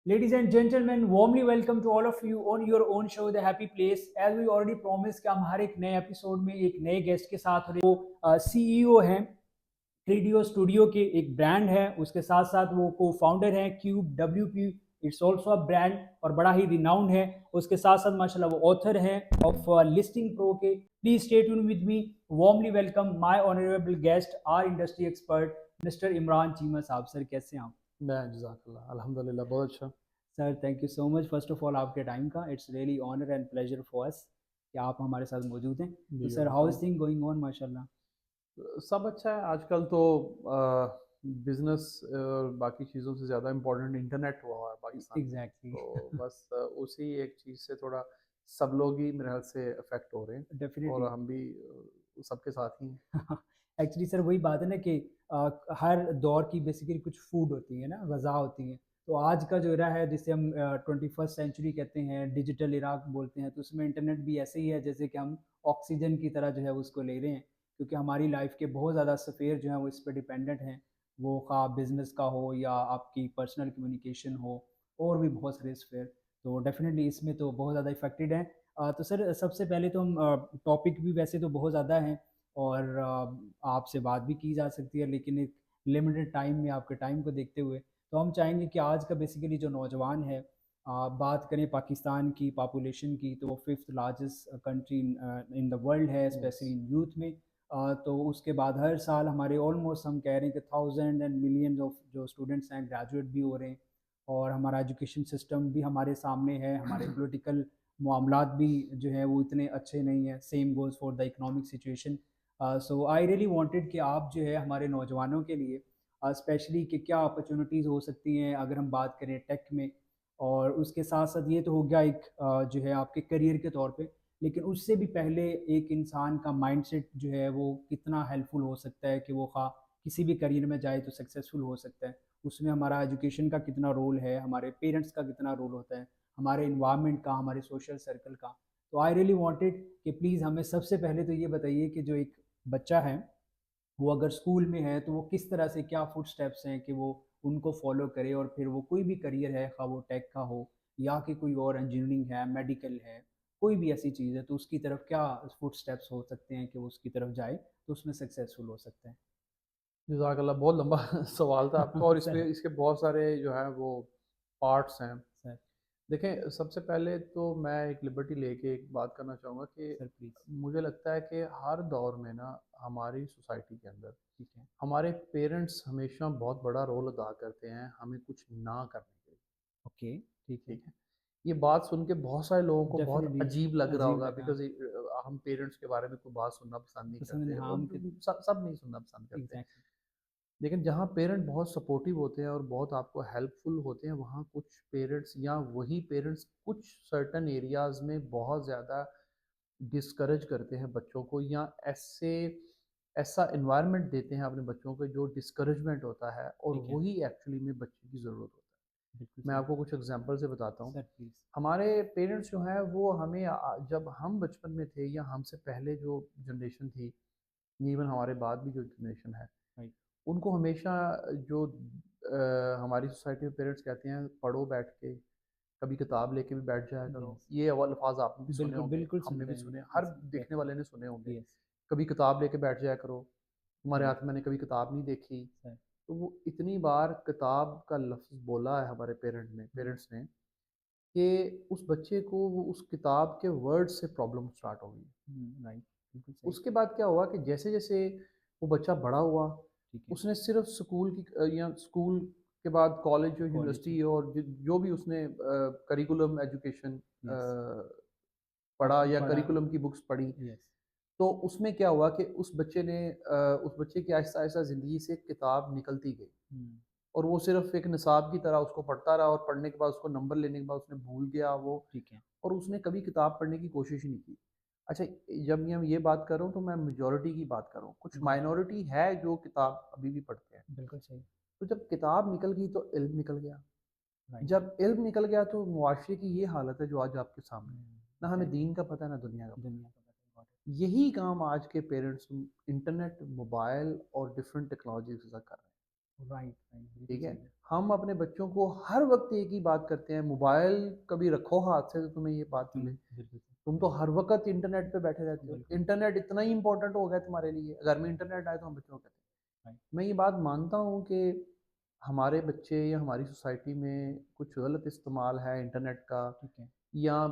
Ladies and gentlemen, warmly welcome to all of you on your own show, The Happy Place. As we already promised कि हम हर एक नए episode में एक नए गेस्ट के साथ हो रहे वो सीईओ हैं ट्रेडियो स्टूडियो के एक ब्रांड है उसके साथ साथ वो को फाउंडर हैं cube WP it's also a brand और बड़ा ही रिनाउंड है उसके साथ साथ माशाल्लाह वो ऑथर हैं ऑफ लिस्टिंग प्रो के please stay tune with me warmly welcome my honourable guest our industry expert mister Imran Cheema साहब सर कैसे हैं आप मैं जज़ाकल्लाह अल्हम्दुलिल्लाह बहुत अच्छा। Sir thank you so much first of all आपके टाइम का it's really honour and pleasure for us कि आप हमारे साथ मौजूद हैं तो जी sir how is welcome. Thing going on माशाल्लाह सब अच्छा है आजकल तो बिजनेस और बाकी चीज़ों से ज़्यादा इम्पोर्टेंट इंटरनेट हुआ है पाकिस्तान में। एग्जैक्टली तो बस उसी एक चीज़ से थोड़ा सब लोग ही मेरे ख्याल से अफेक्ट हो रहे हैं और डेफिनेटली हम भी सबके साथ ही हैं। एक्चुअली सर वही बात है ना कि हर दौर की बेसिकली कुछ फूड होती है ना गज़ा होती है तो आज का जो इरा है जिसे हम 21st सेंचुरी कहते हैं डिजिटल इरा बोलते हैं तो उसमें इंटरनेट भी ऐसे ही है जैसे कि हम ऑक्सीजन की तरह जो है उसको ले रहे हैं क्योंकि हमारी लाइफ के बहुत ज़्यादा सफ़ेयर जो है वो इस पर डिपेंडेंट हैं वो खा बिजनेस का हो या आपकी पर्सनल कम्युनिकेशन हो और भी बहुत सारे सफ़ेयर तो डेफिनेटली इसमें तो बहुत ज़्यादा इफेक्टेड हैं तो सर सबसे पहले तो हम टॉपिक भी वैसे तो बहुत ज़्यादा हैं और आपसे बात भी की जा सकती है लेकिन एक लिमिटेड टाइम में आपके टाइम को देखते हुए तो हम चाहेंगे कि आज का बेसिकली जो नौजवान है बात करें पाकिस्तान की पॉपुलेशन की तो वो fifth largest country in the world है यस। स्पेशली इन यूथ में तो उसके बाद हर साल हमारे ऑलमोस्ट हम कह रहे हैं कि थाउजेंड एंड मिलियंस ऑफ जो स्टूडेंट्स हैं ग्रेजुएट भी हो रहे हैं और हमारा एजुकेशन सिस्टम भी हमारे सामने है हमारे पॉलिटिकल मामलात भी जो है वो इतने अच्छे नहीं है same goes for the economic situation so I really wanted कि आप जो है हमारे नौजवानों के लिए स्पेशली कि क्या अपॉर्चुनिटीज़ हो सकती हैं अगर हम बात करें टेक में और उसके साथ साथ ये तो हो गया एक जो है आपके करियर के तौर पे लेकिन उससे भी पहले एक इंसान का माइंडसेट जो है वो कितना हेल्पफुल हो सकता है कि वो खा किसी भी करियर में जाए तो सक्सेसफुल हो सकता है उसमें हमारा एजुकेशन का कितना रोल है हमारे पेरेंट्स का कितना रोल होता है हमारे इन्वायरमेंट का हमारे सोशल सर्कल का तो आई रियली वांटेड कि प्लीज़ हमें सबसे पहले तो ये बताइए कि जो एक बच्चा है वो अगर स्कूल में है तो वो किस तरह से क्या फुट स्टेप्स हैं कि वो उनको फॉलो करे और फिर वो कोई भी करियर है खा वो टेक का हो या कि कोई और इंजीनियरिंग है मेडिकल है कोई भी ऐसी चीज़ है तो उसकी तरफ क्या फुट स्टेप्स हो सकते हैं कि वो उसकी तरफ जाए तो उसमें सक्सेसफुल हो सकते हैं जज़ाकल्लाह बहुत लंबा सवाल था आपका और इसमें सर इसके बहुत सारे जो है वो पार्ट्स हैं। सर देखें सबसे पहले तो मैं एक लिबर्टी लेके एक बात करना चाहूँगा कि सर प्लीज़ मुझे लगता है कि हर दौर में ना हमारी सोसाइटी के अंदर ठीक है हमारे पेरेंट्स हमेशा बहुत बड़ा रोल अदा करते हैं हमें कुछ ना करने के लिए। ओके ठीक है ठीक है। ये बात सुन के बहुत सारे लोगों को बहुत डेफिनेटली अजीब लग रहा अजीब होगा लगा बिकॉज हम पेरेंट्स के बारे में कोई बात सुनना पसंद नहीं पसंद करते नहीं हाँ और हम सब नहीं सुनना पसंद करते। एग्जैक्टली लेकिन जहाँ पेरेंट बहुत सपोर्टिव होते हैं और बहुत आपको हेल्पफुल होते हैं वहाँ कुछ पेरेंट्स या वही पेरेंट्स कुछ सर्टन एरियाज में बहुत ज़्यादा डिस्करेज करते हैं बच्चों को या ऐसे ऐसा इन्वायरमेंट देते हैं अपने बच्चों को जो डिस्करेजमेंट होता है और ठीक है वही एक्चुअली में बच्चे की ज़रूरत होता बिल्कुल है। मैं सही आपको कुछ एग्जांपल से बताता हूँ। सर प्लीज़ हमारे पेरेंट्स जो हैं वो हमें जब हम बचपन में थे या हमसे पहले जो जनरेशन थी, इवन हमारे बाद भी जो जनरेशन है, राइट उनको हमेशा जो हमारी सोसाइटी में पेरेंट्स कहते हैं पढ़ो बैठ के, कभी किताब लेके भी बैठ जाया करो। यस ये अल्फाज आपने भी सुने बिल्कुल होंगे, बिल्कुल हमने सुनते भी हैं सुने, हर यस देखने वाले ने सुने होंगे। यस कभी किताब लेके बैठ जाया करो, तुम्हारे राइट हाथ में मैंने कभी किताब नहीं देखी। सर तो वो इतनी बार किताब का लफ्ज़ बोला है हमारे पेरेंट्स ने कि उस बच्चे को वो उस किताब के वर्ड से प्रॉब्लम स्टार्ट हो गई। राइट बिल्कुल सही उसके बाद क्या हुआ कि जैसे-जैसे वो बच्चा बड़ा हुआ, ठीक है उसने सिर्फ़ स्कूल की या स्कूल के बाद कॉलेज और कॉलेज यूनिवर्सिटी और जो भी उसने करिकुलम एजुकेशन यस पढ़ा या पढ़ा करिकुलम की बुक्स पढ़ी, यस तो उसमें क्या हुआ कि उस बच्चे की आहिस्ता-आहिस्ता ज़िंदगी से किताब निकलती गई और वो सिर्फ़ एक निसाब की तरह उसको पढ़ता रहा और पढ़ने के बाद उसको नंबर लेने के बाद उसने भूल गया वो ठीक है और उसने कभी किताब पढ़ने की कोशिश ही नहीं की। अच्छा, जब ये बात कर रहा हूँ तो मैं मेजॉरिटी की बात कर रहा हूँ, कुछ बिल्कुल सही माइनॉरिटी है जो किताब अभी भी पढ़ते हैं। बिल्कुल सही तो जब किताब निकल गई तो इल्म निकल गया, राइट जब इल्म निकल गया तो मुआशरे की ये हालत है जो आज आपके सामने है। ना हमें एग्जैक्टली दीन का पता है ना दुनिया का पता दुनिया का पता है यही काम आज के पेरेंट्स इंटरनेट, मोबाइल और डिफरेंट टेक्नोलॉजी के साथ कर रहे हैं। राइट, राइट, बिल्कुल ठीक है? सही है। हम अपने बच्चों को हर वक़्त एक ही बात करते हैं, मोबाइल कभी रखो हाथ से तो तुम्हें ये बात मिले। बिल्कुल सही, तुम तो हर वक़्त इंटरनेट पे बैठे रहते हो। बिल्कुल, इंटरनेट इतना ही इम्पोर्टेंट हो गया है तुम्हारे लिए, घर में इंटरनेट आए तो हम बच्चों को कहते हैं। राइट, मैं ये बात मानता हूँ कि हमारे बच्चे या हमारी सोसाइटी में कुछ गलत इस्तेमाल है इंटरनेट का, ठीक है, या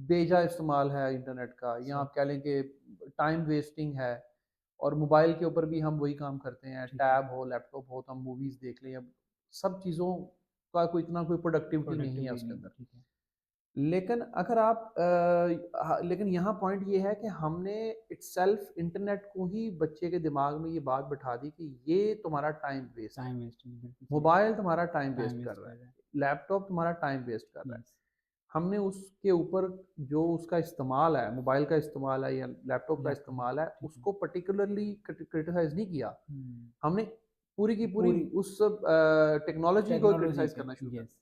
बेजा इस्तेमाल है इंटरनेट का, या सही, आप कह लें कि टाइम वेस्टिंग है। और मोबाइल के ऊपर भी हम वही काम करते हैं, ठीक है, टैब हो, लैपटॉप हो, तो हम मूवीज़ देख लें, अब सब चीज़ों का कोई इतना कोई प्रोडक्टिविटी नहीं है प्रोडक्टिवली उसके नहीं है, अंदर। ठीक है, लेकिन अगर आप लेकिन यहाँ पॉइंट ये है कि हमने इटसेल्फ इंटरनेट को ही बच्चे के दिमाग में ये बात बिठा दी कि ये तुम्हारा टाइम वेस्ट है। टाइम वेस्टिंग बिल्कुल सही है, मोबाइल तुम्हारा टाइम टाइम वेस्ट कर वेस्ट रहा कर है, रहा है, लैपटॉप तुम्हारा टाइम वेस्ट कर रहा है। यस, हमने उसके ऊपर जो उसका इस्तेमाल है, मोबाइल का इस्तेमाल है या लैपटॉप का लैपटॉप इस्तेमाल है, ठीक है, उसको पर्टिकुलरली क्रिटिसाइज़ नहीं किया। हुँ, हमने पूरी की पूरी पूरी उस टेक्नोलॉजी को टेक्नोलॉजी क्रिटिसाइज़ पे, करना शुरू कर यस, दिया।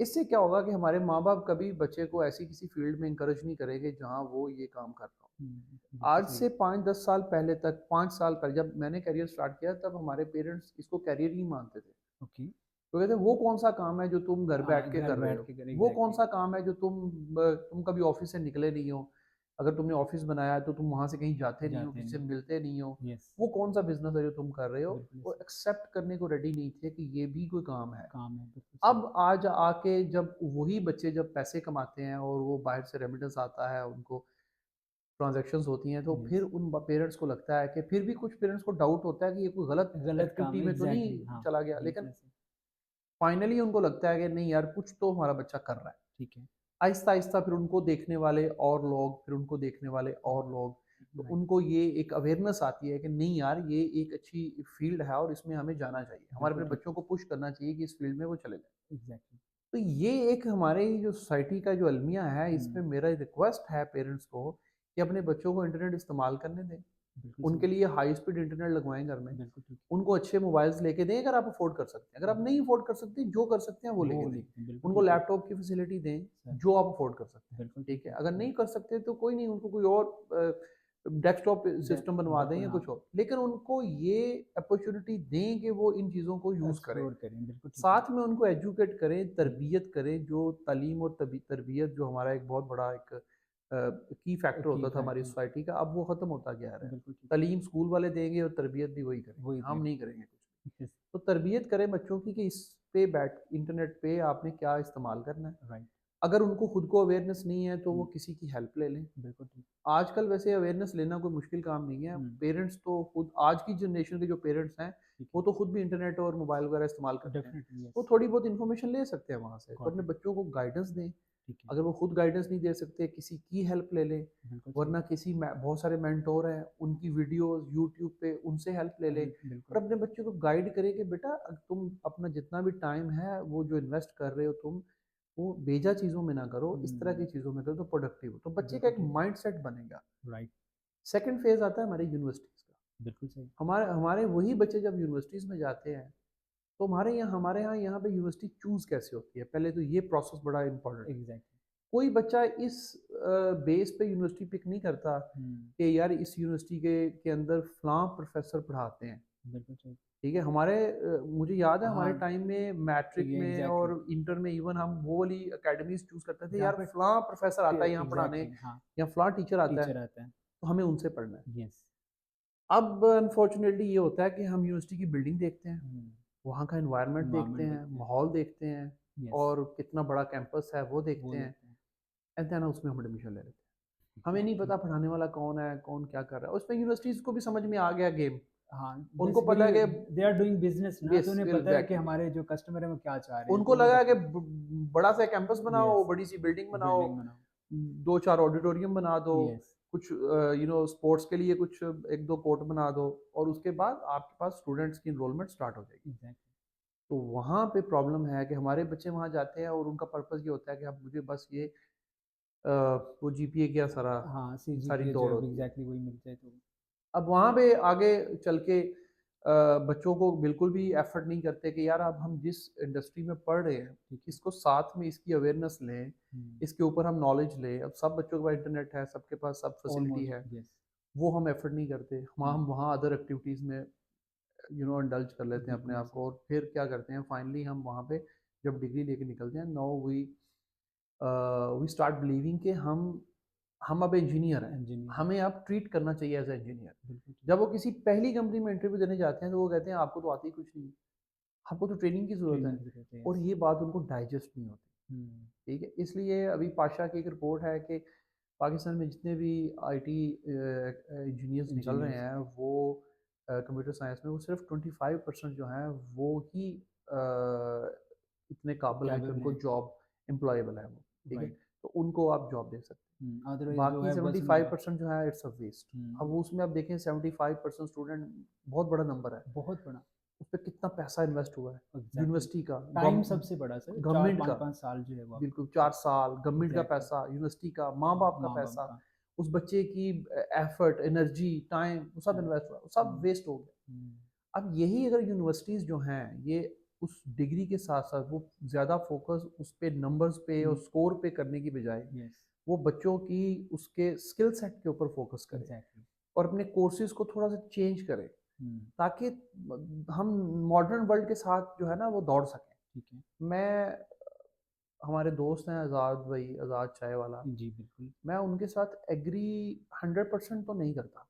इससे क्या होगा कि हमारे माँ-बाप कभी बच्चे को ऐसी किसी फ़ील्ड में एनकरेज नहीं करेंगे जहाँ वो ये काम कर रहा हो। बिल्कुल आज सही से है, 5-10 साल पहले तक, 5 साल पहले जब मैंने करियर स्टार्ट किया तब हमारे पेरेंट्स इसको करियर ही मानते थे। ओके, तो कहते वो कौन-सा काम है जो तुम घर बैठ के घर कर रहे बैठ हो? के करें वो एग्ज़ैक्टली, कौन-सा काम है जो तुम कभी ऑफ़िस से निकले नहीं हो? अगर तुमने ऑफ़िस बनाया है तो तुम वहाँ से कहीं जाते नहीं हो, जाते किसी से नहीं, मिलते नहीं हो। यस, वो कौन-सा बिज़नेस है जो तुम कर रहे हो? बिल्कुल वो सही, एक्सेप्ट करने को रेडी नहीं थे कि ये भी कोई काम है। काम है, बिल्कुल सही, अब आज आके जब वही बच्चे जब पैसे कमाते हैं और वो बाहर से रेमिटेंस आता है, उनको ट्रांज़ैक्शंस होती हैं, तो फिर यस, उन पेरेंट्स को लगता है कि फिर भी कुछ पेरेंट्स को डाउट होता है कि ये कोई गलत गलत काम एक्टिविटी है में तो एग्ज़ैक्टली, नहीं हाँ, चला गया। लेकिन बिल्कुल सही, फाइनली उनको लगता है कि नहीं यार, कुछ तो हमारा बच्चा कर रहा है। ठीक है, आहिस्ता-आहिस्ता फिर उनको देखने वाले और लोग, फिर उनको देखने वाले और लोग, तो राइट, उनको ये एक अवेयरनेस आती है कि नहीं यार, ये एक अच्छी फ़ील्ड है और इसमें हमें जाना चाहिए। हमारे बिल्कुल अपने ठीक बच्चों है, को पुश करना चाहिए कि इस फ़ील्ड में वो चले जाएँ। एग्ज़ैक्टली, तो ये एक हमारे जो सोसाइटी का जो अलमिया है, इसमें हुँ, मेरा रिक्वेस्ट है पेरेंट्स को कि अपने बच्चों को इंटरनेट इस्तेमाल करने दें। बिल्कुल उनके सही, लिए हाई स्पीड इंटरनेट लगवाएँ घर में। बिल्कुल ठीक उनको अच्छे मोबाइल्स लेके दें अगर आप अफ़ोर्ड कर सकते हैं। अगर है, आप नहीं अफ़ोर्ड कर सकते, जो कर सकते हैं वो वो लेके दें। लिखते हैं, बिल्कुल उनको ठीक है, लैपटॉप की फैसिलिटी दें, सर, जो आप अफ़ोर्ड कर सकते हैं। बिल्कुल ठीक ठीक है? है, अगर राइट, नहीं कर सकते तो कोई नहीं, उनको कोई और डेस्कटॉप डे सिस्टम बनवा दें बिल्कुल या हाँ, कुछ और। लेकिन उनको ये अपॉर्च्युनिटी दें कि वो इन चीज़ों को यूज़ करें। एक्सप्लोर करें, बिल्कुल ठीक है, साथ में उनको एजुकेट करें, हुँ, तरबियत करें, जो तालीम और तरबियत जो हमारा एक बहुत बड़ा एक की फैक्टर की होता था हमारी फैक्टर सोसाइटी का, अब वो ख़त्म होता जा रहा है। बिल्कुल ठीक है, तालीम स्कूल वाले देंगे और तरबियत भी वही करेंगे, वही हम दें, नहीं करेंगे कुछ भी। यस, तो तरबियत करें बच्चों की कि इस पे बैठ इंटरनेट पे आपने क्या इस्तेमाल करना है। राइट, अगर उनको खुद को अवेयरनेस नहीं है तो वो हुँ, किसी की हेल्प ले लें। बिल्कुल ठीक, आजकल वैसे अवेयरनेस लेना कोई मुश्किल काम नहीं है। हुँ, पेरेंट्स तो खुद आज की जनरेशन के जो पेरेंट्स हैं, ठीक वो है, तो खुद भी इंटरनेट और मोबाइल वगैरह इस्तेमाल करते हैं। डेफ़िनिटली वो यस, थोड़ी बहुत इन्फॉर्मेशन ले सकते हैं वहाँ से, तो गॉट अपने इट, बच्चों को गाइडेंस दें। ठीक है, अगर वो खुद गाइडेंस नहीं दे सकते, किसी की हेल्प ले लें, बिल्कुल सही, वरना किसी बहुत सारे मेंटोर हैं, उनकी वीडियोज़ यूट्यूब पे उनसे हेल्प ले लें। बिल्कुल, और अपने बच्चों को गाइड करें कि बेटा तुम अपना जितना भी टाइम है, वो जो इन्वेस्ट कर रहे हो तुम, वो बेजा चीज़ों में ना करो, इस तरह की हुँ, चीज़ों में करो तो प्रोडक्टिव हो। तो बच्चे का बिल्कुल एक ठीक है, माइंडसेट बनेगा। राइट, सेकंड फेज़ आता है हमारी यूनिवर्सिटीज़ का। बिल्कुल सही, हमारे हमारे वही बच्चे जब यूनिवर्सिटीज़ में जाते हैं, तो हमारे यहाँ पे यूनिवर्सिटी चूज़ कैसे होती है? पहले तो ये प्रोसेस बड़ा इम्पोर्टेंट है। एग्ज़ैक्टली, कोई बच्चा इस बेस पे यूनिवर्सिटी पिक नहीं करता हुँ, कि यार इस यूनिवर्सिटी के अंदर फलाँ प्रोफ़ेसर पढ़ाते हैं, बिल्कुल सही, ठीक है? मुझे याद है हमारे हाँ, टाइम में मैट्रिक ये में और एग्ज़ैक्टली, इंटर में इवन हम वो वाली अकेडमीज़ चूज़ करते थे, जहाँ यार पे फलाँ प्रोफ़ेसर आता है यहाँ पढ़ाने एग्ज़ैक्टली हाँ, या फलाँ टीचर आता है, टीचर आता है, तो हमें उनसे पढ़ना है। यस, अब अनफॉर्चुनेटली ये होता है कि हम यूनिवर्सिटी की बिल्डिंग देखते हैं, हुँ, वहाँ का एनवायरनमेंट देखते एनवायरनमेंट हैं, देखते हैं, माहौल देखते हैं यस, और कितना बड़ा कैंपस है वो वो देखते हैं, देखते हैं, एंड देन उसमें हम एडमिशन ले लेते हैं। हमें नहीं एग्ज़ैक्टली, पता पढ़ाने वाला कौन है, कौन क्या कर रहा है। उसमें यूनिवर्सिटीज़ को भी समझ में आ गया गेम। हाँ, उनको पता बेसिकली है कि दे आर डूइंग बिज़नेस ना, तो बेस उन्हें पता है कि एग्ज़ैक्टली हमारे जो कस्टमर हैं वो क्या चाह रहे हैं, तो उनको वो लगा है कि डेफ़िनेटली बड़ा सा कैंपस बनाओ, यस, बड़ी सी बिल्डिंग बनाओ, बिल्डिंग बनाओ, 2-4 ऑडिटोरियम बना दो, यस, कुछ स्पोर्ट्स के लिए कुछ 1-2 कोर्ट बना दो और उसके बाद आपके पास स्टूडेंट्स की एनरोलमेंट स्टार्ट हो जाएगी। एग्ज़ैक्टली, तो वहाँ पे प्रॉब्लम है कि हमारे बच्चे वहाँ जाते हैं और उनका पर्पस ये होता है कि अब मुझे बस ये वो जीपीए क्या हाँ, सारी सीजीपीए जो दौड़ है होती है। एग्ज़ैक्टली वही मिल जाए तो अब वहाँ पे आगे चल के बच्चों को बिल्कुल भी एफर्ट नहीं करते कि यार अब हम जिस इंडस्ट्री में पढ़ रहे हैं, ठीक है, इसको साथ में इसकी अवेयरनेस लें, हुँ, इसके ऊपर हम नॉलेज लें। अब सब बच्चों के पास इंटरनेट है, सबके पास सब फैसिलिटी ऑलमोस्ट है, यस, वो हम एफर्ट नहीं करते। हम हुँ, वहाँ अदर एक्टिविटीज़ में इंडल्ज कर लेते हैं अपने बिल्कुल आप ऐसा। को, और फिर क्या करते हैं फाइनली हम वहाँ पे जब डिग्री लेके निकलते हैं, नाउ वी स्टार्ट बिलीविंग कि हम अब इंजीनियर हैं, इंजीनियर है। हमें अब ट्रीट करना चाहिए एज ए इंजीनियर। बिल्कुल ठीक। जब वो किसी पहली कंपनी में इंटरव्यू देने जाते हैं तो वो कहते हैं आपको तो आती ही कुछ नहीं है, आपको तो ट्रेनिंग की ज़रूरत ट्रेनिंग है। की ज़रूरत है, और यस। ये बात उनको डाइजेस्ट नहीं होती। हुँ, ठीक है, इसलिए अभी पाशा की एक रिपोर्ट है कि पाकिस्तान में जितने भी आईटी इंजीनियर्स निकल रहे इंजीनियर्स हैं वो कंप्यूटर साइंस में, वो सिर्फ 25% जो हैं वो ही अ, इतने काबिल हैं कि कैपेबल उनको हैं। जॉब एम्प्लॉयबल है वो। ठीक है, राइट। तो उनको आप जॉब दे सकते हैं। अदरवाइज़ जो बाकी है बस उनका 75% जो है इट्स अ वेस्ट। अब हुँ, उसमें आप देखें 75% स्टूडेंट बहुत बड़ा नंबर है, बहुत बड़ा। उस पर कितना पैसा इन्वेस्ट हुआ है एग्ज़ैक्टली। यूनिवर्सिटी का, टाइम सबसे बड़ा सर, 4 गवर्नमेंट का, 5-5 साल जो है वो आपका। बिल्कुल 4 साल गवर्नमेंट का एग्ज़ैक्टली। पैसा, यूनिवर्सिटी का, माँ बाप का माँ-बाप पैसा, का। उस बच्चे की एफर्ट, एनर्जी, टाइम, वो सब टाइम। इन्वेस्ट हुआ, वो सब हुँ, वेस्ट हो गया। हुँ, अब यही अगर यूनिवर्सिटीज़ जो हैं ये उस डिग्री के साथ साथ वो ज़्यादा फोकस उस पे नंबर्स पे और हुँ, स्कोर पे करने की बजाय यस, वो बच्चों की उसके स्किल सेट के ऊपर फोकस करें एग्ज़ैक्टली। और अपने कोर्सेज को थोड़ा सा चेंज करें, हुँ, ताकि हम मॉडर्न वर्ल्ड के साथ जो है ना वो दौड़ सकें। ठीक है। मैं हमारे दोस्त हैं आज़ाद भाई, आज़ाद चाय वाला, जी, बिल्कुल। मैं उनके साथ एग्री 100% तो नहीं करता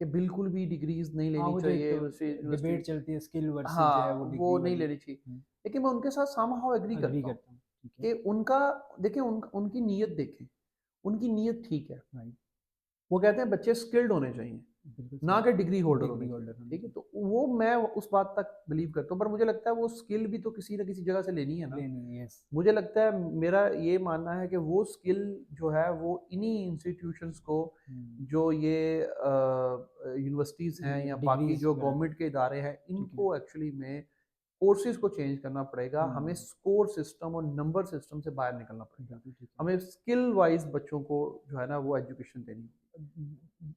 कि बिल्कुल भी डिग्रीज नहीं हाँ, लेनी वो जो एक चाहिए यूनिवर्सिटी। डिबेट चलती है स्किल वर्सेस जो है वो हाँ, वो डिग्री नहीं वाली। लेनी चाहिए, हुँ, लेकिन मैं उनके साथ समहाउ एग्री एग्री करता हूँ करता हूँ। ठीक है, कि उनका देखें, उनकी नीयत देखें, उनकी नीयत ठीक है। राइट, वो कहते हैं बच्चे स्किल्ड होने चाहिए, बिल्कुल ना सही। कि डिग्री होल्डर डिग्री होने चाहिए। होल्डर होना ठीक है, चाहिए। तो वो मैं उस बात तक बिलीव करता हूँ, पर मुझे लगता है वो स्किल भी तो किसी ना किसी जगह से लेनी है ना। लेनी है, यस। मुझे लगता है, मेरा ये मानना है कि वो स्किल जो है वो इन्हीं इंस्टीट्यूशंस को, हुँ, जो ये यूनिवर्सिटीज़ हैं या बाकी डिग्रीज़ जो कराते हैं। गवर्नमेंट के इदारे हैं, ठीक है। इनको एक्चुअली में कोर्सेज को चेंज करना पड़ेगा। हमें हुँ, स्कोर सिस्टम और नंबर सिस्टम से बाहर निकलना पड़ेगा। बिल्कुल ठीक है। हमें स्किल वाइज बच्चों को जो है ना वो एजुकेशन देनी।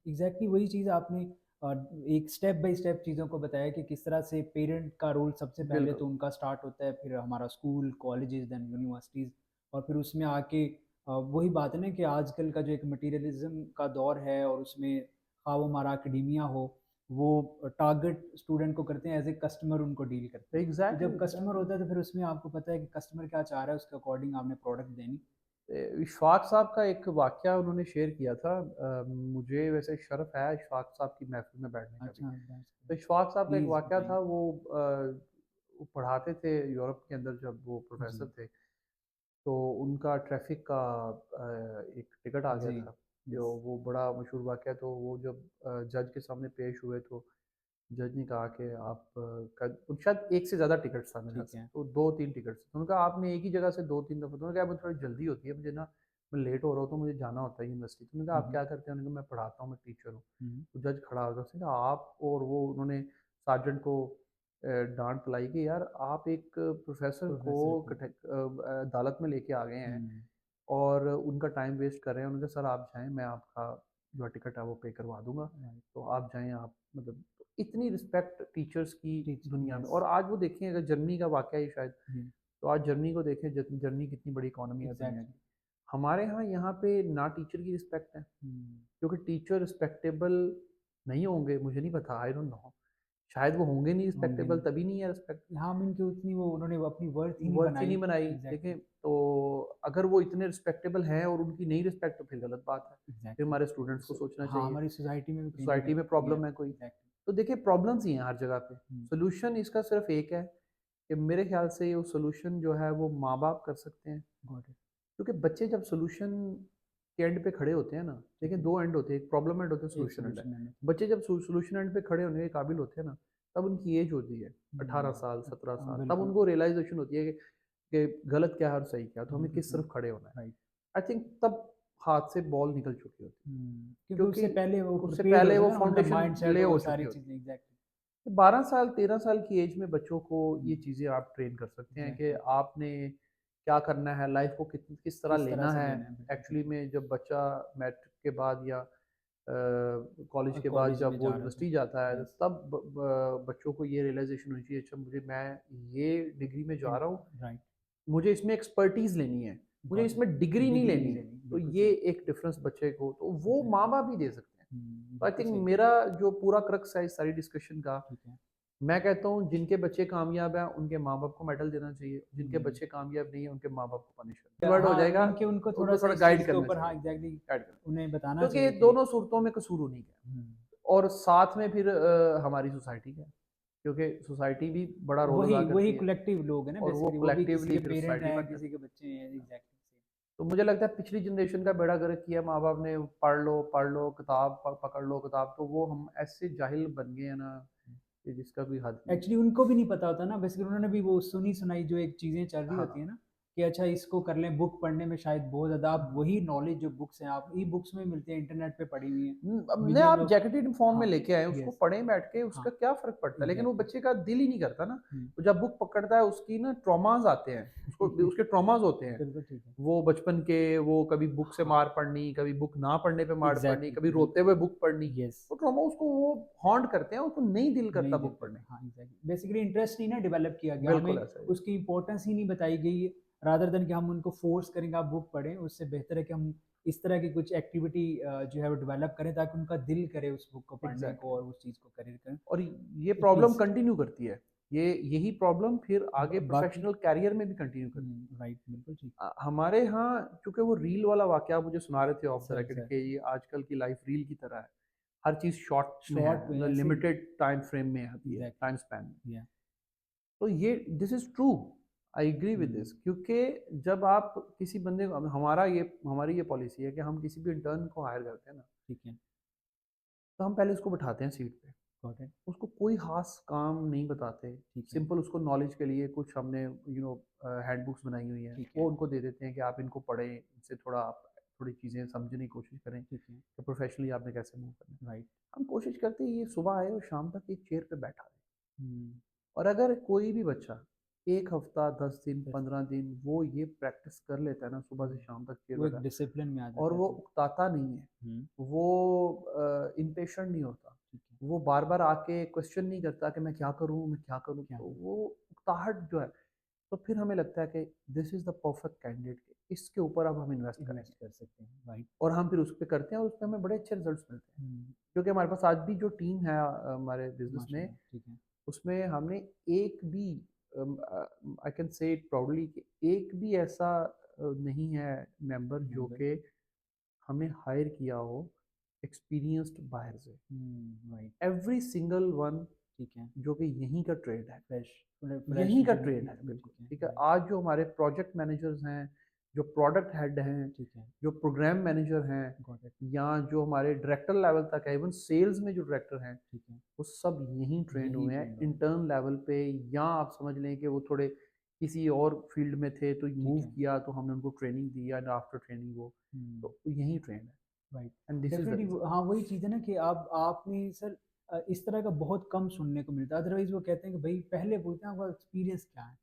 एग्जैक्टली वही चीज़ आपने अ, एक स्टेप बाय स्टेप चीज़ों को बताया कि किस तरह से पेरेंट का रोल सबसे पहले बिल्कुल। तो उनका स्टार्ट होता है, फिर हमारा स्कूल, कॉलेजेस, देन यूनिवर्सिटीज़, और फिर उसमें आके वही बात है ना कि आजकल का जो एक मटेरियलिज्म का दौर है और उसमें ख़्वाह वो हमारा एकेडेमिया हो, वो टारगेट स्टूडेंट को करते हैं, एज़ ए कस्टमर उनको डील करते हैं। तो एग्जैक्टली जब कस्टमर एग्जैक्टली। होता है तो फिर उसमें आपको पता है कि कस्टमर क्या चाह रहा है, उसके अकॉर्डिंग आपने प्रोडक्ट देनी। इशफाक साहब का एक वाक़या उन्होंने शेयर किया था। मुझे वैसे शर्फ़ है इशफाक साहब की महफ़िल में बैठने का भी। अच्छा, दैट्स तो गुड। इशफाक साहब का एक प्लीज़ वाक़या बताइए। था, वो पढ़ाते थे यूरोप के अंदर जब वो प्रोफ़ेसर जी, थे। तो उनका ट्रैफ़िक का एक टिकट आ गया जी, था, जो यस, वो बड़ा मशहूर वाक़या। तो वो जब जज के सामने पेश हुए तो जज ने कहा कि आप शायद एक से ज़्यादा टिकट्स था मेरे ख्याल ठीक से, है। तो 2-3 टिकट्स थे। तो उन्होंने कहा आपने एक ही जगह से 2-3 दफ़ा, तो उन्होंने कहा मुझे थोड़ी जल्दी होती है, मुझे ना मैं लेट हो रहा हूँ तो मुझे जाना होता है यूनिवर्सिटी। तो मैंने कहा हुँ, आप हुँ, क्या करते हैं? उन्होंने कहा मैं पढ़ाता हूँ, मैं टीचर हूँ। हुँ। तो जज खड़ा हो गया, उसने कहा आप, और वो उन्होंने सार्जेंट को डाँट पलाई कि यार आप एक प्रोफ़ेसर को प्रोफ़ेसर को अदालत में लेके आ गए हैं हुँ, और उनका टाइम वेस्ट कर रहे हैं। उन्होंने कहा सर आप जाएँ, मैं आपका जो टिकट है वो पे करवा दूँगा। राइट, तो आप जाएँ, आप मतलब इतनी रिस्पेक्ट टीचर्स की टीच दुनिया में। यस, और आज वो देखें, अगर जर्मनी का वाक़या ही शायद, जी, तो आज जर्मनी को देखें, जर्मनी कितनी बड़ी इकॉनमी है दुनिया एग्ज़ैक्टली। की। हमारे यहाँ पे ना टीचर की रिस्पेक्ट है, हुँ, क्योंकि टीचर रिस्पेक्टेबल नहीं होंगे, मुझे नहीं पता, आई डोंट नो। शायद वो होंगे नहीं होंगे रिस्पेक्टेबल, नहीं। तभी नहीं है रिस्पेक्ट। हाँ, हम इनकी उतनी वो उन्होंने वो अपनी वर्थ ही नहीं वर्थ ही बनाई। नहीं बनाई। एग्ज़ैक्टली, देखें, तो अगर वो इतने रिस्पेक्टेबल हैं और उनकी नहीं रिस्पेक्ट, तो फिर गलत बात है। फिर एग्ज़ैक्टली। हमारे स्टूडेंट्स को सो सोचना हाँ, चाहिए। हमारी सोसाइटी में भी कहीं न सोसाइटी में कहीं है। प्रॉब्लम है कोई। एग्ज़ैक्टली। तो देखिए, प्रॉब्लम्स ही हैं हर जगह पे। हुँ, सॉल्यूशन इसका सिर्फ एक है कि मेरे ख्याल से वो सॉल्यूशन जो है वो माँ-बाप कर सकते हैं। Got it. क्योंकि बच्चे जब सॉल्यूशन के एंड पे खड़े होते हैं ना, ठीक देखिए है। 2 एंड होते हैं, एक प्रॉब्लम एंड होता है, एक सॉल्यूशन एंड है। सॉल्यूशन मैंने बच्चे जब सॉल्यूशन एंड पे खड़े होने के काबिल होते हैं ना, तब उनकी एज होती है 18 साल, 17 साल, तब बिल्कुल, उनको रियलाइज़ेशन होती है कि गलत क्या है और सही क्या है, तो हमें बिल्कुल किस सही, तरफ खड़े होना है। राइट। आई थिंक तब हाथ से बॉल निकल चुकी होती है। क्योंकि क्योंकि उससे पहले वो उससे प्रिपेयर्ड पहले होते वो हैं ना, उनका फाउंडेशन माइंडसेट ले और हो वो चुकी सारी होती चीज़ें एग्ज़ैक्टली। है। 12 साल, 13 साल की एज में बच्चों को ये हुँ, चीज़ें आप ट्रेन कर सकते हैं कि एग्ज़ैक्टली। आपने क्या करना है, लाइफ को किस तरह किस तरह लेना से है। लेना है, बिल्कुल ठीक एक्चुअली है। में जब बच्चा मैट्रिक के बाद या कॉलेज के बाद कॉलेज जब में वो जा रहा होता यूनिवर्सिटी है। जाता है, यस, तब बच्चों को ये रियलाइजेशन होनी चाहिए, अच्छा मुझे, मैं ये डिग्री में जा इन रहा हूँ, राइट, मुझे इसमें एक्सपर्टीज़ लेनी है, मुझे गॉट इसमें इट। डिग्री नहीं डिग्री नहीं लेनी। लेनी, तो बिल्कुल ये सही, एक डिफरेंस बच्चे को, तो वो एग्ज़ैक्टली। माँ बाप ही दे सकते हैं। तो आई बिल्कुल थिंक सही, मेरा जो पूरा क्रक्स है इस सारी डिस्कशन का, ठीक है। मैं कहता हूँ जिनके बच्चे कामयाब हैं उनके माँ-बाप को मेडल देना चाहिए, जिनके हुँ। बच्चे कामयाब नहीं है उनके माँ-बाप को पनिश करना वर्ड हो हाँ, जाएगा, उनके उनको उनको थोड़ा-सा थोड़ा इस गाइड चीज़ के करना ऊपर, हाँ, चाहिए, एग्ज़ैक्टली गाइड करना उन्हें बताना क्योंकि चाहिए कि दोनों सूरतों में कसूर उन्हीं का है हुँ, और साथ में फिर हमारी सोसाइटी का है, क्योंकि सोसाइटी भी बड़ा रोल अदा वही वही करती है कलेक्टिव लोग हैं ना और वो बेसिकली, वो भी किसी कलेक्टिवली के फिर पेरेंट सोसाइटी हैं, बनकर किसी के बच्चे हैं, एग्ज़ैक्टली सेम। तो मुझे लगता है पिछली जनरेशन का बेड़ा गर्क किया माँ-बाप ने पढ़ लो किताब पकड़ लो किताब तो वो हम ऐसे जाहिल बन गए हैं ना कि जिसका कोई हद नहीं है। एक्चुअली उनको भी नहीं पता होता ना, बेसिकली उन्होंने भी वो सुनी-सुनाई जो एक चीज़ें चल रही होती हाँ। हैं ना, कि अच्छा इसको कर लें, बुक पढ़ने में शायद बहुत ज़्यादा आप हुँ। वही नॉलेज जो बुक्स हैं, आप ई-बुक्स में मिलती हैं, इंटरनेट पे पड़ी हुई हैं, अब नहीं मिलियन आप ऑफ जैकेटेड फॉर्म में हाँ, लेके आए, उसको येस, पढ़ें बैठ के, हाँ, उसका क्या फ़र्क पड़ता है? लेकिन वो एग्ज़ैक्टली। बच्चे का दिल ही नहीं करता ना। हुँ। वो जब बुक पकड़ता है उसकी ना ट्रॉमाज़ आते हैं, उसको उसके ट्रॉमाज़ होते हैं। बिल्कुल ठीक है। वो बचपन के वो कभी बुक से हाँ, मार पड़नी, कभी बुक ना पढ़ने पे मार पड़नी, एग्ज़ैक्टली कभी बिल रोते हुए बुक पढ़नी। येस। वो ट्रॉमा उसको वो हॉन्ट करते हैं, उसको नहीं दिल करता नहीं दिल बुक पढ़ने करता, का। हाँ, एग्ज़ैक्टली बेसिकली इंटरेस्ट नहीं ना डेवलप किया गया, बिल्कुल हमें ऐसा ही है। उसकी इम्पोर्टेंस ही नहीं बताई गई है, रादर देन कि हम उनको फ़ोर्स करें कि आप बुक पढ़ें, उससे बेहतर है कि हम इस तरह की कुछ एक्टिविटी जो है वो डेवलप करें ताकि उनका दिल करे उस बुक को पढ़ने को एग्ज़ैक्टली और उस चीज़ को करियर करें। और ये प्रॉब्लम एटलीस्ट कंटिन्यू करती है। यही प्रॉब्लम फिर आगे बाकी प्रोफ़ेशनल करियर में भी कंटिन्यू करती है। राइट, बिल्कुल ठीक। हमारे यहाँ चूँकि वो रील वाला वाक़या आप मुझे सुना रहे थे of the sir record sir कि ये आजकल की लाइफ़ रील की तरह है। हर चीज़ शॉर्ट में है, शॉर्ट में मतलब ऐसे लिमिटेड टाइम फ्रेम में आती है, एग्ज़ैक्टली टाइम स्पैन में। या तो ये this is true, I agree with हुँ, दिस क्योंकि जब आप किसी बंदे को हमारी ये पॉलिसी है कि हम किसी भी इंटर्न को हायर करते हैं ना, ठीक है, तो हम पहले उसको बिठाते हैं सीट पे। गॉट इट, उसको कोई ख़ास काम नहीं बताते। ठीक है, सिंपल उसको नॉलेज के लिए कुछ हमने हैंडबुक्स बनाई हुई हैं, ठीक है, वो उनको दे देते हैं कि आप इनको पढ़ें, इनसे थोड़ा आप थोड़ी चीज़ें समझने की कोशिश करें ठीक है, कि प्रोफ़ेशनली आपने कैसे मूव करना है। राइट, हम कोशिश करते हैं ये सुबह आए और शाम तक एक चेयर पे बैठा रहे हुँ, और अगर कोई भी बच्चा 1 हफ़्ता, 10 दिन, बस 15 दिन वो ये प्रैक्टिस कर लेता है ना सुबह से हुँ, शाम तक चेयर वो एक बैठा डिसिप्लिन में आ और जाता है वो फिर। उकताता नहीं है, हुँ, वो इम्पेशेंट नहीं होता। ठीक है, वो बार-बार आके क्वेश्चन नहीं करता कि मैं क्या करूँ, मैं क्या करूँ? क्या तो करूँ? वो उकताहट जो है, तो फिर हमें लगता है कि this is the perfect candidate इसके ऊपर अब हम इन्वेस्ट इन्वेस्ट करेंगे कर सकते हैं, राइट, और हम फिर उस पे करते हैं और उसमें हमें बड़े अच्छे रिजल्ट्स मिलते हैं। हुँ, क्योंकि हमारे पास आज भी जो टीम है हमारे बिज़नेस में, माशाल्लाह, ठीक है, उसमें हमने एक भी I can say it proudly कि एक भी ऐसा नहीं है मेंबर जो मेंबर, कि हमने हायर किया हो एक्सपीरियंस्ड बाहर से। राइट, एवरी सिंगल वन ठीक है, जो कि यहीं का ट्रेड है, फ्रेश फ्रेश यहीं का जो ट्रेड है बिल्कुल, ठीक है, ठीक है? राइट, आज जो हमारे प्रोजेक्ट मैनेजर्स हैं, जो प्रोडक्ट हेड हैं, ठीक है, जो प्रोग्राम मैनेजर हैं गॉट इट, या जो हमारे डायरेक्टर लेवल तक है, इवन सेल्स में जो डायरेक्टर हैं, ठीक है, वो सब यहीं ट्रेंड यही हुए हैं ट्रेंड हुआ है, इंटर्न लेवल पे या आप समझ लें कि वो थोड़े किसी और फील्ड में थे तो ठीक मूव है, किया तो हमने उनको training the and after training वो हुँ। तो यहीं ट्रेंड है right. And this is the definitely reason. वो हाँ, वही चीज़ है ना कि आप आपने सर इस तरह का बहुत कम सुनने को मिलता है। अदरवाइज़ वो कहते हैं कि भई पहले पूछते हैं आपका एक्सपीरियंस क्या है?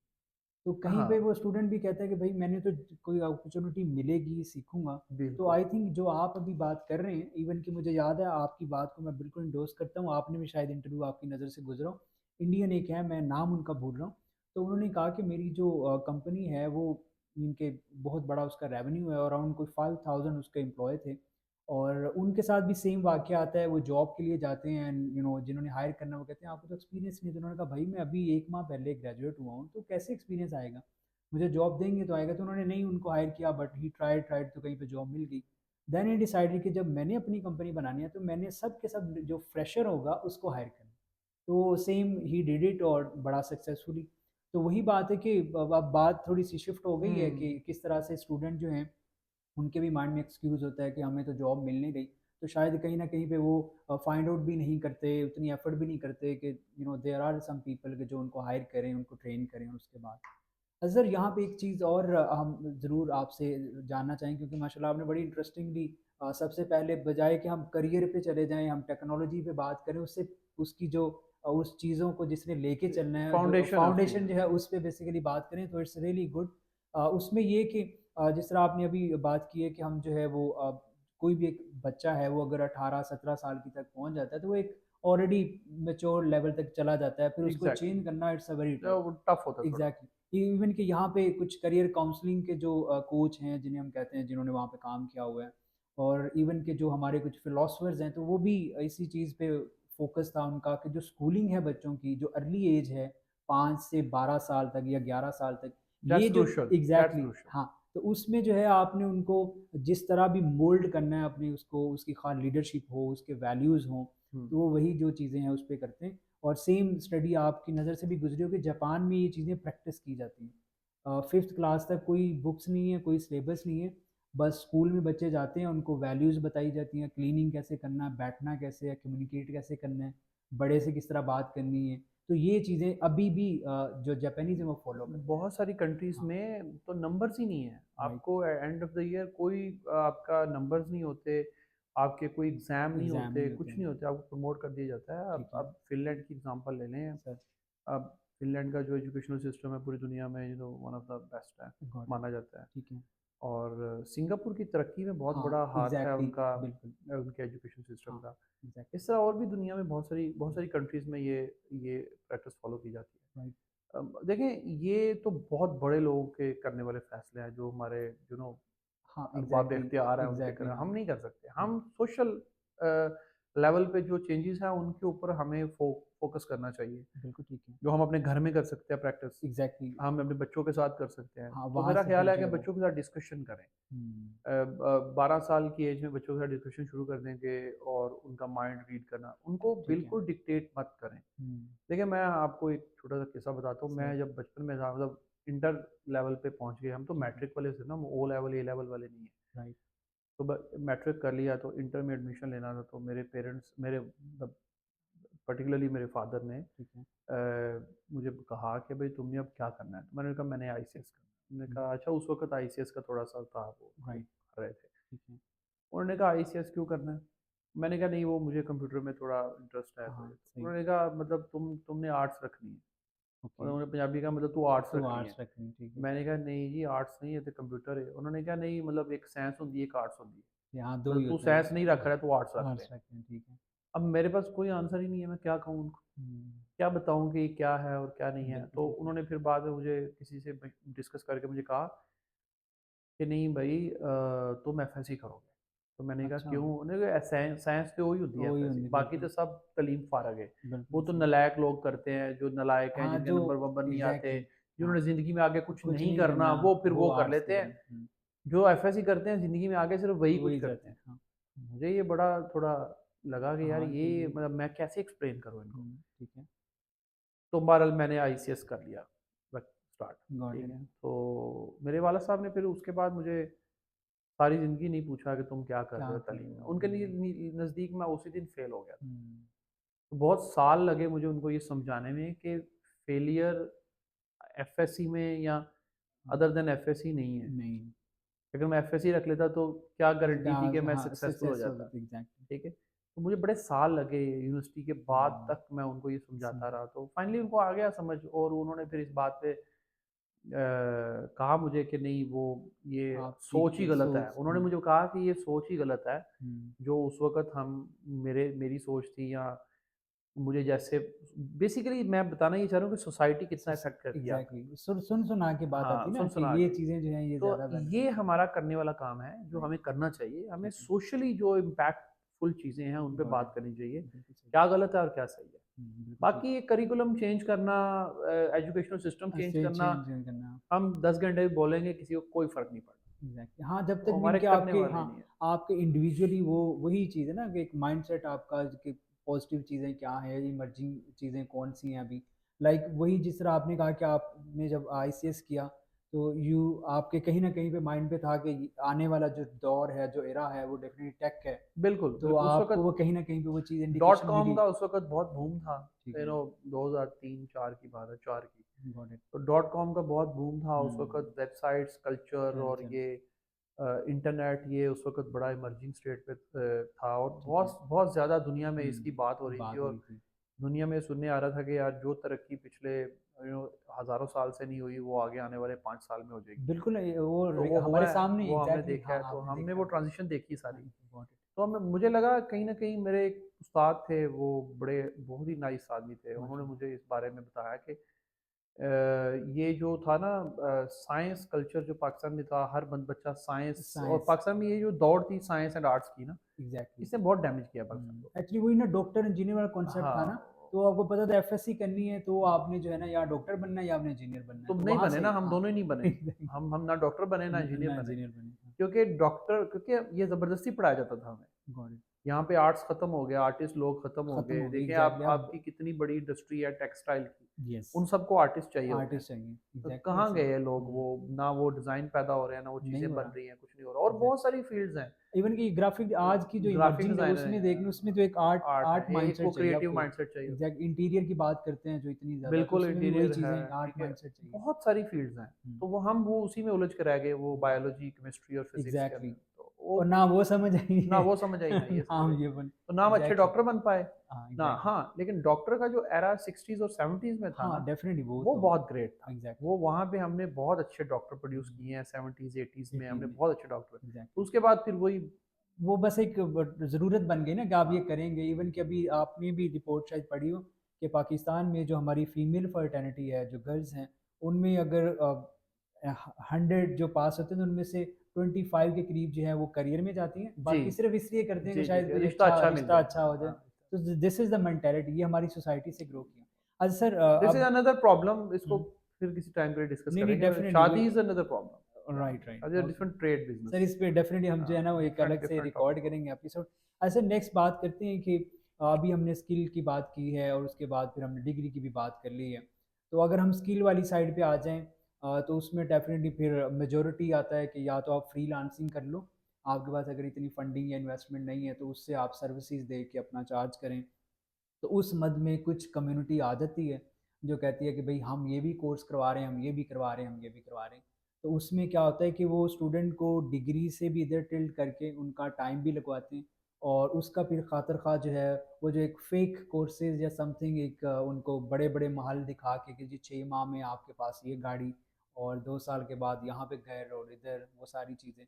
तो कहीं पे हाँ, वो स्टूडेंट भी कहता है कि भई मैंने तो कोई अपॉर्च्युनिटी मिलेगी, सीखूँगा। तो बिल्कुल। आई थिंक जो आप अभी बात कर रहे हैं, इवन कि मुझे याद है आपकी बात को मैं बिल्कुल एंडोर्स करता हूँ। आपने भी शायद इंटरव्यू आपकी नज़र से गुज़रा हो। इंडियन एक है, मैं नाम उनका भूल रहा हूँ। तो उन्होंने कहा कि मेरी जो कंपनी है वो इनके बहुत बड़ा उसका रेवेन्यू है, अराउंड कोई 5000 उसके एम्प्लॉयी थे। और उनके साथ भी सेम वाक़या आता है, वो जॉब के लिए जाते हैं एंड जिन्होंने हायर करना है वो कहते हैं आपको तो एक्सपीरियंस नहीं है। तो उन्होंने कहा भाई मैं अभी 1 माह पहले ग्रेजुएट हुआ हूँ, तो कैसे एक्सपीरियंस आएगा? मुझे जॉब देंगे तो आएगा। तो उन्होंने नहीं उनको हायर किया बट ही ट्राइड तो कहीं पे जॉब मिल गई। देन ही डिसाइडेड कि जब मैंने अपनी कंपनी बनानी है तो मैंने सब के सब जो फ्रेशर होगा उसको हायर करना है। तो सेम ही डिड इट और बड़ा सक्सेसफुली। तो वही बात है कि अब बात थोड़ी-सी शिफ्ट हो गई है कि हुँ, किस तरह से स्टूडेंट जो हैं उनके भी माइंड में एक्सक्यूज़ होता है कि हमें तो जॉब मिल नहीं रही। तो शायद कहीं न कहीं पे वो फाइंड आउट भी नहीं करते, उतनी एफर्ट भी नहीं करते कि देयर आर सम पीपल कि जो उनको हायर करें, उनको ट्रेन करें और उसके बाद सर यहाँ पे एक चीज़ और हम ज़रूर आपसे जानना चाहेंगे क्योंकि माशाल्लाह आपने बड़ी इंटरेस्टिंगली सबसे पहले बजाय कि हम करियर पे चले जाएँ, हम टेक्नोलॉजी पे बात करें, उससे उसकी जो उस चीज़ों को जिसने लेके चलना है, जो फाउंडेशन है उसकी। फाउंडेशन जो है, उस पे बेसिकली बात करें तो इट्स रियली गुड। उसमें ये कि जिस तरह आपने अभी बात की है कि हम जो है वो कोई भी एक बच्चा है, वो अगर 18-17 साल की तक पहुँच जाता है, तो वो एक ऑलरेडी मैच्योर लेवल तक चला जाता है, फिर उसको एग्ज़ैक्टली चेंज करना इट्स अ वेरी टफ। वो टफ होता है थोड़ा। एग्ज़ैक्टली इवन कि यहाँ पे कुछ करियर काउंसलिंग के जो कोच हैं जिन्हें हम कहते हैं जिन्होंने वहाँ पे काम किया हुआ है और इवन के जो हमारे कुछ फिलोसोफर्स हैं तो वो भी इसी चीज़ पे फ़ोकस था उनका कि जो स्कूलिंग है बच्चों की, जो अर्ली एज है 5 से 12 साल तक या 11 साल तक, ये दैट्स जो क्रूशियल, दैट्स एग्ज़ैक्टली क्रूशियल। हाँ, तो उसमें जो है आपने उनको जिस तरह भी मोल्ड करना है अपनी उसको, उसकी खा लीडरशिप हो, उसके वैल्यूज़ हों, हुँ, तो वो वही जो चीज़ें हैं उस पे करते हैं। और सेम स्टडी आपकी नज़र से भी गुज़री होगी, जापान में ये चीज़ें प्रैक्टिस की जाती हैं। 5th क्लास तक कोई बुक्स नहीं है, कोई सिलेबस नहीं है, बस स्कूल में बच्चे जाते हैं, उनको वैल्यूज़ बताई जाती हैं, क्लीनिंग कैसे करना है, बैठना कैसे है, कम्युनिकेट कैसे करना है, बड़े से किस तरह बात करनी है। तो ये चीज़ें अभी भी जो जापानीज़ हैं वो फ़ॉलो करते हैं। बहुत सारी कंट्रीज़ हाँ, में तो नंबर्स ही नहीं है। राइट, आपको एंड ऑफ द ईयर कोई आपका नंबर्स नहीं होते, आपके कोई एग्ज़ाम नहीं एग्ज़ाम होते, नहीं होते कुछ नहीं हैं। होता, आपको प्रमोट कर दिया जाता है। ठीक है, अब फ़िनलैंड की एग्ज़ाम्पल ले लें। सर अब फ़िनलैंड का जो एजुकेशनल सिस्टम है पूरी दुनिया में वन ऑफ द बेस्ट है, गॉट इट, माना जाता है। ठीक है। और सिंगापुर की तरक्की में बहुत हाँ, बड़ा हाथ है एग्ज़ैक्टली, उनका, बिल्कुल, उनके एजुकेशन सिस्टम हाँ, का। एग्ज़ैक्टली, इस तरह और भी दुनिया में बहुत सारी कंट्रीज़ में ये प्रैक्टिस फ़ॉलो की जाती है। राइट, देखें, ये तो बहुत बड़े लोगों के करने वाले फ़ैसले हैं जो हमारे हाँ, अरबाब एग्ज़ैक्टली, इख्तियार हैं उनके एग्ज़ैक्टली, कर, हाँ, हम नहीं कर सकते। राइट, हम सोशल लेवल पे जो चेंजेस हैं उनके ऊपर हमें फोकस करना चाहिए, बिल्कुल ठीक है, जो हम अपने घर में कर सकते हैं प्रैक्टिस, एग्ज़ैक्टली, हम अपने बच्चों के साथ कर सकते हैं। हाँ, तो वहाँ मेरा से फिर ख्याल है जो कि है वो बच्चों के साथ डिस्कशन करें। हुँ, 12 साल की एज में बच्चों के साथ डिस्कशन शुरू कर देंगे और उनका माइंड रीड करना, उनको ठीक है, बिल्कुल डिक्टेट मत करें। हुँ, देखिए, मैं आपको एक छोटा सा किस्सा बताता हूँ। सर, मैं जब बचपन में था, मतलब इंटर लेवल पे पहुँच गए हम, तो ठीक है, मैट्रिक वाले थे ना, हम ओ लेवल ए लेवल वाले नहीं है। राइट, तो मैट्रिक कर लिया तो इंटर में एडमिशन लेना था, तो मेरे पेरेंट्स, मेरे मतलब पर्टिकुलरली मेरे फादर ने ठीक है, मुझे कहा कि भाई तुमने अब क्या करना है। तो मैंने कहा मैंने आईसीएस करना है। मैंने हुँ, कहा अच्छा, उस वक्त आईसीएस का थोड़ा सा था, वो हम राइट, कर रहे थे। ठीक है, उन्होंने कहा आईसीएस क्यों करना है? मैंने कहा नहीं, वो मुझे कंप्यूटर में थोड़ा इंटरेस्ट है। हाँ, तो सही, उन्होंने कहा मतलब तुमने आर्ट्स रखनी है। ओके, उन्होंने पंजाबी का मतलब तू आर्ट्स तो रखनी है। आर्ट्स रखनी, ठीक है, मैंने कहा नहीं जी, आर्ट्स नहीं है तो कंप्यूटर है। उन्होंने कहा नहीं, मतलब एक साइंस होती है, एक आर्ट्स होती है। यहाँ 2 ही मतलब तू होता है, साइंस नहीं रख रहा है, तू आर्ट्स रख ले। आर्ट्स रखते हैं, ठीक है, अब मेरे पास कोई आंसर ही नहीं है, मैं क्या कहूँ उनको? हुँ, क्या बताऊँ कि क्या है और क्या नहीं है? बिल्कुल तो ठीक है, उन्होंने फिर बाद में मुझे किसी से डिस्कस करके मुझे कहा कि नहीं भाई, तुम एफएससी करोगे। तो मैंने कहा अच्छा, क्यों? उन्होंने कहा साइंस साइंस तो वही होती है वही एफएससी, होंगी, बाकी तो बिल्कुल, सब तलीम फारग है। बिल्कुल वो तो सही, नालायक लोग करते हैं, जो नालायक हैं, हाँ, जिनके जो नंबर वंबर नहीं आते, एग्ज़ैक्टली, हाँ, जिन्होंने ज़िंदगी में आगे कुछ कुछ नहीं नहीं करना, करना, वो फिर वो वो कर आर्ट्स लेते ले हैं। रहे हैं, जो एफएससी करते हैं ज़िंदगी में आगे सिर्फ वही कुछ वही करते जाते हैं। हैं, हाँ, मुझे ये बड़ा थोड़ा लगा कि यार, हाँ, कि ये मतलब मैं कैसे एक्सप्लेन करूँ इनको? ठीक है, तो बहरहाल मैंने आईसीएस कर लिया स्टार्ट। गॉट ठीक इट, है, तो मेरे वाला साहब ने फिर उसके बाद मुझे सारी ज़िंदगी नहीं पूछा कि तुम क्या कर क्या रहे हो कर तालीम रहे में। हो? उनके लिए नज़दीक मैं उसी दिन फेल हो गया था। हुँ, तो बहुत साल लगे मुझे उनको ये समझाने में कि फेलियर एफएससी में या हाँ, अदर देन एफएससी नहीं है। नहीं, अगर मैं एफएससी रख लेता तो क्या गारंटी थी कि मैं हाँ, सक्सेसफुल हो सक्सेस हो जाता। जाती एग्ज़ैक्टली, ठीक है, तो मुझे बड़े साल लगे यूनिवर्सिटी के बाद हुँ, तक, मैं उनको ये समझाता समझा, रहा। तो फाइनली उनको आ गया समझ, और उन्होंने फिर इस बात पे कहा मुझे कि नहीं, वो ये आपकी सोच ही गलत है। सोच उन्होंने मुझे कहा कि ये सोच ही गलत है, हुँ, जो उस वक़्त हम मेरी सोच थी, या मुझे जैसे बेसिकली मैं बताना ये चाह रहा हूँ कि सोसाइटी कितना सस इफ़ेक्ट करती है आपके एग्ज़ैक्टली ऊपर। सुन-सुना के बात आती हाँ, है ना कि सुन-सुना ये के। चीज़ें जो हैं ये तो ज़्यादा बेनिफिट ये करती हमारा करने वाला काम है, जो राइट, हमें करना चाहिए। हमें ठीक है, सोशली जो इम्पैक्टफुल चीज़ें हैं, उन पे गॉट इट, बात करनी चाहिए। बिल्कुल सही, क्या गलत है और क्या सही है। बिल्कुल ठीक, बाकी ये करिकुलम चेंज करना, एजुकेशनल सिस्टम चेंज से करना, चेंज नहीं करना। हम 10 घंटे भी बोलेंगे, किसी को कोई फ़र्क नहीं पड़ता। एग्ज़ैक्टली हाँ, जब तक वो भी हमारे कि करने आपके वाले हाँ, नहीं है। आपके इंडिविजुअली वो वही चीज़ है ना कि एक माइंडसेट आपका कि पॉज़िटिव चीज़ें क्या हैं, इमर्जिंग चीज़ें कौन-सी हैं अभी। लाइक वही जिस तरह आपने कहा कि आपने जब आईसीएस किया, तो आपके कहीं न कहीं पे माइंड पे था कि आने वाला जो दौर है, जो एरा है, वो डेफ़िनिटली टेक है। बिल्कुल, तो बिल्कुल। उस आपको वो वक़्त कहीं न कहीं पे वो चीज़ डॉट इंडिकेशन कॉम मिली। का उस वक़्त बहुत बूम था। ठीक है, 2003-4 की बात है, 4 की। Got it. तो डॉट कॉम का बहुत बूम था उस हुँ, वक़्त। वेबसाइट्स, कल्चर और कल्चर, ये इंटरनेट, ये उस वक़्त बड़ा इमर्जिंग स्टेट पे था, और ठीक है। बहुत बहुत ज़्यादा दुनिया में इसकी हुँ, बात हो रही थी। बात हो और रही थी। दुनिया में सुनने आ रहा था कि यार, जो तरक्की पिछले हज़ारों साल से नहीं हुई, वो आगे आने वाले 5 साल में हो जाएगी। बिल्कुल वो तो वो हमारे हुआ है, सामने वो हमने एग्ज़ैक्टली देखा हाँ, है, तो आपने हमने देखा वो है। ट्रांज़िशन देखी हाँ, सारी। गॉट इट, तो हमें मुझे लगा कहीं न कहीं मेरे एक उस्ताद थे, वो बड़े बहुत ही नाइस आदमी थे। उन्होंने माशाल्लाह। मुझे इस बारे में बताया कि ये जो था ना साइंस कल्चर जो पाकिस्तान में था, हर बच्चा साइंस, और साइंस, पाकिस्तान में ये जो दौड़ थी साइंस एंड आर्ट्स की ना, एग्जैक्टली। इसने बहुत डैमेज किया पाकिस्तान को। एक्चुअली वही ना, डॉक्टर इंजीनियर वाला कॉन्सेप्ट था ना। हाँ, तो आपको पता था एफएससी करनी है तो आपने जो है ना, या डॉक्टर बनना है या आपने इंजीनियर बनना है, तुम तो नहीं वहां बने से ना, हम हाँ। दोनों ही नहीं बने। हम ना डॉक्टर बने ना इंजीनियर ना बने, इंजीनियर बने, हाँ। क्योंकि ये जबरदस्ती पढ़ाया जाता था हमें। Got it. यहाँ पे आर्ट्स खत्म हो गया, आर्टिस्ट लोग खत्म हो खत्म गए। हो गई, देखें आप, एग्जैक्टली। अब आपकी कितनी बड़ी इंडस्ट्री है टेक्सटाइल की, यस, उन सबको आर्टिस्ट चाहिए होते हैं। आर्टिस्ट चाहिए, तो एग्जैक्टली कहाँ ऐसे ही। गए लोग वो? ना वो डिजाइन पैदा हो रहे हैं, ना वो नहीं चीजें हो बन रहा, रही हैं, कुछ नहीं हो रहा। और बहुत एग्जैक्ट। सारी फील्ड्स हैं। इवन कि ग्राफिक आज की जो ग्राफिक इमर्जिंग है डिजाइनर उसमें देख लो, हैं, उसमें तो एक आर्ट आर्ट आर्ट है, एक वो माइंडसेट चाहिए क्रिएटिव आपको। माइंडसेट चाहिए होता एग्जैक्ट, इंटीरियर की बात करते हैं जो इतनी है। ज्यादा, तो बिल्कुल उसमें भी वही इंटीरियर है, चीजें, आर्ट ठीक है। माइंडसेट चाहिए। बहुत सारी फील्ड्स हैं। तो वो हम वो उसी में उलझ कर रह गए, वो बायोलॉजी, केमिस्ट्री और फिजिक्स के एग्जैक्टली। अंदर। तो वो और ना वो समझ आई ना है। वो समझ आई ना ये समझ नाम आई। ये बन, तो ना हम अच्छे एग्जैक्टली। डॉक्टर बन पाए हाँ, ना। एग्जैक्टली। हाँ, लेकिन डॉक्टर का जो एरा 60s और 70s में था हाँ, ना, डेफिनेटली वो वो तो, बहुत ग्रेट था। एग्जैक्टली। वो वहाँ पे हमने बहुत अच्छे डॉक्टर प्रोड्यूस किए हैं। 70s 80s में 80 हमने में, बहुत अच्छे डॉक्टर। तो एग्जैक्टली। उसके बाद फिर वही। वो बस एक ज़रूरत बन गई ना कि आप ये हाँ करेंगे। इवन कि अभी आपने भी रिपोर्ट शायद पढ़ी हो कि पाकिस्तान में जो हमारी फीमेल फर्टेनिटी है, जो गर्ल्स हैं, उनमें अगर 100 जो पास होते हैं तो उनमें से 25 के करीब जो है वो करियर में जाती हैं, जी बाकी सिर्फ इसलिए करते हैं कि जी जी शायद जी, कोई रिश्ता अच्छा अच्छा मिल रिश्ता जाए। अच्छा हो जाए। हाँ, तो दिस इज़ द मेंटेलिटी, ये हमारी सोसाइटी से ग्रो किया। अच्छा सर, दिस इज अब अनदर प्रॉब्लम। इसको हम्म, फिर किसी टाइम पे डिस्कस नहीं नहीं, करेंगे। डेफिनेटली वो, शादी इज अनदर प्रॉब्लम। या राइट राइट, शादी okay different trade sir. Business. इस पे डेफिनेटली हम जो है ना वो एक डिफरेंट अलग से डिफरेंट रिकॉर्ड टॉपिक होगा। करेंगे एपिसोड। अच्छा, नेक्स्ट बात करते हैं कि अभी हमने स्किल की बात की है और उसके बाद फिर हमने डिग्री की भी बात कर ली है। तो अगर हम स्किल वाली साइड पे आ जाएं, तो उसमें डेफिनेटली फिर मेजोरिटी आता है कि या तो आप फ्रीलांसिंग कर लो, आपके पास अगर इतनी फंडिंग या इन्वेस्टमेंट नहीं है तो उससे आप सर्विसेज दे के अपना चार्ज करें। तो उस मद में कुछ कम्युनिटी आ जाती है जो कहती है कि भाई हम ये भी कोर्स करवा रहे हैं, हम ये भी करवा रहे हैं, हम ये भी करवा रहे हैं। तो उसमें क्या होता है कि वो स्टूडेंट को डिग्री से भी इधर टिल्ट करके उनका टाइम भी लगवाते हैं, और उसका फिर खातर खा जो है वो जो एक फेक कोर्सेज या समथिंग, एक उनको बड़े बड़े महल दिखा के कि जी 6 माह में आपके पास ये गाड़ी, और 2 साल के बाद यहाँ पे घर और इधर वो सारी चीज़ें।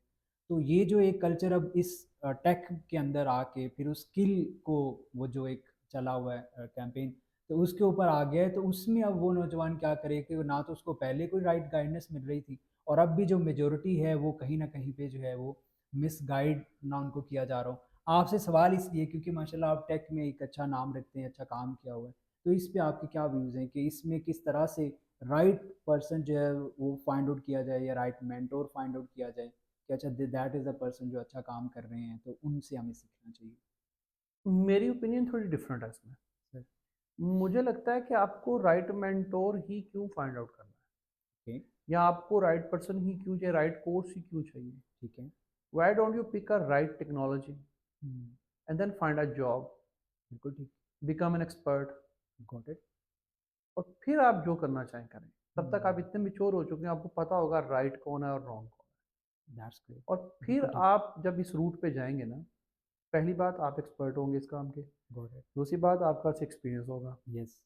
तो ये जो एक कल्चर अब इस टेक के अंदर आके फिर उस स्किल को, वो जो एक चला हुआ है कैंपेन, तो उसके ऊपर आ गया है। तो उसमें अब वो नौजवान क्या करे कि ना तो उसको पहले कोई राइट गाइडेंस मिल रही थी, और अब भी जो मेजोरिटी है वो कहीं ना कहीं पे जो है वो मिस गाइड ना उनको किया जा रहा हो। आपसे सवाल इसलिए क्योंकि माशाल्लाह आप टेक में एक अच्छा नाम रखते हैं, अच्छा काम किया हुआ है। तो इस पे आपके क्या व्यूज़ हैं कि इसमें किस तरह से राइट पर्सन जो है वो फाइंड आउट किया जाए, या राइट मेंटोर फाइंड आउट किया जाए कि अच्छा दैट इज़ द पर्सन जो अच्छा काम कर रहे हैं, तो उनसे हमें सीखना चाहिए। मेरी ओपिनियन थोड़ी डिफरेंट है इसमें। सर। मुझे लगता है कि आपको राइट मेंटोर ही क्यों फाइंड आउट करना है, ओके। या आपको राइट पर्सन ही क्यों चाहिए, राइट कोर्स ही क्यों चाहिए। ठीक है। Why don't you pick a right technology hmm, and then find a job, बिल्कुल ठीक। Become an expert, got it. और फिर आप जो करना चाहें करें। तब तक आप इतने मिच्योर हो चुके हैं, आपको पता होगा राइट कौन है और रॉन्ग कौन दैट्स ग्रेट। है। और फिर बिल्कुल ठीक। आप जब इस रूट पे जाएंगे ना, पहली बात आप एक्सपर्ट होंगे इस काम के। Got it. दूसरी बात आपका एक्सपीरियंस होगा। यस।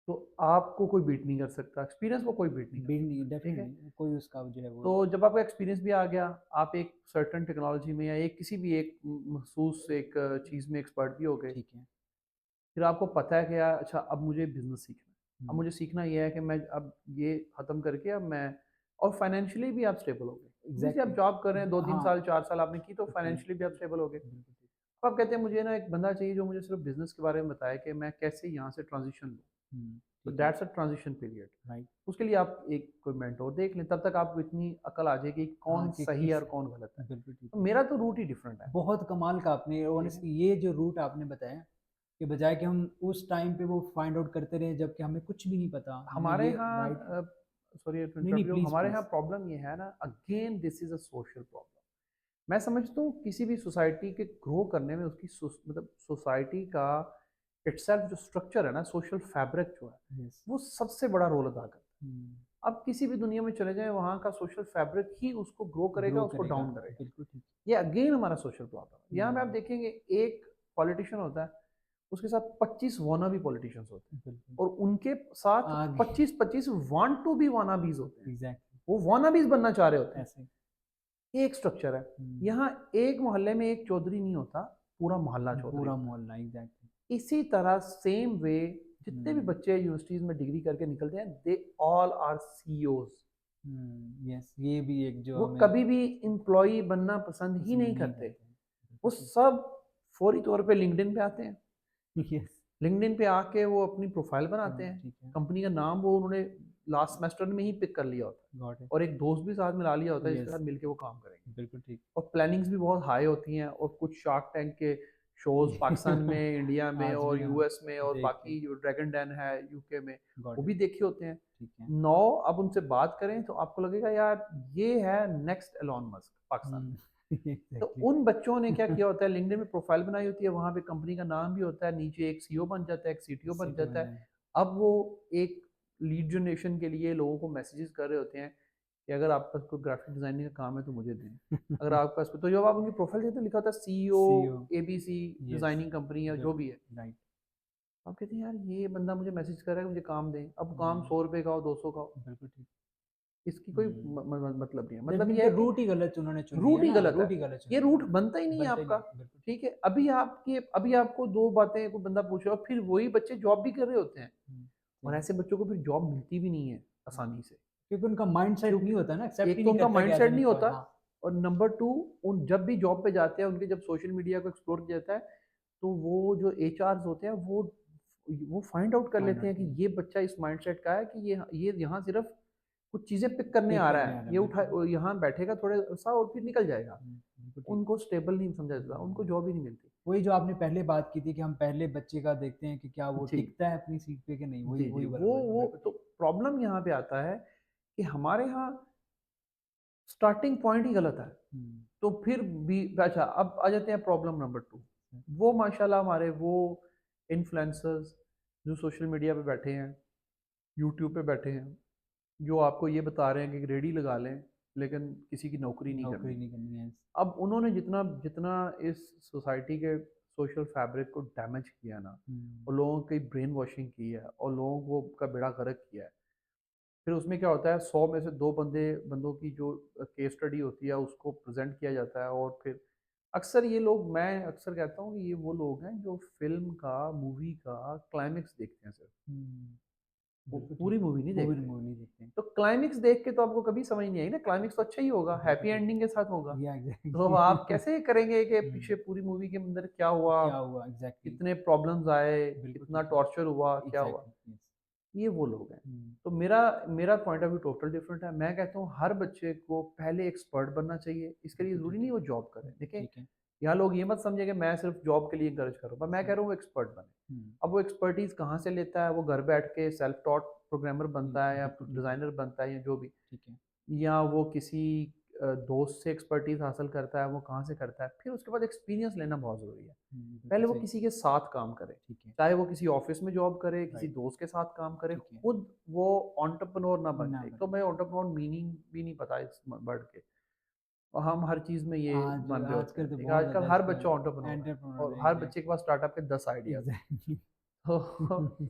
तो आपको कोई बीट नहीं कर सकता, एक्सपीरियंस को कोई बीट नहीं कर बिल्ड नहीं, सकता, ठीक है। डेफिनेटली कोई उसका जो है वो। तो जब आपका एक्सपीरियंस भी आ गया, आप एक सर्टेन टेक्नोलॉजी में या एक किसी भी एक मखसूस एक चीज़ में एक्सपर्ट भी हो गए। ठीक है। फिर आपको पता है कि यार अच्छा अब मुझे बिजनेस सीखना है। अब हम्म, मुझे सीखना ये है कि मैं अब ये ख़त्म करके अब मैं, और फाइनेंशियली भी आप स्टेबल हो गए। ऑब्वियसली आप एग्जैक्टली। जॉब कर रहे हैं, 2 3 साल 4 साल आपने की, तो तो फाइनेंशियली भी आप स्टेबल हो गए। बिल्कुल ठीक। अब आप कहते हैं मुझे ना एक बंदा चाहिए जो मुझे सिर्फ बिजनेस के बारे में बताए कि मैं कैसे यहाँ से ट्रांजिशन लूँ। तो ठीक है। That's a transition period. Right. उसके लिए आप एक कोई मेंटोर देख लें, तब तक आपको इतनी अकल आ जाएगी कि हाँ कौन कि सही है किस, और कौन गलत है। बिल्कुल ठीक तो है। मेरा तो रूट ही डिफरेंट है। बहुत कमाल का आपने ठीक है। ऑनेस्टली ये जो रूट आपने बताया, कि बजाय कि हम उस टाइम पे वो फाइंड आउट करते रहे जबकि हमें कुछ भी नहीं पता, हमें हमारे ये राइट। यहाँ, सॉरी टू नहीं इंटरप्ट नहीं, यू, प्लीज हमारे यहाँ प्लीज। प्रॉब्लम ये है ना, again this is a social problem. मैं समझता हूँ किसी भी सोसाइटी के ग्रो करने में उसकी मतलब सोसाइटी का इटसेल्फ जो स्ट्रक्चर है ना, सोशल फैब्रिक जो है, यस। वो सबसे बड़ा रोल अदा करता है। अब किसी भी दुनिया में चले जाएं, वहाँ का सोशल फैब्रिक ही उसको ग्रो करेगा, ग्रो उसको करेगा, डाउन करेगा। बिल्कुल ठीक। ये अगेन हमारा सोशल प्रॉब्लम है। यहाँ पे आप हम्म, देखेंगे एक पॉलिटिशियन होता है, उसके साथ 25 वानाबी पॉलिटिशियंस होते हैं, बिल्कुल। और उनके साथ आगे, 25 वांट टू बी वानाबीज होते हैं। एग्जैक्टली। वो वानाबीज बनना चाह रहे होते हैं। ऐसे। ये एक स्ट्रक्चर है। यहाँ एक मोहल्ले में एक चौधरी नहीं होता, पूरा मोहल्ला चौधरी पूरा होता मोहल्ला, एग्जैक्टली। है। इसी तरह सेम वे, जितने भी बच्चे यूनिवर्सिटीज में डिग्री करके निकलते हैं, they all are CEOs. Yes, ये भी एक जो वो हमें कभी भी एम्प्लॉय बनना पसंद ही पसंद नहीं नहीं करते। करते। वो बिल्कुल ठीक। सब फौरी तौर पे लिंक्डइन पे आते हैं। यस। लिंक्डइन पे आके वो अपनी प्रोफाइल बनाते हैं। ठीक है। कंपनी का नाम वो उन्होंने लास्ट सेमेस्टर में ही पिक कर लिया होता है, गॉट इट। और एक दोस्त भी साथ मिला लिया होता है जिसके यस। साथ मिलके वो काम करेंगे। बिल्कुल ठीक। और प्लानिंग्स भी बहुत हाई होती हैं, और कुछ शार्क टैंक के शोज पाकिस्तान में, इंडिया में आज और भी हाँ, यूएस में, और देख के। बाकी जो ड्रैगन डैन है यूके में, गॉट वो इट। भी देखे होते हैं। ठीक है। नौ, अब उनसे बात करें तो आपको लगेगा यार ये है नेक्स्ट एलॉन मस्क पाकिस्तान में। तो एग्जैक्टली। उन बच्चों ने क्या किया होता है, लिंक्डइन में प्रोफाइल बनाई होती है, वहां पे कंपनी का नाम भी होता है, नीचे एक सीईओ बन जाता है, एक सीटीओ बन सिटी जाता बन है। जाए। अब वो एक लीड जनरेशन के लिए लोगों को मैसेजेस कर रहे होते हैं कि अगर आपके पास कोई ग्राफिक डिजाइनिंग का काम है तो मुझे दें। अगर आपके पास, तो जब आप उनकी प्रोफाइल देखते हैं लिखा होता है CEO CEO. ABC yes. Designing company या जो भी है। राइट। आप कहते हैं यार ये बंदा मुझे मैसेज कर रहा है, मुझे काम दें। अब काम हम्म, 100 रुपए का हो, 200 का हो, बिल्कुल ठीक। इसकी कोई मतलब नहीं है। मतलब ये डेफिनेटली है कि रूट ही गलत उन्होंने चुन लिया रूट ही ना, गलत है। रूट ही गलत चुन ये लिया रूट ना। बनता ही नहीं है बनता ही आपका। नहीं, बिल्कुल ठीक। ठीक है, अभी आपको दो बातें कोई बंदा पूछे और फिर वही बच्चे जॉब भी कर रहे होते हैं, और सही। ऐसे बच्चों को फिर जॉब मिलती भी नहीं है आसानी से। क्योंकि उनका माइंड सेट नहीं क्योंकि होता ना, एक्सेप्ट एक ही तो नहीं उनका करता कि एज माइंडसेट एन नहीं एम्प्लॉय। होता, हाँ। और नंबर टू, उन जब भी जॉब पे जाते हैं, उनके जब सोशल मीडिया को एक्सप्लोर किया जाता है, तो वो जो एचआर होते हैं वो फाइंड आउट कर फाइंड लेते आउट हैं कि करना। ये बच्चा इस माइंडसेट का है कि ये यहाँ सिर्फ कुछ चीजें पिक करने पे आ रहा करने आ है, रहा ये है, उठा बिल्कुल। यहाँ बैठेगा थोड़ा सा और फिर निकल जाएगा। बिल्कुल ठीक। उनको स्टेबल नहीं समझा जाता, उनको हम्म, जॉब ही नहीं मिलती। वही जो आपने पहले बात की थी कि हम पहले बच्चे का देखते हैं कि क्या वो जी टिकता है अपनी सीट पे कि नहीं, वही जी जी, वही वाला वो बिल्कुल तो ठीक। प्रॉब्लम यहाँ पे आता है कि हमारे यहाँ स्टार्टिंग पॉइंट ही गलत है। हम्म, तो फिर भी अच्छा, अब आ जाते हैं प्रॉब्लम नंबर टू। वो माशाल्लाह हमारे वो इन्फ्लुएंसर्स जो सोशल मीडिया पे बैठे हैं, यूट्यूब पे बैठे हैं, जो आपको ये बता रहे हैं कि रेडी लगा लें लेकिन किसी की नौकरी नहीं नौकरी करनी। नहीं करनी है। अब उन्होंने जितना जितना इस सोसाइटी के सोशल फैब्रिक को डैमेज किया ना, हम्म, और लोगों की ब्रेन वॉशिंग की है, और लोगों को का बेड़ा गर्क किया है, फिर उसमें क्या होता है, 100 में से 2 बंदों की जो केस स्टडी होती है उसको प्रेजेंट किया जाता है, और फिर अक्सर ये लोग, मैं अक्सर कहता हूँ कि ये वो लोग हैं जो फिल्म का, मूवी का क्लाइमेक्स देखते हैं सिर्फ, वो बिल्कुल ठीक। पूरी मूवी नहीं मूवी देखते। मूवी नहीं देखते। तो क्लाइमेक्स देख के तो आपको कभी समझ नहीं आई ना, क्लाइमेक्स तो अच्छा ही होगा, बिल्कुल हैप्पी ठीक। एंडिंग के साथ होगा। या तो आप एग्जैक्टली। कैसे करेंगे कि पीछे पूरी मूवी के अंदर क्या हुआ, क्या हुआ एग्जैक्टली। कितने प्रॉब्लम्स आए, बिल्कुल कितना ठीक है। टॉर्चर हुआ, क्या हुआ। Exactly yes. ये वो लोग हैं। तो मेरा मेरा point of view total different है। मैं कहता हूँ हर बच्चे को पहले एक्सपर्ट बनना चाहिए, इसके लिए बिल्कुल ज़रूरी ठीक नहीं है। वो जॉब करे। देखें, ठीक है। यहाँ लोग ये मत समझे कि मैं सिर्फ जॉब के लिए इंकरेज करूँ, पर मैं कह रहा हूँ वो एक्सपर्ट बने। हम्म, अब वो एक्सपर्टीज कहाँ से लेता है, वो घर बैठ के सेल्फ टॉट प्रोग्रामर बनता है, या बिल्कुल ठीक है। डिज़ाइनर बनता है, या जो भी, ठीक है। या वो किसी दोस्त से एक्सपर्टीज हासिल करता है, वो कहाँ से करता है। फिर उसके बाद एक्सपीरियंस लेना बहुत ज़रूरी है। बिल्कुल पहले वो सही। किसी के साथ काम करे, ठीक है। चाहे वो किसी ऑफिस में जॉब करे, किसी राइट। दोस्त के साथ काम करे, ठीक है। खुद वो एंटरप्रेन्योर ना बन ना जाए। तो बने। मैं एंटरप्रेन्योर मीनिंग भी नहीं पता इस वर्ड के, और हम हर चीज़ में ये आज मान रहे होते आजकल हैं। तो ठीक है, बहुत आजकल ज़्यादा हर इसका बच्चा एंटरप्रेन्योर है, एंटरप्रेन्योर और है हर बच्चे के एग्जैक्टली। पास स्टार्टअप के 10 आइडियाज हैं। एग्जैक्टली। तो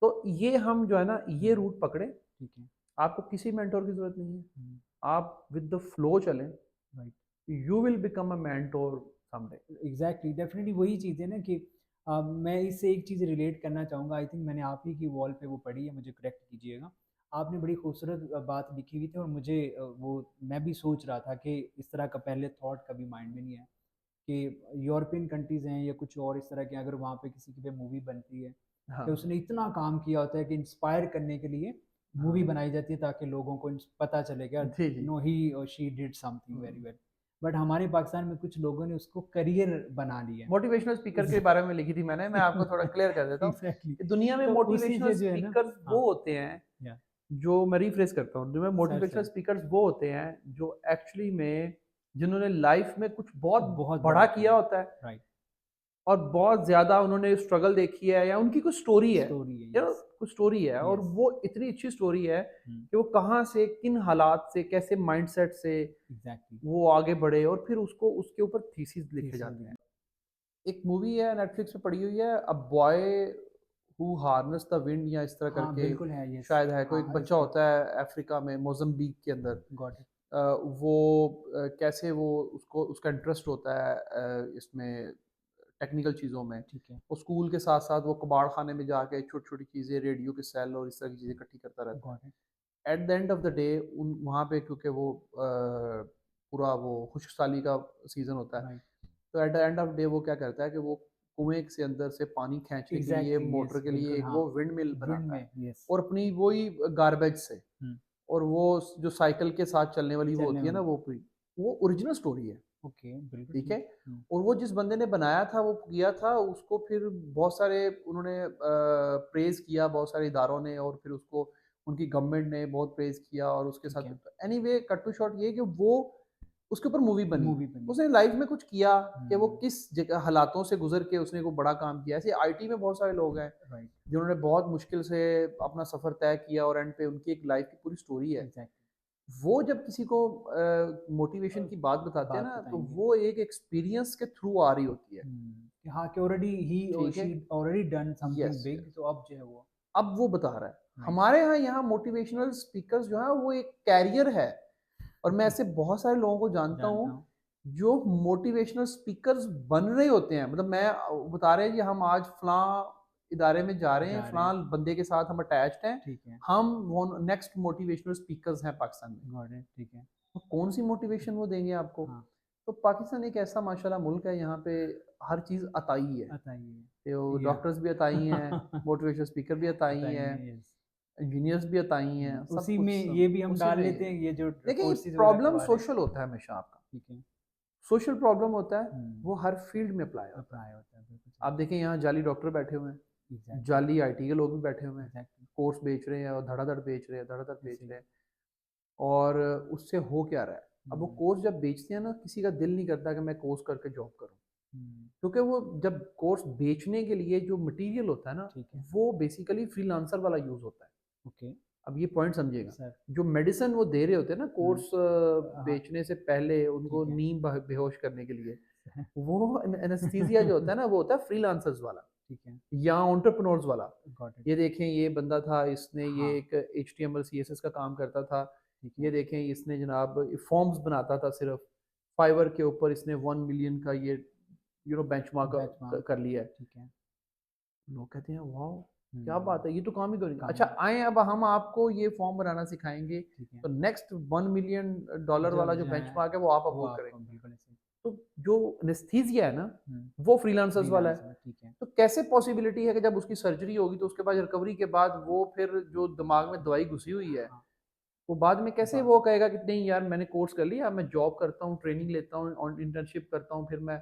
तो ये हम जो है ना, ये रूट पकड़े। ठीक है। आपको किसी मेंटोर की जरूरत नहीं है, हम्म, आप विद द फ्लो चलें, right. You will become a mentor someday. Exactly, definitely वही चीज़ है ना कि मैं इससे एक चीज़ रिलेट करना चाहूँगा। आई थिंक मैंने आप ही की वॉल पे वो पढ़ी है, मुझे करेक्ट कीजिएगा। आपने बड़ी खूबसूरत बात लिखी हुई थी, और मुझे वो मैं भी सोच रहा था कि इस तरह का पहले थॉट कभी माइंड में नहीं आया कि यूरोपियन कंट्रीज़ हैं या कुछ और इस तरह के, अगर वहाँ पे किसी की पे मूवी बनती है हाँ कि उसने इतना काम किया होता है कि इंस्पायर करने के लिए मूवी हाँ, बनाई जाती है ताकि लोगों को पता चले कि जी जी। ही और she did something very hmm. Well. But हमारे पाकिस्तान में कुछ लोगों ने उसको करियर बना लिया है। मोटिवेशनल स्पीकर के बारे में लिखी थी मैंने, मैं आपको थोड़ा क्लियर कर देता हूँ एग्जैक्टली। कि दुनिया में तो उसी मोटिवेशनल से जो है ना। स्पीकर्स हाँ। वो होते हैं, या जो मैं रिफ्रेश करता हूँ, जो सर मोटिवेशनल सर स्पीकर्स वो होते हैं जो एक्चुअली में, जिन्होंने लाइफ में कुछ बहुत बहुत बड़ा बड़ा किया किया है। होता है, राइट। और बहुत ज्यादा उन्होंने स्ट्रगल देखी है, या उनकी कुछ स्टोरी है, स्टोरी है। या यस। कुछ स्टोरी है, और यस। वो इतनी अच्छी स्टोरी है कि वो कहाँ से, किन हालात से, कैसे माइंडसेट से एग्जैक्टली। वो आगे बढ़े, और फिर उसको उसके ऊपर थीसिस लिखे थीसिस जाते भी। हैं। एक मूवी है नेटफ्लिक्स पे पड़ी हुई है, a boy who harness the wind, या इस तरह हाँ करके बिल्कुल है। यस। शायद है। कोई एक हाँ बच्चा इसका। होता है अफ्रीका में, मोजम्बिक के अंदर। Got it. अ, वो कैसे वो उसको उसका इंटरेस्ट होता है इसमें टेक्निकल चीज़ों में। ठीक है। वो स्कूल के साथ-साथ वो कबाड़ खाने में जाके छोटी-छोटी चीज़ें, रेडियो के सेल और इस तरह की चीज़ें इकट्ठी करता रहता है। Got it. At the end of the day उन वहाँ पे क्योंकि वो पूरा वो खुश्क साली का सीज़न होता है, राइट। तो at the end of day वो क्या करता है कि वो कुएँ से अंदर से पानी खींचने के लिए एग्ज़ैक्टली, मोटर यस, के लिए बिल्कुल, एक हाँ। वो विंड मिल विंड बनाता है में, यस। और अपनी वही गार्बेज से हुँ, और वो जो साइकिल के साथ चलने वाली वो चलने होती है ना वाली। वो पूरी, वो ओरिजिनल स्टोरी है, ओके, बिल्कुल ठीक है? ठीक। हुँ, और वो जिस बंदे ने बनाया था, वो किया था, उसको फिर बहुत सारे उन्होंने प्रेज़ किया बहुत सारे इदारों ने और फिर उसको उनकी गवर्नमेंट ने बहुत प्रेज़ किया और उसके ठीक साथ है। एनीवे कट टू शॉर्ट ये है कि वो उसके ऊपर मूवी बनी। मूवी बनी। उसने लाइफ़ में कुछ किया कि वो हुँ, किस जगह हालातों से गुज़र के उसने कोई बड़ा काम किया। ऐसे आईटी में बहुत सारे लोग हैं, राइट, जिन्होंने बहुत मुश्किल से अपना सफ़र तय किया और एंड पे उनकी एक लाइफ़ की पूरी स्टोरी है। एग्ज़ैक्टली। वो जब किसी को मोटिवेशन की बात बताते हैं बात ना, तो बताएँगे। वो एक एक्सपीरियंस के थ्रू आ रही होती है, कि हाँ, कि ऑलरेडी ही और ठीक है? She already done something yes, big, yes. तो अब जो है वो अब वो बता रहा है। राइट। हमारे यहाँ मोटिवेशनल स्पीकर्स जो है वो एक कैरियर है और मैं ऐसे बहुत सारे लोगों को जानता हूँ जानता हूँ। जो मोटिवेशनल स्पीकर्स बन रहे होते हैं। मतलब मैं बता रहे हैं कि हम आज फलां इदारे में जा रहे हैं, जा रहे हैं। फलां बंदे के साथ हम अटैच्ड हैं, ठीक है। हम वो नेक्स्ट मोटिवेशनल स्पीकर्स हैं पाकिस्तान में। गॉट इट, ठीक है। तो कौन सी मोटिवेशन वो देंगे आपको? हाँ, तो पाकिस्तान एक ऐसा माशाल्लाह मुल्क है, यहाँ पे हर चीज़ अताई है। बताइए। तो या डॉक्टर्स भी अताई हैं, मोटिवेशनल स्पीकर भी अताई हैं, बताइए, यस। इंजीनियर्स भी अताई हैं, सब उसी में कुछ ये भी हम उसी डाल में लेते हैं, ये जो देखिए ये कोर्सेज़ वगैरह प्रॉब्लम करवा रहे हैं। सोशल होता है हमेशा आपका। ठीक है। सोशल प्रॉब्लम होता है, हुँ, वो हर फील्ड में अप्लाई होता है। अप्लाई होता है, बिल्कुल सही। आप देखें यहाँ जाली डॉक्टर बैठे हुए हैं, एग्ज़ैक्टली, जाली आईटी के लोग भी बैठे हुए हैं, एग्ज़ैक्टली। कोर्स बेच रहे हैं और धड़ाधड़ बेच रहे हैं, धड़ाधड़ बेच ऐसे ही। रहे हैं और उससे हो क्या रहा है? अब वो हुँ, कोर्स जब बेचते हैं ना, किसी का दिल नहीं करता कि मैं कोर्स करके जॉब करूँ। हुँ, क्योंकि वो जब कोर्स बेचने के लिए जो मटेरियल होता है ना, ठीक है। वो बेसिकली फ्रीलांसर वाला यूज़ होता है। ओके, अब ये पॉइंट समझिएगा। सर। जो मेडिसिन वो दे रहे होते हैं ना हुँ, कोर्स हाँ, बेचने से पहले उनको ठीक है। नींद बेहोश करने के लिए, वो एनेस्थीसिया जो होता है ना, वो होता है फ्रीलांसर्स वाला ठीक है, या एंटरप्रेन्योर्स वाला। Got it. ये देखें ये बंदा था, इसने ये हाँ, एक एचटीएमएल सीएसएस का काम करता था। ठीक है। ये देखें इसने जनाब फॉर्म्स बनाता था सिर्फ, फाइवर के ऊपर इसने 1 मिलियन का ये बेंचमार्क बेंचमार्क, कर लिया है। ठीक है। लोग कहते हैं वाओ! क्या हुँ, बात है, ये तो काम ही तो नहीं। काम अच्छा आएँ अब हम आपको ये फॉर्म बनाना सिखाएँगे, ठीक है। तो नेक्स्ट 1 मिलियन डॉलर वाला जब जो जो है, बेंचमार्क है वो आप वो अप्रूव आपको करेंगे। बिल्कुल ऐसे तो जो एनेस्थीसिया है ना, हुँ, वो फ्रीलांसर्स वाला है। फ्रीलांसर ठीक है। तो कैसे पॉसिबिलिटी है कि जब उसकी सर्जरी होगी तो उसके बाद रिकवरी के बाद वो फिर जो दिमाग में दवाई घुसी हुई है, हाँ, वो बाद में कैसे बाद वो कहेगा कि नहीं यार मैंने कोर्स कर लिया, अब मैं जॉब करता हूँ, ट्रेनिंग लेता हूँ और इंटर्नशिप करता हूँ, फिर मैं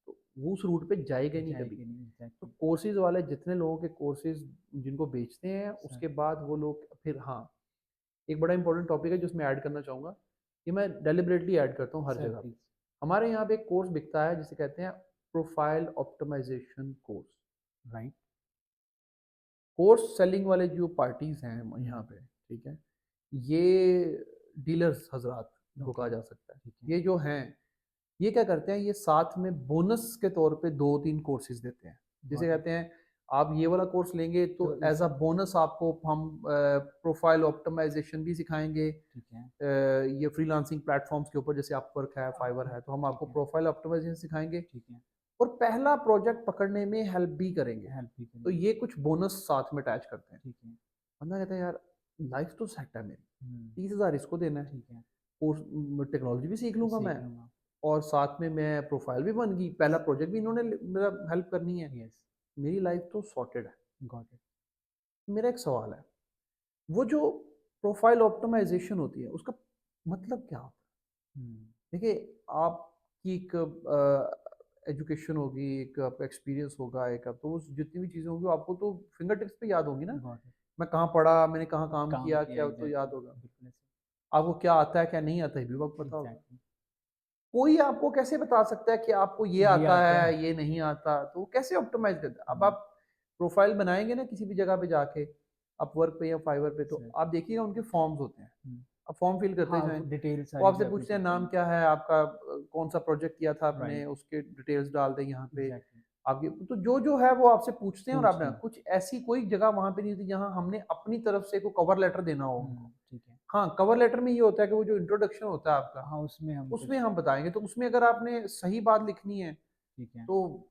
तो वो उस रूट पे जाएगा ही नहीं कभी। जाएगी नहीं, तो एग्ज़ैक्टली। कोर्सेज़ वाले जितने लोगों के कोर्सेज़ जिनको बेचते हैं, सर, उसके बाद वो लोग फिर हाँ, एक बड़ा इंपॉर्टेंट टॉपिक है जो इसमें ऐड करना चाहूँगा, ये मैं डेलिबरेटली ऐड करता हूँ हर सर जगह पे। प्लीज़। हमारे यहाँ पे एक कोर्स बिकता है जिसे कहते हैं profile optimization course. Right. Course selling वाले जो पार्टीज़ हैं यहाँ हुँ, पे, ठीक है? ये डीलर्स हज़रात इनको ओके, कहा जा सकता है। ठीक है। ये जो हैं, ये क्या करते हैं, ये साथ में बोनस के तौर पे 2-3 कोर्सेज़ देते हैं। जिसे गॉट इट। कहते हैं, आप ये वाला कोर्स लेंगे तो तो एज़ अ इससे बोनस आपको हम प्रोफाइल ऑप्टिमाइज़ेशन भी सिखाएँगे। ठीक है, ये फ्रीलांसिंग प्लेटफ़ॉर्म्स के ऊपर जैसे अपवर्क है, फाइवर है, तो हम ठीक आपको है, प्रोफाइल ऑप्टिमाइज़ेशन सिखाएँगे ठीक है। और पहला प्रोजेक्ट पकड़ने में हेल्प भी करेंगे। हेल्प भी तो करेंगे, ये कुछ बोनस साथ में अटैच करते हैं। ठीक है। बंदा कहता है यार लाइफ़ तो सेट है मेरी, हुँ, 30,000 इसको देना है, ठीक है, कोर्स टेक्नोलॉजी भी सीख लूँगा सीख मैं लूँगा। और साथ में मैं प्रोफाइल भी बन गई, पहला प्रोजेक्ट भी इन्होंने मतलब हेल्प करनी है। यस, मेरी लाइफ़ तो सॉर्टेड है। Got it. मेरा एक सवाल है, वो जो प्रोफाइल ऑप्टिमाइज़ेशन होती है, उसका मतलब क्या होता हुँ, है? देखिए, आपकी एक एजुकेशन होगी, एक आपका एक्सपीरियंस होगा, एक आप तो वो जितनी भी चीज़ें होंगी, वो आपको तो फिंगर टिप्स पे याद होंगी ना। Got it. मैं कहाँ पढ़ा, मैंने कहाँ काम काम किया, किया क्या तो एग्ज़ैक्टली, याद होगा। बिल्कुल ऐसे। आपको क्या आता है, क्या नहीं आता है, ये भी आपको पता होगा। एग्ज़ैक्टली, कोई आपको कैसे बता सकता है कि आपको ये ये आता आता है। है, ये नहीं आता, तो वो कैसे ऑप्टिमाइज़ करता है? अब हुँ, आप प्रोफाइल बनाएँगे ना किसी भी जगह पे जाके, अपवर्क पे या फाइवर पे, तो सर, आप देखिएगा उनके फॉर्म्स होते हैं। हुँ। आप फॉर्म फिल करते हाँ, जाएँ। वो डिटेल वो सारी आपसे जो अपनी पूछते हैं फिल नाम करनी। क्या है आपका, कौन-सा प्रोजेक्ट किया था आपने, राइट, उसके डिटेल्स डाल दें यहाँ पे। एग्ज़ैक्टली, आपकी तो जो-जो है वो आपसे पूछते हैं और आपने पूछते हैं। कुछ ऐसी कोई जगह वहाँ पे नहीं होती जहाँ हमने अपनी तरफ से कोई कवर लेटर देना हो उनको। ठीक है। हाँ, कवर लेटर में ये होता है कि वो जो इंट्रोडक्शन होता है आपका, हाँ, उसमें हम उसमें कुछ हम बताएँगे। तो उसमें अगर आपने सही बात लिखनी है, ठीक है, तो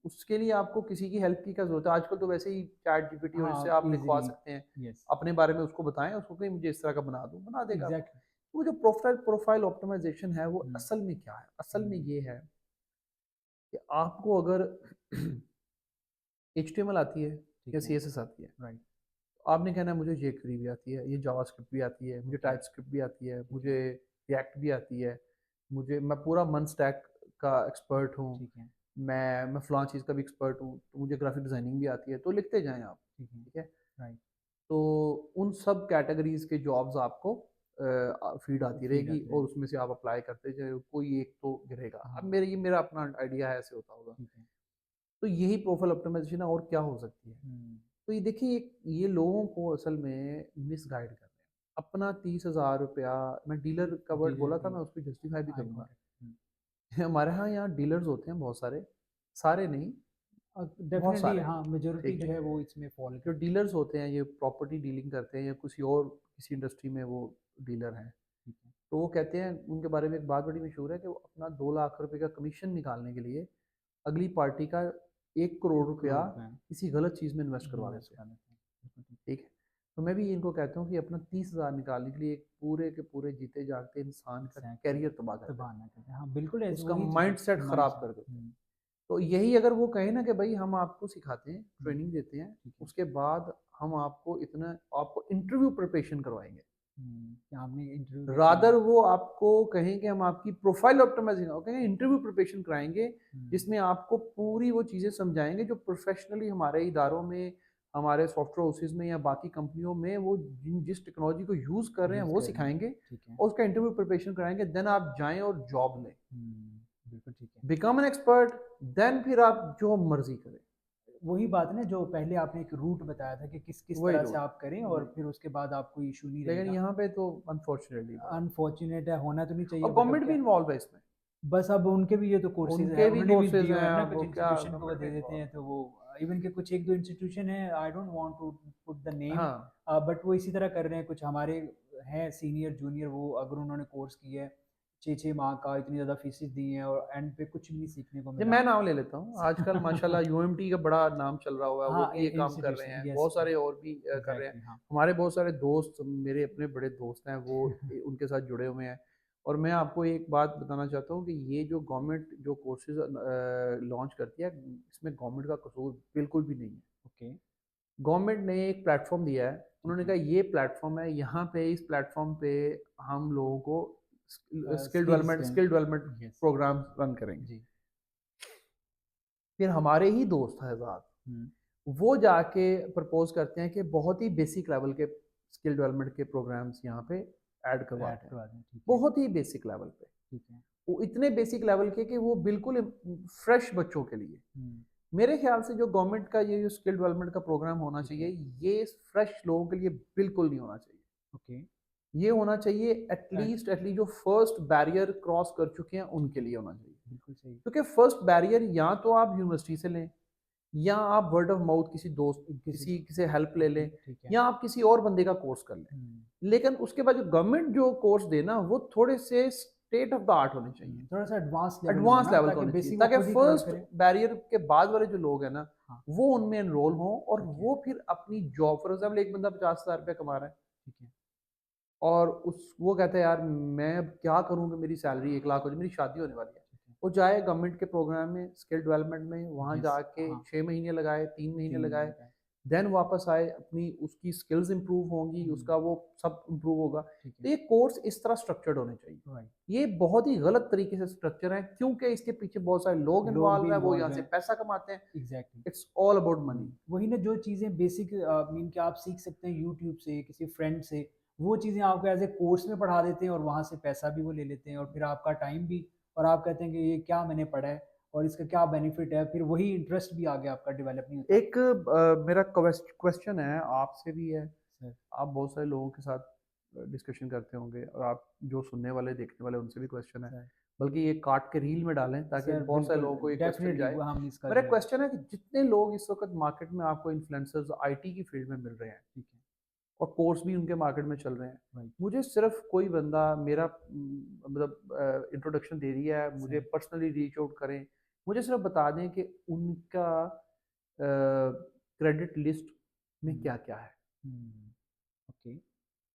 उसके लिए आपको किसी की हेल्प की क्या ज़रूरत है? आजकल तो वैसे ही चैट जीपीटी और हाँ, इससे आप लिखवा ईज़िली, सकते हैं, यस, अपने बारे में उसको बताएँ, उसको कहें मुझे इस तरह का बना दो, बना देगा आपको। एग्ज़ैक्टली। वो जो प्रोफ़ाइल ऑप्टिमाइज़ेशन है, वो हुँ, असल में क्या है? असल में हुँ, ये है कि आपको अगर एचटीएमएल आती है ठीक या है, सीएसएस आती है, राइट, आपने कहना है मुझे जेक्वेरी भी आती है, ये जावास्क्रिप्ट भी आती है, मुझे ओके, टाइपस्क्रिप्ट भी आती है, ठीक मुझे है, रिएक्ट भी आती है, मैं पूरा मन स्टैक का एक्सपर्ट हूँ, ठीक है, मैं फलां चीज़ का भी एक्सपर्ट हूँ, तो मुझे ग्राफिक डिज़ाइनिंग भी आती है, तो लिखते जाएँ आप, ठीक है, ठीक है? राइट, तो उन सब कैटेगरीज़ के जॉब्स आपको फीड आती फ़ीड रहेगी आती और रहेगी, उसमें से आप अप्लाई करते जाओ, कोई एक तो गिरेगा। अब हाँ, मेरा अपना आइडिया है ऐसे होता होगा। ठीक है, तो यही प्रोफाइल ऑप्टिमाइज़ेशन है और क्या हो सकती है? हुँ, तो ये देखिए ये लोगों को असल में मिसगाइड कर रहे हैं। अपना 30,000 रुपया मैं डीलर का वर्ड डीलर बोला था भी, मैं उसको जस्टिफ़ाई भी आई करूँगा। गॉट इट, हुँ। हमारे यहाँ डीलर्स होते हैं बहुत सारे, सारे नहीं, बहुत डेफ़िनिटली सारे, हाँ, मेजॉरिटी ठीक है? जो है वो इसमें फ़ॉल जो करती है, डीलर्स होते हैं ये प्रॉपर्टी डीलिंग करते हैं या किसी इंडस्ट्री में वो डीलर हैं। ठीक है, तो वो कहते हैं उनके बारे में एक बात बड़ी मशहूर है कि वो अपना 2 लाख रुपए का कमीशन निकालने के लिए अगली पार्टी का 1 करोड़ 1 रुपया करोड़ रुपए किसी गलत चीज़ में इन्वेस्ट करवा इन्वेस्ट देते हैं, कर लेते हैं, बिल्कुल ठीक है, ठीक है? तो मैं भी इनको कहता हूँ कि अपना 30,000 निकालने के लिए एक पूरे के पूरे जीते जागते इंसान का एग्ज़ैक्टली, करियर तबाह कर देते तबाह ना करें, हाँ, बिल्कुल हैं। ऐसे उसका वही चीज़ है, माइंडसेट खराब माइंडसेट, कर देते हैं। हुँ, तो यही अगर वो कहें ना कि भाई हम आपको सिखाते हैं, हुँ, ट्रेनिंग देते हैं, ठीक है, उसके बाद हम आपको इंटरव्यू प्रिपरेशन करवाएँगे। कि आपने इंटरव्यू कैसे रादर दिया? वो आपको कहें कि हम आपकी प्रोफाइल ऑप्टिमाइज़ेशन वो कहेंगे इंटरव्यू प्रिपरेशन कराएँगे, हुँ, जिसमें आपको पूरी वो चीज़ें समझाएँगे जो प्रोफ़ेशनली हमारे इदारों में, हमारे सॉफ्टवेयर हाउसेज़ में या बाकी कंपनियों में वो जिस टेक्नोलॉजी को यूज़ कर रहे हैं यूज़ वो कर रहे हैं, सिखाएँगे ठीक है, और उसका इंटरव्यू प्रिपरेशन कराएँगे, देन आप जाएँ और जॉब लें। बिल्कुल ठीक है। बिकम एन एक्सपर्ट, देन फिर आप जो मर्ज़ी करें। वही बात है ना जो पहले आपने एक रूट बताया था कि किस वही तरह से रूट, आप करें और वही। फिर उसके बाद आपको इश्यू नहीं लेकिन रहेगा। यहाँ पे तो अनफॉर्चुनेटली बात अनफॉर्च्यूनेट है, होना तो नहीं चाहिए और बट अब गवर्नमेंट भी क्या, इन्वॉल्व है इसमें। बस अब उनके भी ये तो कोर्सेज़ है, उनके भी उन्होंने भी कोर्सेज़ दिए हुए हैं, हैं ना अब कुछ वो क्या इंस्टीट्यूशन को वो गवर्नमेंट भी दे देते इन्वॉल्व हैं है। तो वो इवन के कुछ 1-2 इंस्टीट्यूशन हैं, I don't want to put the name, हाँ। बट वो इसी तरह कर रहे हैं, कुछ हमारे हैं सीनियर, जूनियर, वो अगर उन्होंने कोर्स किया है, 6-6 माह का इतनी ज़्यादा फीसेस दी हैं और एंड पे कुछ भी नहीं सीखने को जी, मिला। मैं नाम ले लेता हूँ। आजकल माशाल्लाह यूएमटी का बड़ा नाम चल रहा हुआ है, वो हाँ, भी ये काम कर रहे इंस्टीट्यूशन, हैं। यस, बहुत सारे और भी कर रहे हैं। एग्ज़ैक्टली हाँ। हमारे बहुत सारे दोस्त मेरे अपने बड़े दोस्त हैं, वो उनके साथ जुड़े हुए हैं। और मैं आपको एक बात बताना चाहता हूँ कि ये जो गवर्नमेंट जो कोर्सेज़ लॉन्च करती है, इसमें गवर्नमेंट का कसूर बिल्कुल भी नहीं है। ओके, गवर्नमेंट ने एक प्लेटफ़ॉर्म दिया है। ठीक उन्होंने है। कहा ये प्लेटफ़ॉर्म है, यहाँ पे इस प्लेटफ़ॉर्म पे हम लोगों को स्किल्स दें, skill development yes, program run करेंगे। जी। फिर हमारे ही दोस्त हज़ार हुँ, वो जाके प्रपोज़ करते हैं कि बहुत ही बेसिक लेवल के स्किल डेवलपमेंट के प्रोग्राम्स यहाँ पे ऐड ऐड करवाते हैं। करवा दें, ठीक है, बहुत ही बेसिक लेवल पे। ठीक है। वो इतने बेसिक लेवल के कि वो बिल्कुल फ्रेश बच्चों के लिए। हुँ, मेरे ख़्याल से जो गवर्नमेंट का ये जो स्किल डेवलपमेंट का प्रोग्राम होना ठीक चाहिए, है, ये फ्रेश लोगों के लिए बिल्कुल नहीं होना चाहिए। ओके, ये होना चाहिए एड एटलीस्ट जो फर्स्ट बैरियर क्रॉस कर चुके हैं ठीक उनके है, लिए होना चाहिए। बिल्कुल सही। क्योंकि फर्स्ट बैरियर या तो आप यूनिवर्सिटी से लें या आप वर्ड ऑफ माउथ किसी दोस्त किसी किसी से हेल्प ले ओके, लें ठीक है। या आप किसी और बंदे का कोर्स कर लें। हुँ, लेकिन उसके बाद जो गवर्नमेंट जो कोर्स देना वो थोड़े से स्टेट ऑफ द आर्ट होने चाहिए, थोड़ा-सा एडवांस लेवल में हो एडवांस ना लेवल का ताकि होने चाहिए बेसिक वो ताकि खुद ही कवर फर्स्ट करें। बैरियर के बाद वाले जो लोग हैं ना हाँ, वो उनमें एनरोल हों और ठीक है, वो फिर अपनी जॉब फॉर एग्जाम्पल एक बंदा 50,000 रुपये कमा रहा है ठीक है, और उस वो कहता है यार मैं अब क्या करूँ कि मेरी सैलरी 1 लाख हो जाए, मेरी शादी होने वाली है। ठीक है। वो जाए गवर्नमेंट के प्रोग्राम में स्किल डेवलपमेंट में वहाँ यस, जाके हाँ, 6 महीने लगाए 3 महीने 3 महीने लगाए का है। देन वापस आए अपनी उसकी स्किल्स इंप्रूव होंगी हुँ, उसका वो सब इंप्रूव होगा। ठीक तो है, ये कोर्स इस तरह स्ट्रक्चर्ड होने चाहिए। राइट। ये बहुत ही गलत तरीके से स्ट्रक्चर है क्योंकि इसके पीछे बहुत सारे लोग लोग भी इन्वॉल्व है वो यहाँ इन्वॉल्व से हैं, पैसा कमाते हैं। Exactly. It's all about money. वही ना जो चीज़ें बेसिक मीन कि आप सीख सकते हैं यूट्यूब से, किसी फ्रेंड से, वो चीज़ें आपको एज़ ए कोर्स में पढ़ा देते हैं और वहाँ से पैसा भी वो ले लेते हैं और फिर आपका टाइम भी, और आप कहते हैं कि ये क्या मैंने पढ़ा है और इसका क्या बेनिफिट है, फिर वही इंटरेस्ट भी आगे आपका डेवलप नहीं होता। एक मेरा क्वेश्चन है आपसे भी है। सर, आप बहुत सारे लोगों के साथ डिस्कशन करते होंगे और आप जो सुनने वाले देखने वाले उनसे भी क्वेश्चन है, सर, बल्कि ये काट के रील में डालें ताकि सर बहुत सारे बिल्कुल लोगों को ये क्वेश्चन डेफ़िनिटली जाए। वो हम इसका मेरा जो है क्वेश्चन है कि जितने लोग इस वक्त मार्केट में आपको इन्फ्लुएंसर्स आईटी की फील्ड में मिल रहे हैं ठीक है, और कोर्स भी उनके मार्केट में चल रहे हैं, राइट, मुझे सिर्फ कोई बंदा मेरा मतलब इंट्रोडक्शन दे दिया है, मुझे सर, पर्सनली रीच आउट करें, मुझे सिर्फ बता दें कि उनका क्रेडिट लिस्ट में हुँ, क्या-क्या है। हुँ, ओके,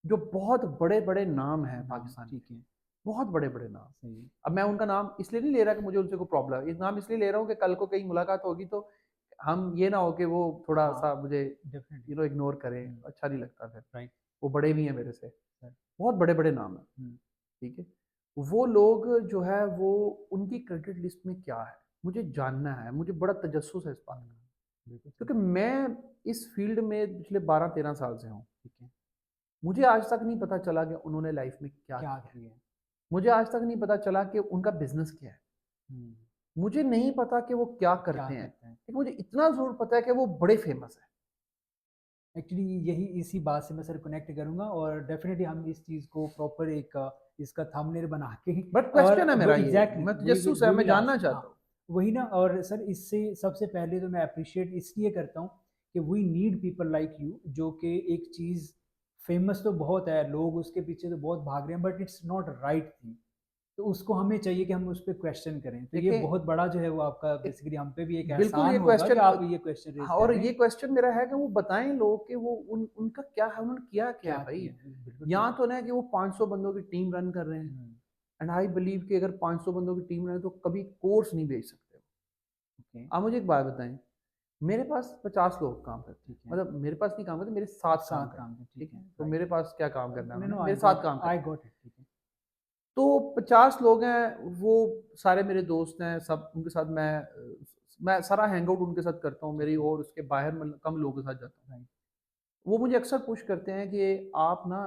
जो बहुत बड़े-बड़े नाम हैं नाम पाकिस्तान ठीक के, है, बहुत बड़े-बड़े नाम। सही है। अब मैं उनका नाम इसलिए नहीं ले रहा कि मुझे उनसे कोई प्रॉब्लम है, ये नाम इसलिए ले रहा हूँ कि कल को कहीं मुलाकात होगी तो हम ये ना हो कि वो हाँ, थोड़ा-सा मुझे डेफ़िनिटली, इग्नोर करें, हुँ, अच्छा नहीं लगता फिर। राइट, वो बड़े भी हैं मेरे से, सर, बहुत बड़े-बड़े नाम हैं, हुँ, ठीक है? वो लोग जो है वो उनकी क्रेडिट लिस्ट में क्या है? मुझे जानना है, मुझे बड़ा तजस्सुस है इस बात का। हुँ, बिल्कुल सही, क्योंकि मैं इस फ़ील्ड में पिछले 12-13 साल से हूँ। ठीक है, मुझे आज तक नहीं पता चला कि उन्होंने लाइफ़ में क्या क्या किया है। किया है? मुझे आज तक नहीं पता चला कि उनका बिज़नेस क्या है। हुँ, मुझे नहीं पता कि वो क्या क्या करते हैं। करते हैं? लेकिन मुझे इतना ज़रूर पता है कि वो बड़े फ़ेमस हैं। एक्चुअली यही इसी बात से मैं सर कनेक्ट करूँगा और डेफ़िनिटली हम इस चीज़ को प्रॉपर एक इसका थंबनेल बना के बट और क्वेश्चन है वो मेरा ये, एग्ज़ैक्टली मैं तजस्सुस है, वी मैं विल जानना आस्क चाहता हाँ, हूँ। वही ना और सर इससे सबसे पहले तो मैं एप्रिशिएट इसलिए करता हूँ कि we need people like you जो कि एक चीज़ फ़ेमस तो बहुत है, लोग उसके पीछे तो बहुत भाग रहे हैं but it's not right thing. तो उसको हमें चाहिए कि हम उस पे क्वेश्चन करें। तो ये देखें, बहुत बड़ा जो है वो आपका एक बेसिकली हम पे भी एक बिल्कुल ये एहसान होगा कि क्वेश्चन आप ये क्वेश्चन रेज़ हाँ, कर और रहे ये हैं। क्वेश्चन मेरा है कि वो बताएँ लोग कि वो उनका क्या है, उन्होंने किया क्या है क्या भाई? किया? बिल्कुल ठीक। यहाँ तो ना है कि वो 500 बंदों की टीम रन कर रहे हैं हुँ, एंड आई बिलीव कि अगर 500 बंदों की टीम रहे तो कभी कोर्स नहीं बेच सकते। ओके, आप मुझे एक बात बताएँ, मेरे पास 50 लोग काम करते हैं। ठीक है। मतलब मेरे पास नहीं काम करते, मेरे साथ काम 7 करते काम हैं, के ठीक ठीक है, है? तो राइट। मेरे पास क्या काम करना है नो, उन्होंने, नो मेरे साथ काम आई करते हैं। गॉट इट ठीक है। तो 50 लोग हैं, वो सारे मेरे दोस्त हैं, सब उनके साथ मैं सारा हैंग आउट उनके साथ करता हूँ, ठीक मेरी है, और उसके बाहर मतलब कम लोगों के साथ जाता हूँ। राइट। वो मुझे अक्सर पुश करते हैं कि आप ना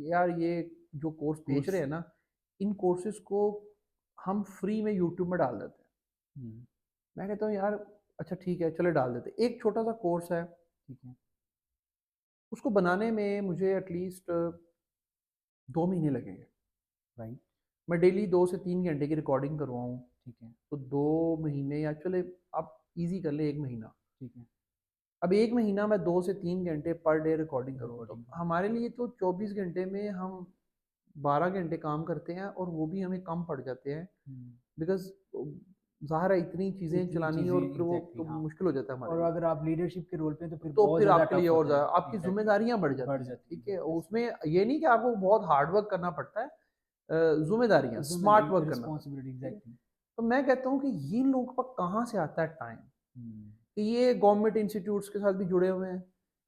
यार ये जो कोर्स बेच कोर्स रहे हैं ना, इन कोर्सेज़ को हम फ्री में यूट्यूब में डाल देते हैं। हुँ, मैं कहता हूँ यार अच्छा ठीक है, चलो डाल देते हैं। एक छोटा-सा कोर्स है, ठीक है, उसको बनाने में मुझे एटलीस्ट 2 महीने लगेंगे। राइट, मैं डेली 2 से 3 घंटे की रिकॉर्डिंग करवाऊँ, ठीक है, तो 2 महीने या चले आप ईज़ी कर लें 1 महीना। ठीक है। अब 1 महीना मैं 2 से 3 घंटे पर डे रिकॉर्डिंग करूँ, तो रिकॉर्डिंग हमारे लिए तो 24 घंटे में हम 12 घंटे काम करते हैं और वो भी हमें कम पड़ जाते हैं हुँ, बिकॉज़ ज़ाहिर है इतनी चीज़ें इतनी चलानी चीज़ें और फिर वो एग्ज़ैक्टली तो हाँ। मुश्किल हो जाता है हमारे और लिए। अगर आप लीडरशिप के रोल पे हैं तो फिर तो बहुत फिर ज़्यादा आपके लिए टफ़ और होता ज़्यादा है। आपकी एग्ज़ैक्टली, ज़िम्मेदारियाँ बढ़ बढ़ जाती हैं, जाती हैं, ठीक है? यस। उसमें ये नहीं कि आपको बहुत हार्ड वर्क करना पड़ता है ज़िम्मेदारियाँ, स्मार्ट वर्क करना पड़ता रिस्पॉन्सिबिलिटी है, ठीक है? एग्ज़ैक्टली। तो मैं कहता हूँ कि ये लोगों के पास कहाँ से आता है टाइम? हुँ, कि ये गवर्नमेंट इंस्टीट्यूट्स के साथ भी जुड़े हुए हैं,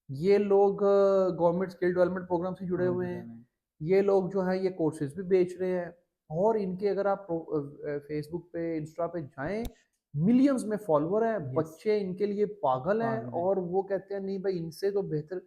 ये लोग गवर्नमेंट स्किल डेवलपमेंट प्रोग्राम से जुड़े प्रोग्राम हुए जुड़े हैं, हुए हैं। ये लोग जो हैं ये कोर्सेज़ भी बेच रहे हैं और इनके अगर आप फेसबुक पे, इंस्टा पे जाएँ, मिलियंस में फॉलोवर हैं, यस, बच्चे इनके लिए पागल हैं पागल हैं। और वो कहते हैं नहीं भाई इनसे तो बेहतर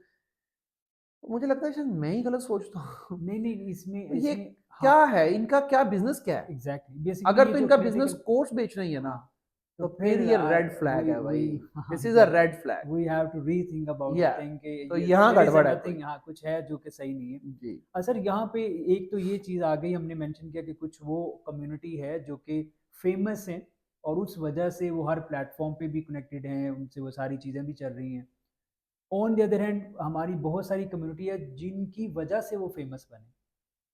मुझे लगता है शायद मैं ही गलत सोचता हूँ। नहीं, नहीं इसमें तो ये इसमें हाँ, क्या है? इनका क्या बिज़नेस क्या है? एग्ज़ैक्टली बेसिकली अगर ये तो जो इनका बिज़नेस क्रिटिकल कोर्स बेचना ही है ना, हाँ, तो तो फिर फिर ये रेड फ्लैग है वी भाई। हाँ, this is a exactly red flag. We have to rethink about the या थिंग कि तो ये यहाँ देयर इज़ गड़बड़ है कोई। नथिंग हाँ, कुछ है जो कि सही नहीं है। जी। सर यहाँ पे एक तो ये चीज़ आ गई हमने मेंशन किया कि कुछ वो कम्युनिटी है जो कि फेमस हैं और उस वजह से वो हर प्लेटफ़ॉर्म पे भी कनेक्टेड हैं, उनसे वो सारी चीज़ें भी चल रही हैं। ऑन द अदर हैंड हमारी बहुत सारी कम्युनिटी है जिनकी वजह से वो फेमस बने।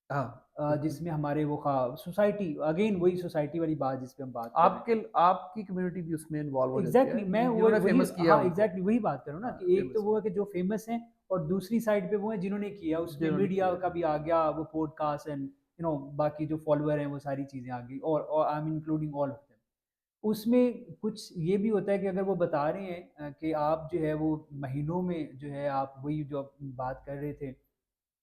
हाँ, बिल्कुल। जिसमें हमारे वो खा सोसाइटी अगेन वही सोसाइटी वाली बात जिस पे हम बात कर रहे हैं। आपकी कम्युनिटी भी उसमें इन्वॉल्व हो जाती है, एग्ज़ैक्टली मैं जिन्होंने वही फेमस किया हाँ, उनको। एग्ज़ैक्टली वही बात कर रहा हूँ ना हाँ, कि एक तो फेमस वो किया, है कि जो फ़ेमस हैं और दूसरी साइड पे वो हैं जिन्होंने किया, उसमें जिन्होंने मीडिया किया। का भी आ गया, वो पॉडकास्ट एंड बाकी जो फॉलोवर हैं वो सारी चीज़ें आ गई और I am including all of them. उसमें कुछ ये भी होता है कि अगर वो बता रहे हैं कि आप जो है वो महीनों में जो है आप वही जो आप बात कर रहे थे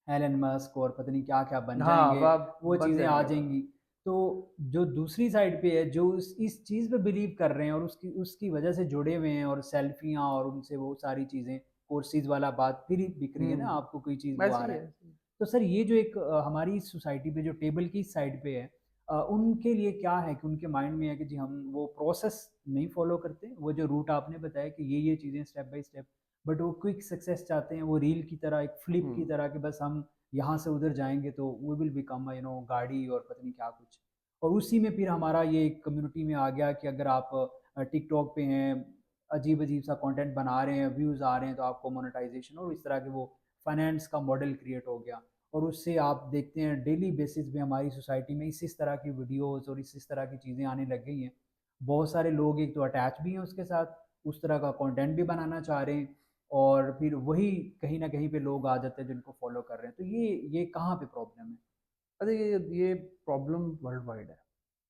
एलन मस्क और पता नहीं क्या-क्या बन हाँ, जाएँगे, अब आप वो बन चीज़ें आ जाएँगे वो। जाएँगी। तो जो दूसरी साइड पे है, जो इस चीज़ पे बिलीव कर रहे हैं और उसकी उसकी वजह से जुड़े हुए हैं और सेल्फियाँ और उनसे वो सारी चीज़ें, कोर्सेज़ वाला बात फिर ही बिक रही है ना, हुँ, आपको कोई चीज़ वो आ ऐसे ही रहा है, है। ऐसे ही है। तो सर ये जो एक हमारी सोसाइटी पे जो टेबल की साइड पे है उनके लिए क्या है कि उनके माइंड में है कि जी हम वो प्रोसेस नहीं फ़ॉलो करते, वो जो रूट आपने बताया कि ये चीज़ें स्टेप बाय स्टेप बट वो क्विक सक्सेस चाहते हैं, वो रील की तरह, एक फ्लिप की हुँ, तरह कि बस हम यहाँ से उधर जाएँगे तो वी विल बिकम गाड़ी और पता नहीं क्या कुछ। और उसी में फिर हमारा ये कम्युनिटी में आ गया कि अगर आप टिकटॉक पे हैं, अजीब-अजीब सा कंटेंट बना रहे हैं, व्यूज़ आ रहे हैं तो आपको मोनेटाइज़ेशन और इस तरह के वो फाइनेंस का मॉडल क्रिएट हो गया। और उससे आप देखते हैं डेली बेसिस पे हमारी सोसाइटी में इस तरह की वीडियोज़ और इस तरह की चीज़ें आने लग गई हैं। बहुत सारे लोग एक तो अटैच भी हैं उसके साथ, उस तरह का कंटेंट भी बनाना चाह रहे हैं, और फिर वही कहीं न कहीं पे लोग आ जाते हैं जिनको फॉलो कर रहे हैं। तो ये कहाँ पे प्रॉब्लम है? अरे ये प्रॉब्लम वर्ल्ड वाइड है,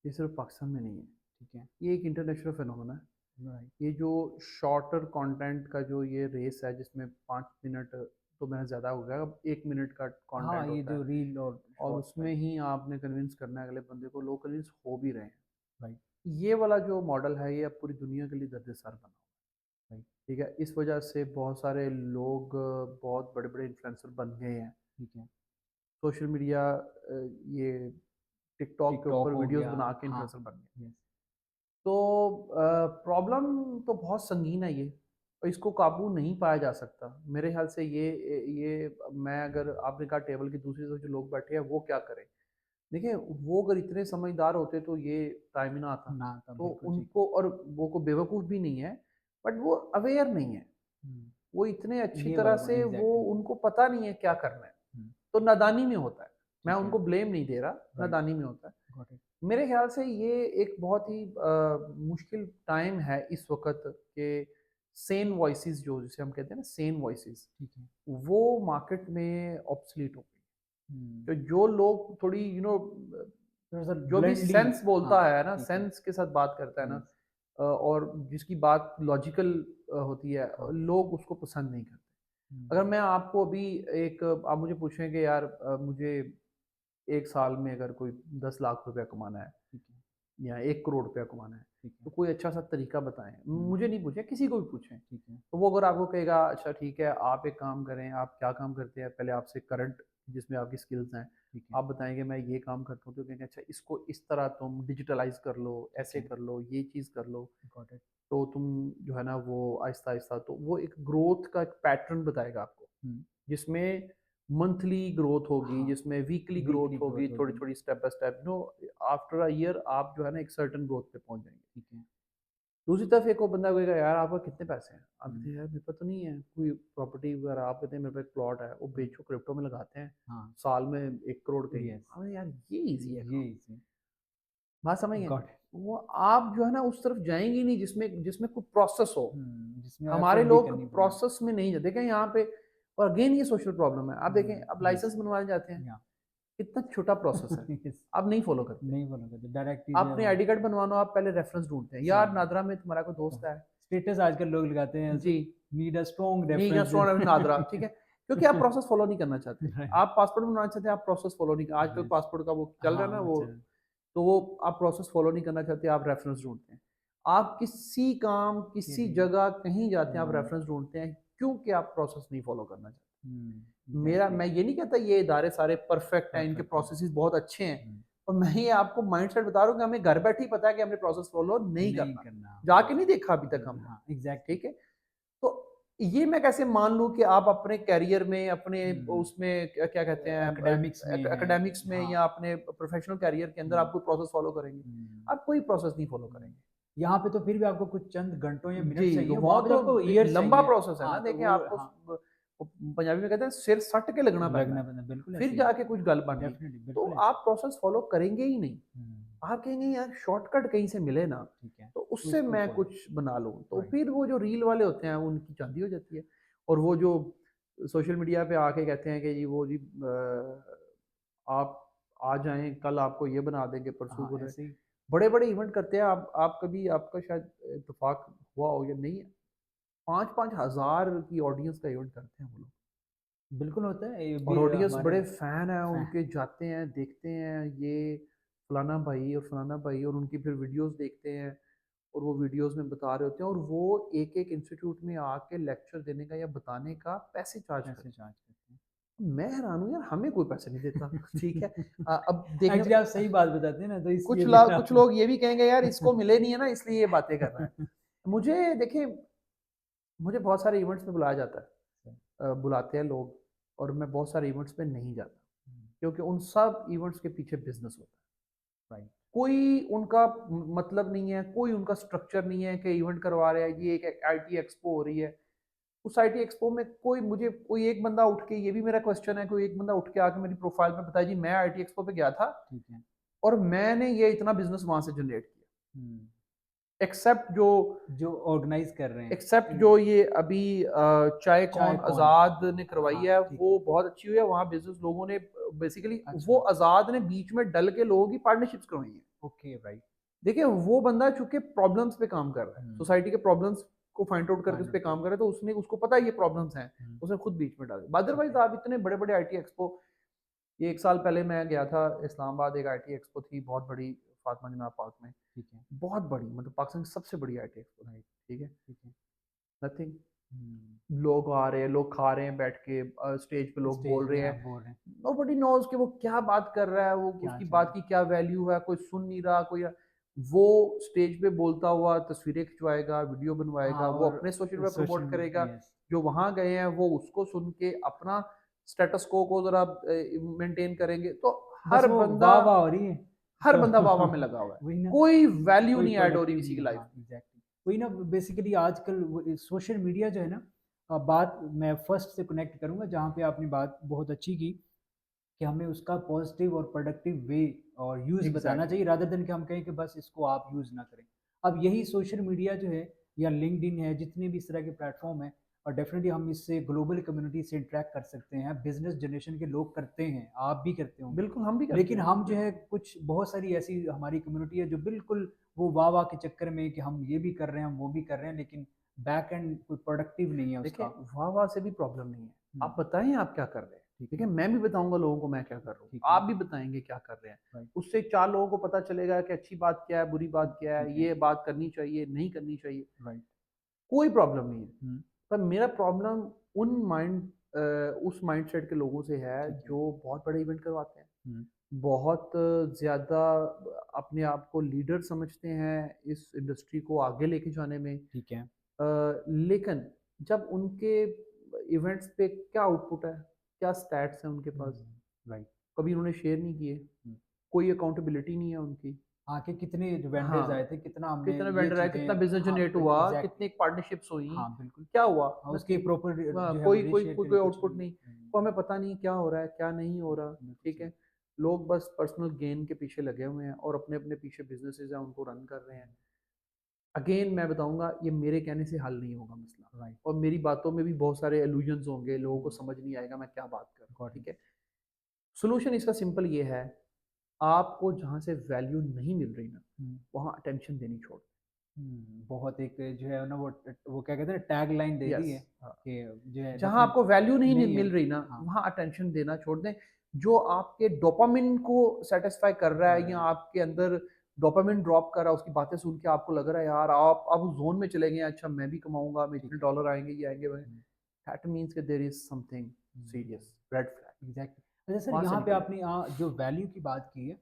ये सिर्फ पाकिस्तान में नहीं है। ठीक है। ये एक इंटरनेशनल फिनोमेना है। राइट। ये जो शॉर्टर कंटेंट का जो ये रेस है, जिसमें 5 मिनट तो मैंने ज़्यादा हो गया, अब 1 मिनट का हाँ, कंटेंट ये होता है जो रील और और शॉर्ट्स उसमें वाली। ही आपने कन्विंस करना है अगले बंदे को, लोग कन्विंस हो भी रहे हैं। राइट। ये वाला जो मॉडल है ये अब पूरी दुनिया के लिए दर्द-ए-सर बना हुआ राइट। है, ठीक है? इस वजह से बहुत सारे लोग बहुत बड़े-बड़े इन्फ्लुएंसर बन गए हैं। ठीक है। सोशल मीडिया ये टिकटॉक के टिकटॉक ऊपर हो वीडियोस गया। बना के हाँ। इन्फ्लुएंसर बन गए। यस। तो प्रॉब्लम तो बहुत संगीन है ये, और इसको काबू नहीं पाया जा सकता। मेरे ख्याल से ये मैं अगर आपने कहा टेबल की दूसरी तरफ जो लोग बैठे हैं वो क्या करें? देखिए, वो अगर इतने समझदार होते तो ये टाइम ही ना आता। ना था, तो बिल्कुल ठीक है। उनको, और वो को बेवकूफ़ भी नहीं है, बट वो अवेयर नहीं है। हुँ, वो इतने अच्छी ये तरह वाला पॉइंट से वो एग्ज़ैक्टली। उनको पता नहीं है क्या करना है। हुँ, तो नादानी में होता है। मैं ठीक है। उनको ब्लेम नहीं दे रहा, राइट। नादानी में होता है। Got it. मेरे ख्याल से ये एक बहुत ही मुश्किल टाइम है इस वक़्त के सेन वॉइसेस, जो जिसे हम कहते हैं ना सेन वॉइसेस, ठीक है। वो मार्केट में ऑब्सोलीट हो गई। हुँ, तो जो लोग थोड़ी थोड़ा-सा जो भी ब्लंटली। सेंस हाँ, बोलता है ना, ठीक है। सेंस के साथ बात करता है ना, यस। और जिसकी बात लॉजिकल होती है, हाँ। लोग उसको पसंद नहीं करते। अगर हुँ, मैं आपको अभी एक आप मुझे पूछें कि यार मुझे 1 साल में अगर कोई 10 लाख रुपया कमाना है ठीक है। या 1 करोड़ रुपया कमाना है, ठीक तो है। कोई अच्छा-सा तरीका बताएँ। हुँ, मुझे नहीं पूछें, किसी को भी पूछें। ठीक है। तो वो अगर आपको कहेगा अच्छा ठीक है, आप एक काम करें, आप क्या काम करते हैं? पहले आपसे करंट जिसमें आपकी स्किल्स हैं, ठीक है। आप बताएँगे मैं ये काम करता हूँ, तो कहेंगे अच्छा इसको इस तरह तुम डिजिटलाइज़ कर लो, ठीक ऐसे है। कर लो, ये चीज़ कर लो, गॉट इट। तो तुम जो है ना वो आहिस्ता-आहिस्ता, तो वो एक ग्रोथ का एक पैटर्न बताएगा आपको, हुँ, जिसमें मंथली ग्रोथ होगी, हाँ, जिसमें वीकली वीकली ग्रोथ होगी, ग्रोथ होगी। थोड़ी-थोड़ी step by step, after a year आप जो है ना एक सर्टेन ग्रोथ पे पहुँच जाएँगे। ठीक है। दूसरी तरफ एक और बंदा कहेगा यार आपका कितने पैसे हैं? आप हुँ, कहते हैं यार मेरे पास तो नहीं है कोई प्रॉपर्टी वगैरह, आप कहते हैं मेरे पास एक प्लॉट है, वो हुँ, बेचो, क्रिप्टो में लगाते हैं, हाँ, साल में 1 करोड़ का ही। यस, अबे यार ये ईज़ी है ये काम। इज़ी। बात समझ गए? Got it. वो आप जो है ना उस तरफ जाएँगे ही नहीं जिसमें जिसमें कोई प्रोसेस हो। जिसमें हमारे एफर्ट भी लोग करनी पड़े। प्रोसेस में नहीं जाते। देखें यहाँ पे, और अगेन ये सोशल प्रॉब्लम है। आप देखें, अब यस, लाइसेंस बनवाने जाते हैं, या कितना छोटा प्रोसेस है। यस, आप नहीं फॉलो करते। नहीं फॉलो करते, डायरेक्ट ही आपने आईडी कार्ड बनवाना हो, आप पहले रेफरेंस ढूँढते हैं। यार सही नादरा में तुम्हारा कोई है। दोस्त है? स्टेटस आजकल लोग लगाते हैं, जी। नीड अ स्ट्रॉन्ग नहीं रेफरेंस। जस्ट वांट नादरा, ठीक है? क्योंकि आप प्रोसेस फॉलो नहीं करना चाहते। राइट। आप पासपोर्ट बनवाना चाहते हैं, आप प्रोसेस फॉलो नहीं, आजकल यस। पासपोर्ट का वो चल रहा है हाँ, ना वो वो, चल। तो वो आप प्रोसेस फॉलो नहीं करना चाहते, आप रेफरेंस ढूँढते हैं। आप किसी काम, के किसी लिए। जगह, कहीं जाते हैं, आप हम्म। रेफरेंस ढूँढते हैं, क्योंकि आप प्रोसेस नहीं फॉलो करना चाहते। एग्जैक्टली। मैं ये नहीं कहता ये इदारे सारे परफेक्ट हैं, इनके परफेक्ट है। प्रोसेसेस बहुत अच्छे हैं, हम्म, और मैं ये आपको माइंडसेट बता रहा हूँ कि हमें घर बैठे ही पता है कि हमने प्रोसेस फॉलो नहीं नहीं करना। करना, जाके नहीं एग्जैक्ट। देखा अभी तक हमने, हाँ, एग्जैक्टली। ठीक है? तो ये मैं कैसे मान लूँ कि आप अपने करियर में, अपने उसमें क्या क्या कहते हैं, एकेडमिक्स में है। एकेडमिक्स में हाँ। या अपने प्रोफेशनल करियर के अंदर हम्म, आप कोई प्रोसेस फॉलो करेंगे? हम्म, आप कोई प्रोसेस नहीं फॉलो हम्म। करेंगे। यहाँ पे तो फिर भी आपको कुछ चंद घंटों या जी, मिनट तो चाहिए, वहाँ वहां पे तो तो आपको ईयर्स लंबा चाहिए। प्रोसेस है ना, हाँ, तो देखें वो आपको हाँ, पंजाबी में कहते हैं सिर सट के लगना पैना लगना है, पड़ना, बिल्कुल फिर ऐसे ही। जाके कुछ गल बननी। डेफिनेटली, तो बिल्कुल ऐसे। आप प्रोसेस फॉलो करेंगे ही नहीं। हम्म, आप कहेंगे यार शॉर्टकट कहीं से मिले ना, ठीक है, तो तो उससे उसको मैं फॉलो। कुछ बना लूँ, तो राइट। फिर वो जो रील वाले होते हैं उनकी चांदी हो जाती है। और वो जो सोशल मीडिया पे आके कहते हैं कि जी वो जी आप आ जाएं, कल आपको ये बना देंगे, परसों हाँ, बोले, ऐसे ही। बड़े बड़े इवेंट करते हैं। आप कभी, आपका शायद इत्तेफाक हुआ हो या नहीं, 5-5 हज़ार की ऑडियंस का इवेंट करते हैं वो लोग, बिल्कुल होता है ये और भी ऑडियंस हमारे। बड़े फैन हैं फै- उनके, जाते हैं, देखते हैं ये फलाना भाई और फलाना भाई, और उनकी फिर वीडियोस देखते हैं, और वो वीडियोस में बता रहे होते हैं, और वो एक एक इंस्टीट्यूट में आके लेक्चर देने का या बताने का पैसे चार्ज करते पैसे हैं। चार्ज करते मैं हैरान हूँ यार, हमें कोई पैसे नहीं देता। ठीक है? हैं। अब देखने, एक्चुअली आप सही बात बताते हैं ना, तो इसलिए फिर कुछ आप। लोग ये भी कहेंगे यार इसको मिले नहीं है ना इसलिए ये बातें कर रहा है। मुझे देखिए, मुझे बहुत सारे इवेंट्स में बुलाया जाता है, बुलाते हैं लोग, और मैं बहुत सारे इवेंट्स पे नहीं जाता, क्योंकि उन सब इवेंट्स के पीछे बिजनेस होता है। राइट। कोई उनका मतलब नहीं है, कोई उनका स्ट्रक्चर नहीं है कि इवेंट करवा रहे हैं, ये एक आईटी एक्सपो हो रही है, उस आईटी एक्सपो में कोई, मुझे कोई एक बंदा उठ के, ये भी मेरा क्वेश्चन है, कोई एक बंदा उठ के आके मेरी प्रोफाइल में बताया जी मैं आईटी एक्सपो पे गया था ठीक है। और मैंने ये इतना बिजनेस वहां से जनरेट किया। एक्सेप्ट जो जो ऑर्गेनाइज कर रहे हैं एक्सेप्ट जो ये अभी चाय चाय कॉन कौन। आज़ाद ने करवाई हाँ है, ठीक वो है। बहुत अच्छी हुई है। वहाँ बिजनेस लोगों ने बेसिकली वो अच्छा। आज़ाद ने बीच में डल के लोगों की पार्टनरशिप्स करवाई हैं। Okay right. देखिए वो बंदा चूंकि प्रॉब्लम्स पे काम कर रहा है, हम्म। सोसाइटी के प्रॉब्लम्स को फाइंड आउट करके उस फाइंड पे आउट काम कर। कर रहा है, तो उसने उसको पता है ये प्रॉब्लम्स हैं, हम्म। उसने खुद बीच में डाल दिया। ठीक अदरवाइज है। आप इतने बड़े बड़े आईटी एक्सपो, ये 1 साल पहले मैं गया था इस्लामाबाद, एक आईटी एक्सपो थी बहुत बड़ी, फातिमा जनाब पार्क में, ठीक है। बहुत बड़ी, मतलब पाकिस्तान की सबसे बड़ी आईटी एक्सपो थी। राइट। ठीक है, ठीक है। नथिंग। हम्म। लोग आ रहे हैं, लोग खा रहे हैं बैठ के, स्टेज पे लोग बोल स्टेज रहे में हैं, आप बोल रहे हैं। नोबडी नोज कि वो क्या बात कर रहा है, वो क्या उसकी चल रहा बात है। की क्या वैल्यू है, कोई सुन नहीं रहा, कोई वो स्टेज पे बोलता हुआ तस्वीरें खिंचवाएगा, वीडियो हाँ बनवाएगा, वो और अपने सोशल मीडिया सोशल प्रमोट करेगा, यस। जो वहां गए हैं वो उसको सुन के अपना स्टेटस को जरा मेंटेन करेंगे, तो बस वो वाह वाह हो रही है। हर तो बंदा वाह वाह में लगा हुआ है, वही ना। कोई वैल्यू कोई नहीं ऐड हो रही प्रोडक्टिव किसी नहीं की है, लाइफ हाँ में। एग्जैक्टली। वही ना बेसिकली आजकल सोशल मीडिया जो है ना, बात मैं फर्स्ट से कनेक्ट करूंगा जहाँ पे आपने बात बहुत अच्छी की कि हमें उसका पॉजिटिव और प्रोडक्टिव वे और यूज़ बताना एग्जैक्टली चाहिए रादर देन कि हम कहें कि बस इसको आप यूज़ ना करें। अब यही सोशल मीडिया जो है या लिंक्डइन है, जितने भी इस तरह के प्लेटफॉर्म हैं, और डेफिनेटली हम इससे ग्लोबल कम्युनिटी से इंटरेक्ट कर सकते हैं, बिजनेस जनरेशन के लोग करते हैं, आप भी करते होंगे। बिल्कुल, हम भी करते लेकिन हैं। हम जो है कुछ बहुत सारी ऐसी हमारी कम्युनिटी है जो बिल्कुल वो वाह वाह के चक्कर में कि हम ये भी कर रहे हैं, हम वो भी कर रहे हैं, लेकिन बैक एंड कोई प्रोडक्टिव नहीं है देखिए उसका। वाह वाह से भी प्रॉब्लम नहीं है, हम्म। आप बताएं आप क्या कर रहे हैं। ठीक ठीक है, है। मैं भी बताऊंगा लोगों को मैं क्या कर रहा हूँ, ठीक है। आप भी बताएंगे क्या कर रहे हैं। राइट। उससे 4 लोगों को पता चलेगा कि अच्छी बात क्या है, बुरी बात क्या ठीक है, है। ये बात करनी चाहिए, नहीं करनी चाहिए, राइट। कोई प्रॉब्लम नहीं है। हम्म। पर मेरा प्रॉब्लम उन उस माइंडसेट के लोगों से है ठीक है। जो बहुत बड़े इवेंट करवाते हैं, हम्म। बहुत ज़्यादा अपने आप को लीडर समझते हैं इस इंडस्ट्री को आगे लेके जाने में। ठीक है। लेकिन जब उनके इवेंट्स पे क्या आउटपुट है, क्या स्टैट्स हैं उनके पास, राइट। कभी उन्होंने शेयर नहीं किए, कोई अकाउंटेबिलिटी नहीं है उनकी। आके कितने जो वेंडर्स आए हाँ, थे, कितना हमने कितने ये वेंडर आए, कितना चीजें। बिजनेस हाँ जनरेट हुआ, एग्जैक्टली। कितनी पार्टनरशिप्स हुई, हाँ बिल्कुल। क्या हुआ, हाँ उसके नथिंग। प्रॉपर जो है वो कोई कोई रेशियो कोई के कोई लिए कुछ आउटपुट नहीं। नहीं, तो हमें पता नहीं क्या हो रहा है, क्या नहीं हो रहा। बिल्कुल ठीक सही। है, लोग बस पर्सनल गेन के पीछे लगे हुए हैं और अपने अपने पीछे बिजनेसेस हैं उनको रन कर रहे हैं। अगेन मैं बताऊंगा ये मेरे कहने से हल नहीं होगा मसला, राइट। और मेरी बातों में भी बहुत सारे एलुजन्स होंगे, लोगों को समझ नहीं आएगा मैं क्या बात कर रहा हूँ। गॉट ठीक इट। है, सोल्यूशन इसका सिंपल ये है, आपको जहाँ से वैल्यू नहीं मिल रही ना, वहाँ अटेंशन देनी छोड़। बहुत एक जो है ना वो क्या कहते हैं टैग लाइन दे दी यस, है कि जो है जहाँ डेफिनेट आपको वैल्यू नहीं नहीं है। मिल रही ना, हाँ वहाँ अटेंशन देना छोड़ दें। जो आपके डोपामिन को सेटिस्फाई कर रहा कर है, रहे या हैं। आपके अंदर डोपामिन ड्रॉप कर रहा है, उसकी बातें सुन के आपको लग रहा है यार आप उस जोन में चले गए, अच्छा मैं भी कमाऊंगा, मैं ठीक इतने है। डॉलर आएंगे, ये आएंगे, दैट मीन्स कि there is something serious, red flag, exactly. अच्छा सर वहाँ से यहाँ पे निकले। आपने जो वैल्यू की बात की है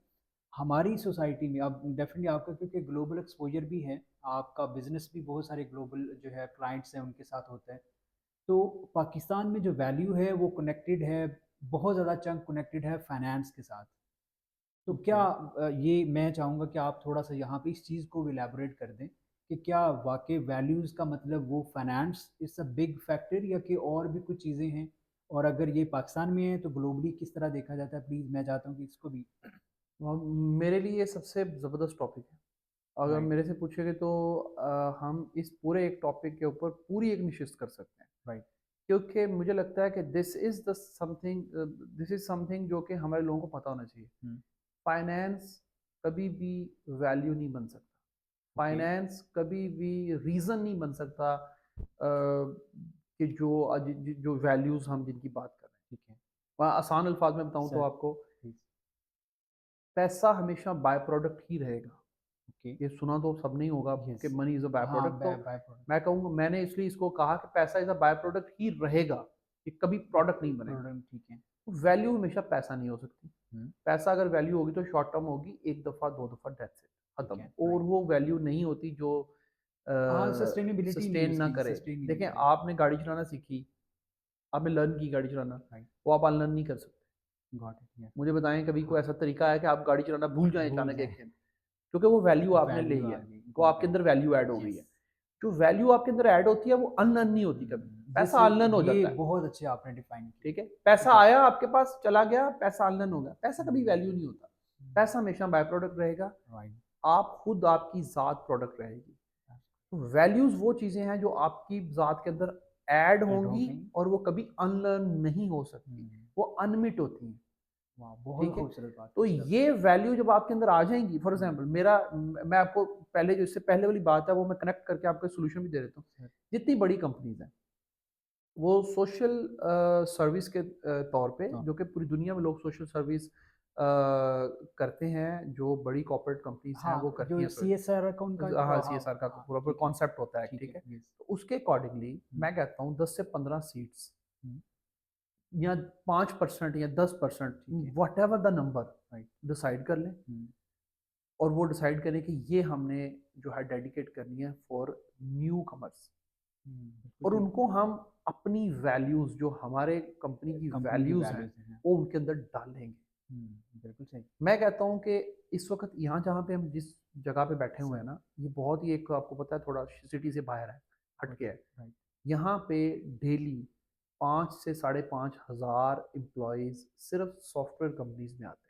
हमारी सोसाइटी में, अब डेफिनेटली आपका क्योंकि ग्लोबल एक्सपोजर भी है, आपका बिजनेस भी बहुत सारे ग्लोबल जो है क्लाइंट्स हैं उनके साथ होता है, तो पाकिस्तान में जो वैल्यू है वो कनेक्टेड है, बहुत ज़्यादा चंक कनेक्टेड है फाइनेंस के साथ। तो क्या ओके, ये मैं चाहूँगा कि आप थोड़ा सा यहाँ पे इस चीज़ को भी इलेबोरेट कर दें कि क्या वाकई वैल्यूज़ का मतलब वो finance is a big factor या कि और भी कुछ चीज़ें हैं, और अगर ये पाकिस्तान में है तो ग्लोबली किस तरह देखा जाता है, प्लीज़ मैं चाहता हूँ कि इसको भी। मेरे लिए ये सबसे ज़बरदस्त टॉपिक है। अगर राइट। मेरे से पूछेंगे तो हम इस पूरे एक टॉपिक के ऊपर पूरी एक निशिस्त कर सकते हैं, राइट। क्योंकि मुझे लगता है कि दिस इज समथिंग जो कि हमारे लोगों को पता होना चाहिए। फाइनेंस कभी भी वैल्यू नहीं बन सकता, ओके। फाइनेंस कभी भी रीज़न नहीं बन सकता कि जो वैल्यूज़ हम जिनकी बात कर रहे हैं। ठीक है। वहाँ आसान अल्फाज में बताऊँ तो सर आपको, प्लीज़। पैसा हमेशा बाय प्रोडक्ट ही रहेगा। ओके। ये सुना तो सब नहीं होगा यस। कि मनी इज़ अ बाय हाँ प्रोडक्ट, तो बाय बाय प्रोडक्ट। मैं कहूँगा, मैंने इसलिए इसको कहा कि पैसा इज़ अ बाय प्रोडक्ट ही रहेगा, ये कभी प्रोडक्ट नहीं बनेगा। प्रोडक्ट ठीक है। वैल्यू हमेशा पैसा नहीं हो सकती। हम्म। पैसा अगर वैल्यू होगी तो शॉर्ट टर्म होगी, एक दफ़ा दो दफ़ा, दैट्स इट, ठीक खत्म। है। और राइट। वो वैल्यू नहीं होती जो हाँ सस्टेनेबिलिटी नहीं सस्टेन ना उसकी, करे। सस्टेन नहीं देखें, होगी। आपने गाड़ी चलाना सीखी, आपने लर्न की गाड़ी चलाना, राइट। वो आप अनलर्न नहीं कर सकते। Got it. यस। मुझे बताएं कभी हाँ कोई ऐसा तरीका है कि आप गाड़ी चलाना भूल जाएं भूल अचानक जाए। एक दिन, क्योंकि वो वैल्यू आपने ले वैल्यू ही आ है, गई। वो गॉट आपके इट। अंदर वैल्यू ऐड हो गई यस। है। जो वैल्यू आपके अंदर ऐड होती है वो अनलर्न नहीं होती कभी, दिस पैसा अनलर्न हो ये जाता है। बहुत अच्छे आपने डिफाइन ठीक किया। है, पैसा ठीक है। आया आपके पास, चला गया, पैसा अनलर्न हो गया, पैसा कभी वैल्यू नहीं होता। राइट। पैसा हमेशा बाय प्रोडक्ट रहेगा, आप खुद आपकी ज़ात प्रोडक्ट रहेगी। वैल्यूज़ वो चीज़ें हैं जो आपकी ज़ात के अंदर ऐड ऐड हो होंगी गई। और वो कभी अनलर्न नहीं हो सकती, हुँ, वो अनमिट होती हैं, वाह! बहुत ठीक है? खूबसूरत बात तो की जी आपने। ये वैल्यू जब आपके अंदर आ जाएँगी, फॉर हुँ, एग्ज़ाम्पल मेरा मैं आपको पहले जो इससे पहले वाली बात है वो मैं कनेक्ट करके आपको सॉल्यूशन भी दे देता हूँ। सर जितनी बड़ी कंपनीज़ हैं, वो सोशल सर्विस के तौर पे, हाँ, जो कि पूरी दुनिया में लोग सोशल सर्विस करते हैं, जो बड़ी कॉर्पोरेट कंपनीज़ हैं वो हाँ, करती जो हैं। सीएसआर का उनका हाँ, हाँ, सीएसआर का हाँ, प्रॉपर ठीक है, कॉन्सेप्ट होता है, ठीक ठीक है, है? यस। तो उसके अकॉर्डिंगली हुँ, मैं कहता हूँ 10 से 15 सीट्स हुँ, या 5% या 10%, ठीक है, whatever the number right. Decide कर लें हुँ, और वो डिसाइड करें कि ये हमने जो है डेडिकेट करनी है फॉर न्यू कमर्स, हुँ, बिल्कुल और सही। उनको हम अपनी वैल्यूज़, जो हमारे कंपनी की कंपनी की वैल्यूज़ हैं, वैल्यूज़ हैं। वो उनके अंदर डालेंगे। हुँ, बिल्कुल सही। मैं कहता हूँ कि इस वक़्त यहाँ जहाँ पे हम जिस जगह पे बैठे हुए सर हैं ना, ये बहुत ही एक आपको पता है थोड़ा सिटी से बाहर है, हट के ओके, है। राइट। यहाँ पे डेली 5 से साढ़े 5 हज़ार एम्प्लॉइज़ सिर्फ़ सॉफ्टवेयर कंपनीज़ में आते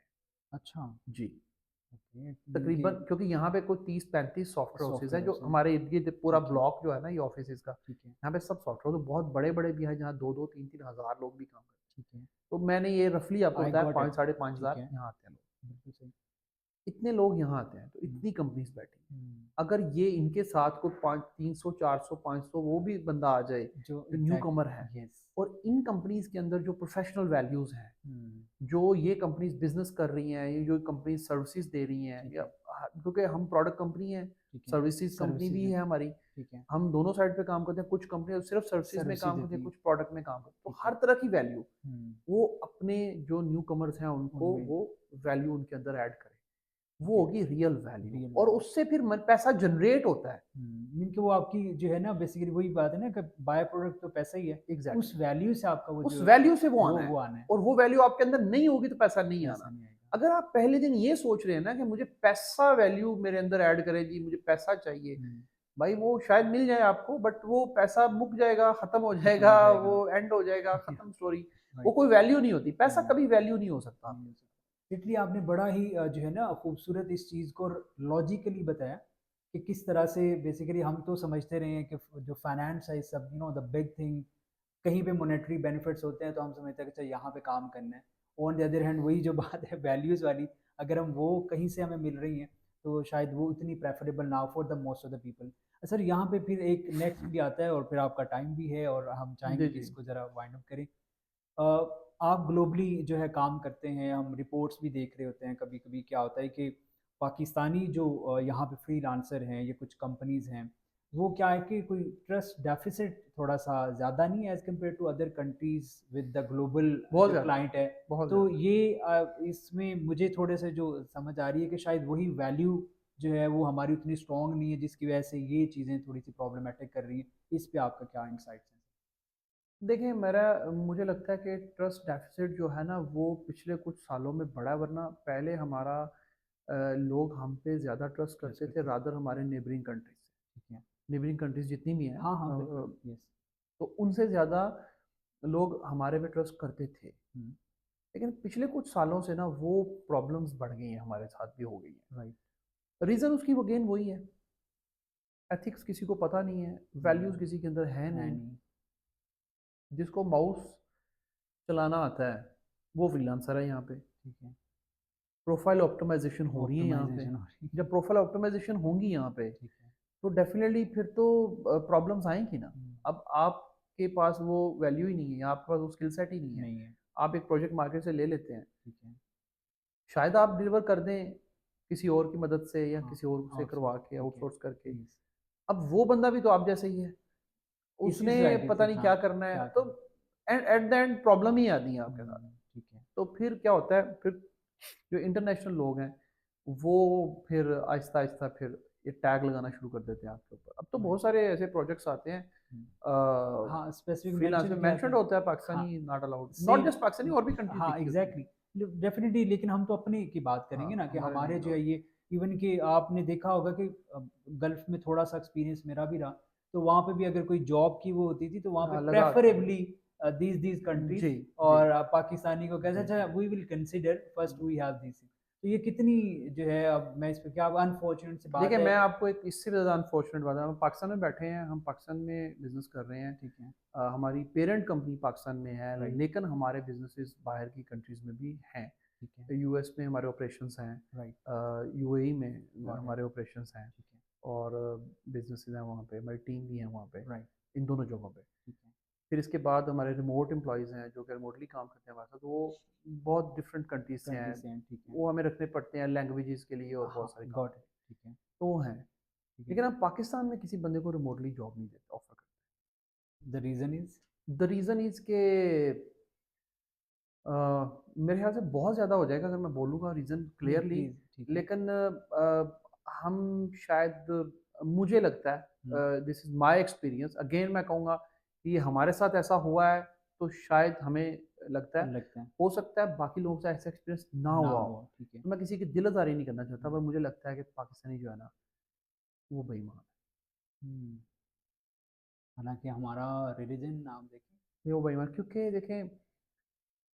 अच्छा, हैं। जी। ओके, मीन कि तकरीबन क्योंकि यहाँ पे कोई 30-35 सॉफ्टवेयर हाउसेज़ हैं, जो सॉफ्टवेयर्स हैं, हमारे इर्द-गिर्द पूरा ठीक है, ब्लॉक जो है ना ये ऑफ़िसेज़ का, ठीक है, यहाँ पे सब सॉफ्टवेयर तो बहुत बड़े-बड़े भी हैं, जहाँ 2-2 3-3 हज़ार लोग भी काम करते हैं। ठीक है। तो मैंने ये रफ़ली आपको आई बताया गॉट 5 इट, साढ़े 5 ठीक हज़ार है, यहाँ आते हैं लोग। बिल्कुल सही। इतने लोग यहाँ आते हैं, तो हुँ, इतनी कंपनीज़ बैठी हैं। हुँ, अगर ये इनके साथ कोई 5 300 400 500 वो भी बंदा आ जाए, जो जो न्यू एग्ज़ैक्टली, कमर है, यस। और इन कंपनीज़ के अंदर जो प्रोफ़ेशनल वैल्यूज़ हैं, हुँ, जो ये कंपनीज़ बिज़नेस कर रही हैं, ये जो कंपनीज़ सर्विसेज़ दे रही हैं, ठीक या है, क्योंकि हम प्रोडक्ट कंपनी है, ठीक है। सर्विसेज़ कंपनी सर्विसेज़ भी है, है हमारी। ठीक है। हम दोनों साइड पे काम करते हैं, कुछ कंपनियाँ सिर्फ़ सर्विसेज़ में सर्विसेज़ काम करती हैं, देती हैं, कुछ प्रोडक्ट में काम करती हैं। तो ठीक है। हर तरह की वैल्यू हुँ, वो अपने जो न्यू कमर्स हैं उनको उनमें वो वैल्यू उनके अंदर ऐड करें। ठीक वो है, होगी रियल वैल्यू, रियल और वैल्यू। उससे फिर पैसा जनरेट होता है। मीन कि वो आपकी जो है ना बेसिकली वही बात है ना कि बाय प्रोडक्ट तो पैसा ही है। उस एग्ज़ैक्टली। वैल्यू से आपका वो उस जो वैल्यू से वो आना है, वो आना है, और वो वैल्यू आपके अंदर नहीं होगी तो पैसा नहीं पैसा आना। नहीं आएगा। अगर आप पहले दिन ये सोच रहे हैं ना कि मुझे पैसा वैल्यू मेरे अंदर ऐड करे जी, मुझे पैसा चाहिए, हुँ, भाई वो शायद मिल जाए आपको, बट वो पैसा मुक जाएगा, खत्म हो खत्म हो जाएगा, जाएगा। वो एंड हो जाएगा, खत्म स्टोरी। वो राइट, कोई वैल्यू नहीं होती, पैसा हुँ, कभी वैल्यू नहीं हो सकता नहीं आपके हो लिए। सकता। इसलिए आपने बड़ा ही जो है ना खूबसूरत इस चीज़ को लॉजिकली बताया कि किस तरह से बेसिकली हम तो समझते रहे हैं कि जो फाइनेंस है इज़ सब you know the big thing, कहीं पे मॉनेटरी बेनिफिट्स होते हैं तो हम समझते हैं कि अच्छा यहाँ पे काम करना है। ऑन द अदर हैंड वही जो बात है वैल्यूज़ वाली, अगर हम वो कहीं से हमें मिल रही हैं तो शायद वो उतनी प्रेफरेबल ना हो for the most of the people. Sir यहाँ पे फिर एक नेक्स्ट भी आता है और फिर आपका टाइम भी है और हम चाहेंगे जी, कि जी। इसको ज़रा वाइंड अप करें। अ, आप ग्लोबली जो है काम करते हैं, हम रिपोर्ट्स भी देख रहे होते हैं, कभी-कभी क्या होता है कि पाकिस्तानी जो यहाँ पे फ्रीलांसर हैं, ये कुछ कंपनीज़ हैं, वो क्या है कि कोई ट्रस्ट डेफ़िसिट थोड़ा-सा ज़्यादा नहीं है as compare to other countries with the global बहुत जो ज़्यादा, क्लाइंट है। बहुत तो ज़्यादा। ये इसमें मुझे थोड़े-से जो समझ आ रही है कि शायद वही वैल्यू जो है वो हमारी उतनी स्ट्रॉन्ग नहीं है, जिसकी वजह से ये चीज़ें थोड़ी-सी प्रॉब्लमैटिक कर रही हैं। इस पे आपका क्या इनसाइट्स हैं? देखिए, मेरा मुझे लगता है कि ट्रस्ट डेफ़िसिट जो है ना, वो पिछले कुछ सालों में बढ़ा है, वरना पहले हमारा लोग हम पे ज़्यादा ट्रस्ट ट्रस्ट करते थे करते थे। रादर हमारे नेबरिंग कंट्रीज़ से। ठीक है। नेबरिंग कंट्रीज़ जितनी भी हैं हाँ, हाँ, बिल्कुल, यस। तो उनसे ज़्यादा लोग हमारे पे ट्रस्ट करते थे। हुँ, लेकिन पिछले कुछ सालों से ना वो प्रॉब्लम्स बढ़ गई हैं, हमारे साथ भी हो गई हैं। राइट। रीज़न उसकी वो अगेन वही है, एथिक्स किसी को पता नहीं है, वैल्यूज़ हुँ, किसी के अंदर है है नहीं। नहीं, जिसको माउस चलाना आता है, वो फ्रीलांसर है यहाँ पे। ठीक है। प्रोफाइल ऑप्टिमाइज़ेशन हो रही है यहाँ पे। ऑप्टिमाइज़ेशन हो रही है, जब प्रोफाइल ऑप्टिमाइज़ेशन होंगी यहाँ पे, ठीक है। तो डेफ़िनेटली फिर तो प्रॉब्लम्स आएँगी ना। हुँ, अब आपके पास वो वैल्यू ही नहीं है, या आपके पास वो स्किल सेट ही नहीं है। नहीं है, आप एक प्रोजेक्ट मार्केट से ले लेते हैं, ठीक है। शायद आप डिलीवर कर दें किसी और की मदद से या हाँ, किसी और से आउटसोर्स, करवा के, ठीक है, आउटसोर्स करके। यस। अब वो बंदा भी तो आप जैसा ही है, इश्यूज़ उसने राइट पता इज़ नहीं हाँ, क्या करना है, क्या तो करें? एट द एंड प्रॉब्लम ही आती है आपके साथ। ठीक है। तो फिर क्या होता है, फिर जो इंटरनेशनल लोग हैं, वो फिर आहिस्ता-आहिस्ता फिर ये टैग लगाना शुरू कर देते हैं आपके ऊपर। अब तो राइट, बहुत सारे ऐसे प्रोजेक्ट्स आते हैं, हुँ। अ, हाँ, स्पेसिफिक फ्रीलांस मेंशन में किया था। मेंशन्ड होता है हाँ, Pakistani not allowed, not same just Pakistani, और भी कंट्रीज़ हाँ, लिखी होती हैं। एग्ज़ैक्टली डेफ़िनिटली लेकिन हम तो अपने की बात करेंगे ना हाँ, कि हमारे नहीं हमारे जो है अलाउड। ये इवन कि आपने देखा होगा कि गल्फ़ में थोड़ा-सा एक्सपीरियंस मेरा भी रहा, तो वहाँ पे भी अगर कोई जॉब की वो होती थी, तो वहाँ पे हाँ, लगा आते हैं। प्रेफ़रेबली दीज़ कंट्रीज़ जी, जी। और पाकिस्तानी को कहते जी, अच्छा जी। We will consider first we have this. तो ये कितनी जो है, अब मैं इस पे क्या, अब अनफॉर्चुनेट सी बात देखिए, है। मैं आपको एक इससे भी ज़्यादा अनफॉर्चुनेट बात है, हम पाकिस्तान में बैठे हैं, हम पाकिस्तान में बिज़नेस कर रहे हैं। ठीक है। हमारी पेरेंट कंपनी पाकिस्तान में है, राइट। लेकिन हमारे बिज़नेसेस बाहर की कंट्रीज़ में भी हैं। ठीक है। यूएस में हमारे ऑपरेशंस हैं, राइट। यूएई में गॉट इट। हमारे ऑपरेशंस हैं, ठीक है। और बिज़नेसेस हैं वहाँ पे, हमारी टीम भी है वहाँ पे, राइट। इन दोनों जगहों पे। ठीक है। फिर इसके बाद हमारे रिमोट एम्प्लॉइज़ हैं जो कि रिमोटली काम करते हैं हमारे साथ, वो बहुत डिफरेंट कंट्रीज से कंट्री हैं, से हैं, ठीक है। वो हमें रखने पड़ते हैं लैंग्वेजेस के लिए और हाँ, बहुत सारे काम गॉट के इट। लिए, ठीक है। तो वो हैं। ठीक है। लेकिन हम पाकिस्तान में किसी बंदे को रिमोटली जॉब नहीं देते, ऑफर द रीज़न इज़? करते। द रीज़न इज़ के मेरे ख्याल से बहुत ज़्यादा हो जाएगा अगर मैं बोलूँगा रीज़न नहीं, क्लियरली, प्लीज़, ठीक है। लेकिन हम शायद, मुझे लगता हुँ, है, this is my experience, again मैं कहूँगा कि ये हमारे साथ ऐसा हुआ है, तो शायद हमें लगता है, लगता है। हो सकता है बाकी लोगों से ऐसा एक्सपीरियंस ना ना हुआ हुआ, हो। ठीक है। तो मैं किसी की दिल आज़ारी नहीं करना चाहता, हुँ, पर मुझे लगता है कि पाकिस्तानी जो है ना, वो बेईमान हुँ। हालाँकि हमारा रिलीजन आप देखें। है। वो बेईमान क्योंकि देखें,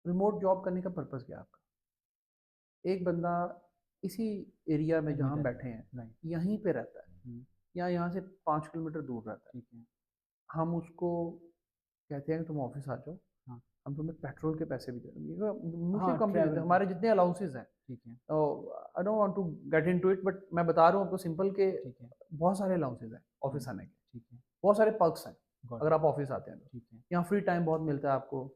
रिमोट जॉब करने का पर्पज़ क्या है आपका? एक बंदा इसी एरिया में में जहाँ हम रहता बैठे है, हैं, राइट। यहीं पे रहता है, हुँ, या यहाँ से 5 किलोमीटर दूर रहता है। ठीक है। हम उसको कहते हैं कि तुम ऑफ़िस आ जाओ, हाँ, हम तुम्हें पेट्रोल के पैसे भी दे देंगे, मुझे हाँ, कम भी देते ट्रैवल हैं, के, हमारे जितने अलाउंसेस हैं। ठीक है। तो I don't want to get into it, but मैं बता रहा हूँ आपको सिंपल के ठीक है। बहुत सारे अलाउंसेस हैं हुँ, ऑफ़िस आने के, ठीक है। बहुत सारे पर्क्स हैं, गॉट अगर इट। आप ऑफ़िस आते हैं तो। ठीक है। यहाँ फ्री टाइम बहुत मिलता है आपको,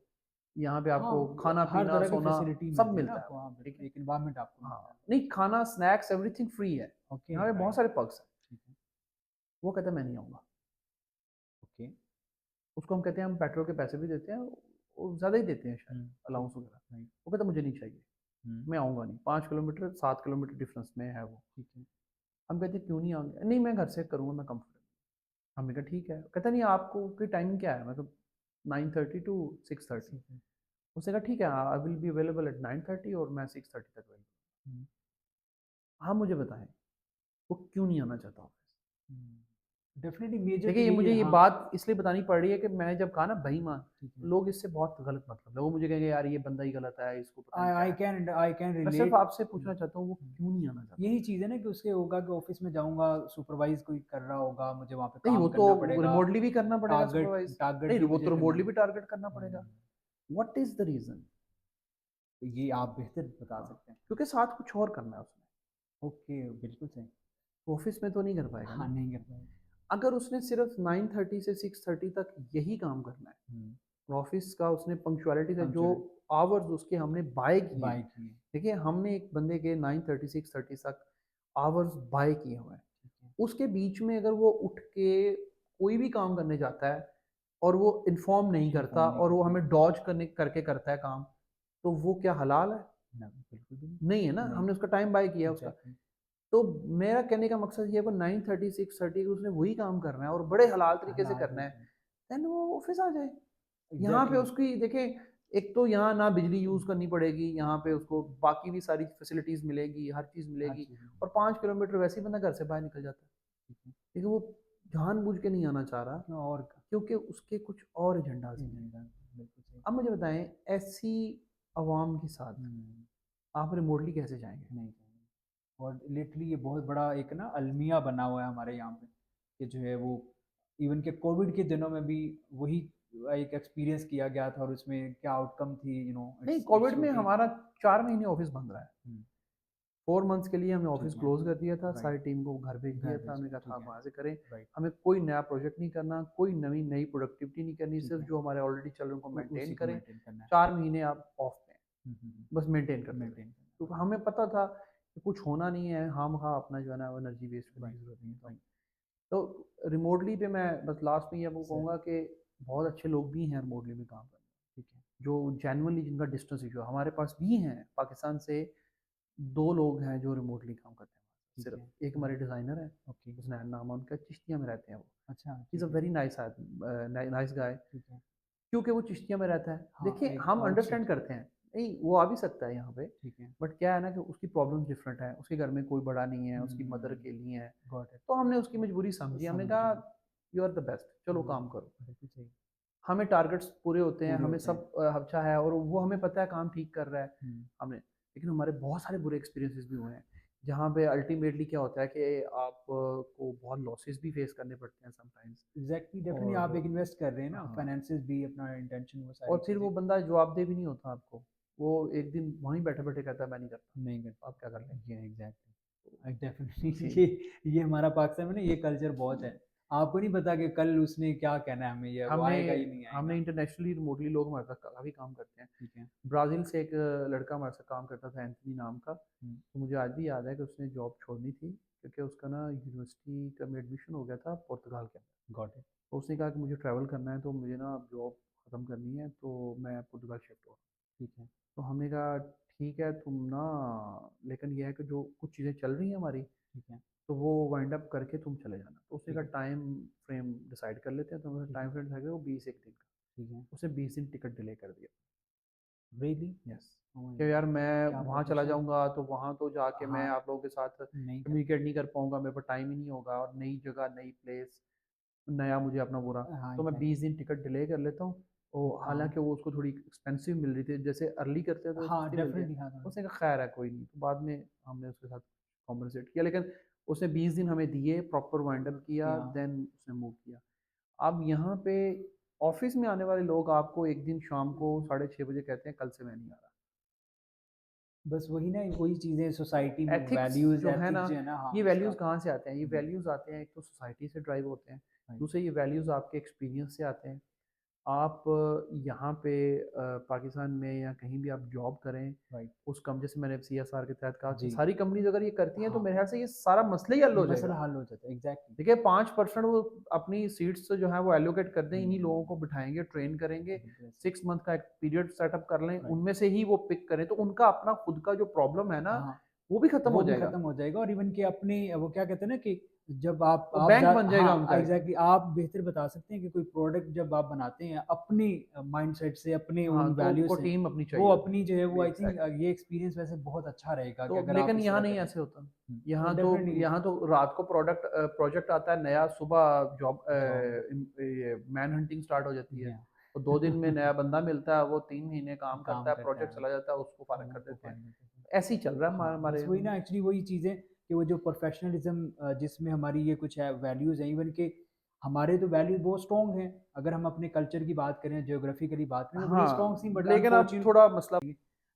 यहाँ पे हाँ, आपको हर खाना-पीना, तरह की सोना फैसिलिटी सब मिलती है ना मिलता है आपको, वहाँ, हाँ, ठीक बिल्कुल, है? एक एनवायरनमेंट आपको मिलता हाँ, है। नहीं खाना, स्नैक्स एवरीथिंग फ्री है। ओके, यहाँ पे बहुत राइट। सारे पर्क्स हैं। ठीक है। वो कहता है मैं नहीं आऊँगा। ओके। उसको हम कहते हैं हम पेट्रोल के पैसे भी देते हैं, वो ज़्यादा ही देते हैं शायद, हुँ, ठीक अलाउंस है। वगैरह। राइट। वो कहता है मुझे नहीं चाहिए, हुँ, मैं आऊँगा नहीं। 5 किलोमीटर 7 किलोमीटर डिफरेंस में है वो। ठीक है। हम कहते हैं क्यों नहीं आएँगे? नहीं मैं घर से करूँगा, मैं कंफर्टेबल। हमने कहा ठीक है। कहता नहीं आपको की टाइमिंग क्या है? मैं कहा 9:30 टू 6:30। ठीक है। उसने कहा ठीक है, I will be available at 9:30 और मैं 6:30 तक अवेलेबल। हुँ, आप मुझे बताएँ, वो क्यों नहीं आना चाहता ऑफ़िस? हुँ। डेफ़िनिटली मेजर तो देखिए, ये यही मुझे है, ये हाँ। बात इसलिए बतानी पड़ रही है कि मैंने जब कहा ना बेईमान, ठीक है। लोग इससे बहुत गलत मतलब है। वो मुझे कहेंगे यार ये बंदा ही गलत है, इसको पता नहीं आई क्या आई है। कैन आई कैन मैं सिर्फ़ रिलेट। आपसे हुँ, पूछना चाहता हूँ वो हुँ। क्यों नहीं आना चाहता? यही चीज़ है ना कि उसके होगा कि ऑफ़िस में जाऊँगा, सुपरवाइज़ कोई कर रहा होगा, मुझे वहाँ पे नहीं, काम वो तो करना पड़ेगा, रिमोटली भी करना पड़ेगा टारगेट सुपरवाइज़। टारगेट नहीं, भी वो मुझे तो करना रिमोटली है। भी टारगेट करना पड़ेगा। हुँ, व्हाट इज़ द रीज़न? तो ये आप बेहतर बता हाँ, सकते हैं। क्योंकि साथ कुछ और करना है उसने। ओके, बिल्कुल सही। ऑफ़िस में तो नहीं कर पाएगा हाँ, ना। नहीं कर पाएगा। अगर उसने सिर्फ़ 9:30 से 6:30 तक यही काम करना है, हुँ, ऑफ़िस का उसने पंक्चुअलिटी से जो पंक्चुअलिटी आवर्स उसके हमने बाय किए हैं। बाय की है। देखिए, हमने एक बंदे के 9:30 6:30 तक आवर्स बाय किए हुए हैं। ठीक है। उसके बीच में अगर वो उठ के कोई भी काम करने जाता है और वो इन्फॉर्म नहीं करता इन्फॉर्म नहीं और वो करता। हमें डॉज करने करके करता है काम, तो वो क्या हलाल है? ना, बिल्कुल भी नहीं। नहीं है ना, नहीं, हमने उसका टाइम बाय किया है उसका। एग्ज़ैक्टली। तो मेरा कहने का मकसद ये है वो 9:30 6:30 उसने वही काम करना है और बड़े हलाल तरीके से हलाल करना है, तरीके से। देन वो ऑफ़िस आ जाए। यहाँ पे एग्ज़ैक्टली। उसकी देखें, एक तो यहाँ ना बिजली यूज़ करनी पड़ेगी, यहाँ पे उसको बाकी भी सारी फैसिलिटीज़ मिलेगी, हर चीज़ हर मिलेगी, चीज़ में। और 5 किलोमीटर वैसे ही बंदा घर से बाहर निकल जाता है। ठीक है। लेकिन वो जानबूझ के नहीं आना चाह रहा, उसमें और का क्योंकि उसके कुछ और एजेंडाज़ हैं। एजेंडा, बिल्कुल सही। अब मुझे बताएँ, ऐसी आवाम के साथ हुँ, आप रिमोटली कैसे जाएँगे? नहीं चाहिए। और लिटरली ये बहुत बड़ा एक ना अलमिया बना हुआ है हमारे यहाँ पे, कि जो है वो इवन के कोविड के दिनों में भी वही एक एक्सपीरियंस किया गया था, और उसमें क्या आउटकम थी, नहीं, इट्स कोविड इट्स में रूटीन। हमारा 4 महीने ऑफ़िस बंद रहा है। हुँ, 4 मंथ्स के लिए हमने ऑफ़िस ठीक है। क्लोज़ कर दिया था, राइट। सारी टीम को घर भेज घर दिया था, भेजे, हमने कहा था ठीक आप है। वहाँ से करें। राइट। हमें कोई नया प्रोजेक्ट नहीं करना, कोई नई प्रोडक्टिविटी नहीं करनी, ठीक सिर्फ़ है। जो हमारे ऑलरेडी चल रहे हैं उनको मेंटेन उसी को करें। मेंटेन करना है। 4 महीने आप ऑफ पे हैं, हुँ, हुँ, हुँ। बस मेंटेन करते रहें। मेंटेन करना, तो राइट। हमें पता था कि कुछ होना नहीं है, खामखा अपना जो है ना वो एनर्जी वेस्ट करने राइट। की ज़रूरत नहीं है। राइट। तो रिमोटली पे मैं बस लास्ट में ये आपको सर। कहूँगा कि बहुत अच्छे लोग भी हैं रिमोटली में काम करने, ठीक है। जो जेनुइनली जिनका डिस्टेंस इश्यू है। हमारे पास भी हैं, पाकिस्तान से 2 लोग हैं जो रिमोटली काम करते हैं हमारे साथ ठीक है। सिर्फ़। एक हमारे डिज़ाइनर हैं, ओके। हुसनैन नाम है उनका, चिश्तिया में रहते हैं वो। अच्छा, ही इज़ अ ठीक है। वेरी नाइस गाय, ठीक है। क्योंकि वो चिश्तिया में रहता है। हाँ, देखिए, एक हम आउटशिफ्ट। अंडरस्टैंड करते हैं, नहीं वो आ भी सकता है यहाँ पे, ठीक है। बट क्या है ना कि उसकी प्रॉब्लम्स डिफरेंट हैं, उसके घर में कोई बड़ा नहीं है, उसकी मदर हुँ, अकेली हैं। Got it. तो हमने उसकी मजबूरी समझी, हमने कहा समझी। यू आर द बेस्ट, चलो हुँ, काम करो। बिल्कुल सही। हमें टारगेट्स पूरे होते हैं, पूरे हमें होते हैं। सब अच्छा है और वो हमें पता है काम ठीक कर रहा है। हुँ, हमने लेकिन हमारे बहुत सारे बुरे एक्सपीरियंसेस भी हुए हैं, जहाँ पे अल्टीमेटली क्या होता है कि आप को बहुत लॉसेस भी फेस करने पड़ते हैं समटाइम्स। एग्ज़ैक्टली, डेफ़िनिटली आप और एक इन्वेस्ट कर रहे हैं ना, हाँ, फाइनेंसेस भी अपना इंटेंशन वो सारी और फिर चीज़ें वो बंदा जवाबदेह भी नहीं होता आपको। वो एक दिन वहीं बैठे-बैठे कहता है मैं नहीं करता, नहीं कर आप क्या कर लेंगे? ये एग्ज़ैक्टली। तो डेफ़िनिटली जी। ये हमारा पाकिस्तान में ना ये कल्चर बहुत है। आपको नहीं पता कि कल उसने क्या कहना है हमें, या वो हमने आएगा ही नहीं हमने आएगा। इंटरनेशनली रिमोटली लोग हमारे साथ काफ़ी काम करते हैं। ठीक है। ब्राज़ील से एक लड़का हमारे साथ काम करता था एंथनी नाम का। हुँ, तो मुझे आज भी याद है कि उसने जॉब छोड़नी थी क्योंकि उसका ना यूनिवर्सिटी का में एडमिशन हो गया था पुर्तगाल के अंदर। Got it. तो उसने कहा कि मुझे ट्रैवल करना है तो मुझे ना अब जॉब ख़त्म करनी है तो मैं पुर्तगाल शिफ्ट हो रहा हूँ। ठीक है, तो हमने कहा ठीक है तुम ना, लेकिन ये है कि जो कुछ चीज़ें चल रही हैं हमारी, ठीक है, तो वो वाइंड अप करके तुम चले जाना। तो उसने ठीक कहा है, टाइम फ्रेम डिसाइड कर लेते हैं, तो हमारा ठीक है, टाइम फ्रेम था कि वो 20 एक दिन का। ठीक है। उसने 20 दिन टिकट डिले कर दिया। रियली? यस, ओह माय कि यार गॉड! मैं क्या वहाँ चला प्रोफ़ेशनल जाऊँगा तो वहाँ तो जाके मैं हाँ, आप लोगों के साथ नहीं कर कम्युनिकेट नहीं कर पाऊँगा, मेरे पास टाइम ही नहीं होगा और नई जगह, नई प्लेस, नया मुझे अपना पूरा, हाँ, तो मैं एग्ज़ैक्टली। 20 दिन टिकट डिले कर लेता हूँ। और हाँ, हालाँकि वो उसको थोड़ी एक्सपेंसिव मिल रही थी, जैसे अर्ली करते हैं तो हाँ, सस्ती मिलती है। डेफ़िनिटली हाँ, हाँ। उसने कहा खैर है कोई नहीं, तो बाद में हमने उसके साथ कॉम्पेंसेट किया, लेकिन उसने 20 दिन हमें दिए, प्रॉपर वाइंड अप किया, किया। देन उसने मूव किया। अब यहाँ पे ऑफ़िस में आने वाले लोग आपको एक दिन शाम को 6:30 बजे कहते हैं कल से मैं नहीं आ रहा। बस वही ना, वही चीज़ें तो सोसाइटी में एथिक्स वैल्यूज़, जो है ना, एथिक्स जो है ना, हाँ, ये उसका वैल्यूज़ कहाँ से आते हैं? ये हुँ, वैल्यूज़ आते हैं, एक तो सोसाइटी से ड्राइव होते हैं, राइट, दूसरे ये वैल्यूज़ आपके एक्सपीरियंस से आते हैं। आप यहाँ पे पाकिस्तान में या कहीं भी आप जॉब करें, राइट। उस कम जैसे मैंने सीएसआर के तहत कहा कि जी, सारी कंपनीज़ अगर ये करती हैं तो हाँ, मेरे ख्याल से ये सारा मसला ही हल हो मसला जाएगा। हल हो जाता है, एग्ज़ैक्टली। देखिए 5% वो अपनी सीट्स जो है वो एलोकेट कर दें, इन्हीं लोगों हुँ, को बिठाएँगे, ट्रेन करेंगे, यस, 6 मंथ का एक पीरियड सेटअप कर लें, राइट। उनमें से ही वो पिक करें, तो उनका अपना खुद का जो प्रॉब्लम है ना, हाँ, वो भी खत्म वो हो भी जाएगा। खत्म हो जाएगा, और इवन कि अपनी वो क्या कहते हैं ना कि जब आप वो आप बैंक जा बन जाएगा हाँ, उनका एक। एग्ज़ैक्टली आप बेहतर बता सकते हैं कि कोई प्रोडक्ट जब आप बनाते हैं अपनी माइंडसेट से, अपने हाँ, उन तो वैल्यू उनको से, टीम अपनी वो चाहिए होती अपनी जो है वो है। I think exactly. ये एक्सपीरियंस वैसे बहुत अच्छा रहेगा कि तो अगर आप लेकिन इस यहाँ तरह नहीं करें। ऐसे होता। और डेफ़िनिटली यहाँ तो रात को प्रोजेक्ट आता है नया, सुबह जॉब जॉब ये मैन हंटिंग स्टार्ट हो जाती है। या तो 2 दिन में नया बंदा मिलता है, वो 3 महीने काम करता काम है, करता प्रोजेक्ट है, चला जाता है, उसको फ़ारिग वो कर उनको देते हैं। फाइंड करते हैं। ऐसे ही चल रहा है हाँ, बस हमारे वही ना, एक्चुअली वही चीज़ें कि वो जो प्रोफ़ेशनलिज़्म जिसमें हमारी ये कुछ है वैल्यूज़ हैं, इवन कि हमारे तो वैल्यूज़ बहुत स्ट्रॉन्ग हैं। अगर हम अपने कल्चर की बात करें, ज्योग्राफिकली बात करें, तो बड़ी हाँ, स्ट्रॉन्ग सी, बट लेकिन अब अनफॉर्च्यूनेट थोड़ा मसला।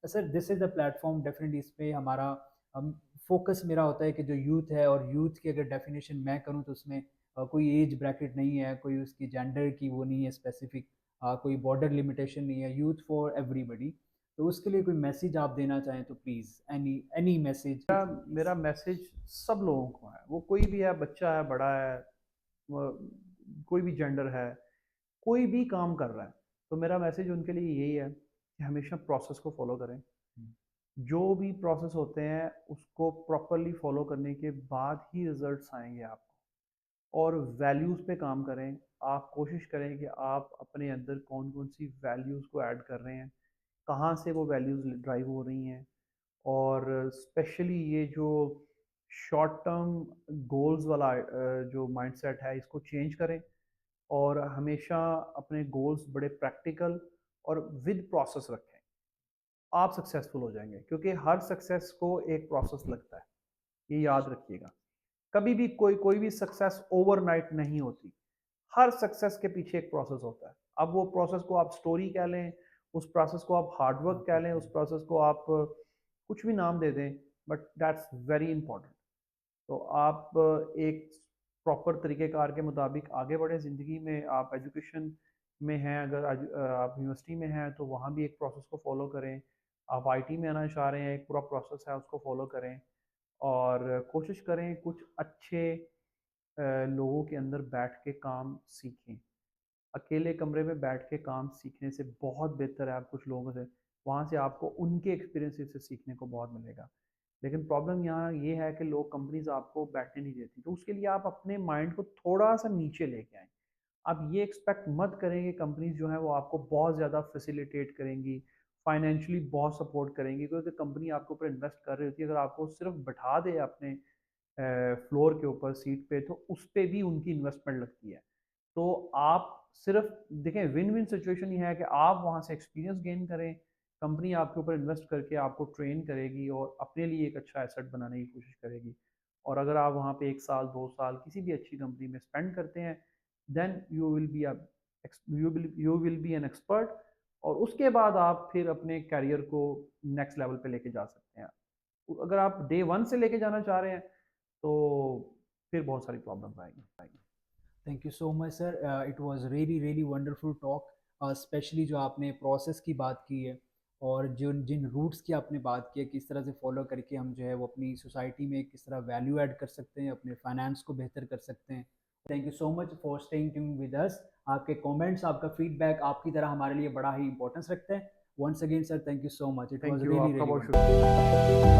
Sir this is the platform, definitely इस पे हमारा फ़ोकस मेरा होता है कि जो यूथ है, और यूथ की अगर डेफ़िनेशन मैं करूँ तो उसमें कोई एज ब्रैकेट नहीं है, कोई उसकी जेंडर की वो नहीं है स्पेसिफ़िक, कोई बॉर्डर लिमिटेशन नहीं है, यूथ फॉर एवरीबॉडी। तो उसके लिए कोई मैसेज आप देना चाहें तो please, any any message please. मेरा मैसेज सब लोगों को है, वो कोई भी है, बच्चा है, बड़ा है, वो कोई भी जेंडर है, कोई भी काम कर रहा है, तो मेरा मैसेज उनके लिए यही है कि हमेशा प्रोसेस को फॉलो करें। हुँ, जो भी प्रोसेस होते हैं उसको प्रॉपरली फॉलो करने के बाद ही रिजल्ट्स आएंगे आपको। और वैल्यूज़ पे काम करें। आप कोशिश करें कि आप अपने अंदर कौन कौन सी वैल्यूज़ को ऐड कर रहे हैं, कहाँ से वो वैल्यूज़ ड्राइव हो रही हैं। और स्पेशली ये जो शॉर्ट टर्म गोल्स वाला जो माइंडसेट है, इसको चेंज करें और हमेशा अपने गोल्स बड़े प्रैक्टिकल और विद प्रोसेस रखें। आप सक्सेसफुल हो जाएंगे, क्योंकि हर सक्सेस को एक प्रोसेस लगता है, ये याद रखिएगा। कभी भी कोई कोई भी सक्सेस ओवरनाइट नहीं होती। हर सक्सेस के पीछे एक प्रोसेस होता है। अब वो प्रोसेस को आप स्टोरी कह लें, उस प्रोसेस को आप हार्डवर्क हार्ड कह वर्क लें, उस करें। प्रोसेस को आप कुछ भी नाम दे दें, बट दैट्स वेरी इंपॉर्टेंट। तो आप एक प्रॉपर तरीक़ेकार के मुताबिक आगे बढ़ें ज़िंदगी में। आप एजुकेशन में हैं, अगर आप यूनिवर्सिटी में हैं तो वहाँ भी एक प्रोसेस को फ़ॉलो करें। आप आईटी में आना चाह रहे हैं, एक पूरा प्रोसेस है, उसको फ़ॉलो करें। और कोशिश करें कुछ अच्छे लोगों के अंदर बैठ के काम सीखें। अकेले कमरे में बैठ के काम सीखने से बहुत बेहतर है आप कुछ लोगों से, वहाँ से आपको उनके एक्सपीरियंसेस से सीखने को बहुत मिलेगा। लेकिन प्रॉब्लम यहाँ ये है कि लोग, कंपनीज आपको बैठने नहीं देती, तो उसके लिए आप अपने माइंड को थोड़ा सा नीचे लेके आएँ। आप ये एक्सपेक्ट मत करें कि कंपनीज जो हैं वो आपको बहुत ज़्यादा फैसिलिटेट करेंगी, फाइनेंशियली बहुत सपोर्ट करेंगी, क्योंकि कंपनी आपके ऊपर इन्वेस्ट कर रही होती है। अगर आपको सिर्फ बैठा दे अपने फ्लोर के ऊपर, सीट पे, तो उस पे भी उनकी इन्वेस्टमेंट लगती है। तो आप सिर्फ देखें, विन विन सिचुएशन ये है कि आप वहाँ से एक्सपीरियंस गेन करें, कंपनी आपके ऊपर इन्वेस्ट करके आपको ट्रेन करेगी और अपने लिए एक अच्छा एसेट बनाने की कोशिश करेगी। और अगर आप वहाँ पे 1 साल, 2 साल किसी भी अच्छी कंपनी में स्पेंड करते हैं, then you will be an expert, और उसके बाद आप फिर अपने करियर को नेक्स्ट लेवल पे लेके जा सकते हैं। अगर आप डे 1 से लेके जाना चाह रहे हैं, तो फिर बहुत सारी प्रॉब्लम्स आएँगी। Thank you so much sir, it was really really wonderful talk, specially जो आपने प्रोसेस की बात की है और जो जिन रूट्स की आपने बात की है, किस तरह से फॉलो करके हम जो है वो अपनी सोसाइटी में किस तरह वैल्यू ऐड कर सकते हैं, अपने फाइनेंस को बेहतर कर सकते हैं। Thank you so much for staying tuned with us. आपके कमेंट्स, आपका फीडबैक आपकी तरह हमारे लिए बड़ा ही इंपॉर्टेंस रखते हैं। Once again sir, thank you so much, it was thank you, really आपका रियली बहुत वंडरफुल। शुक्रिया।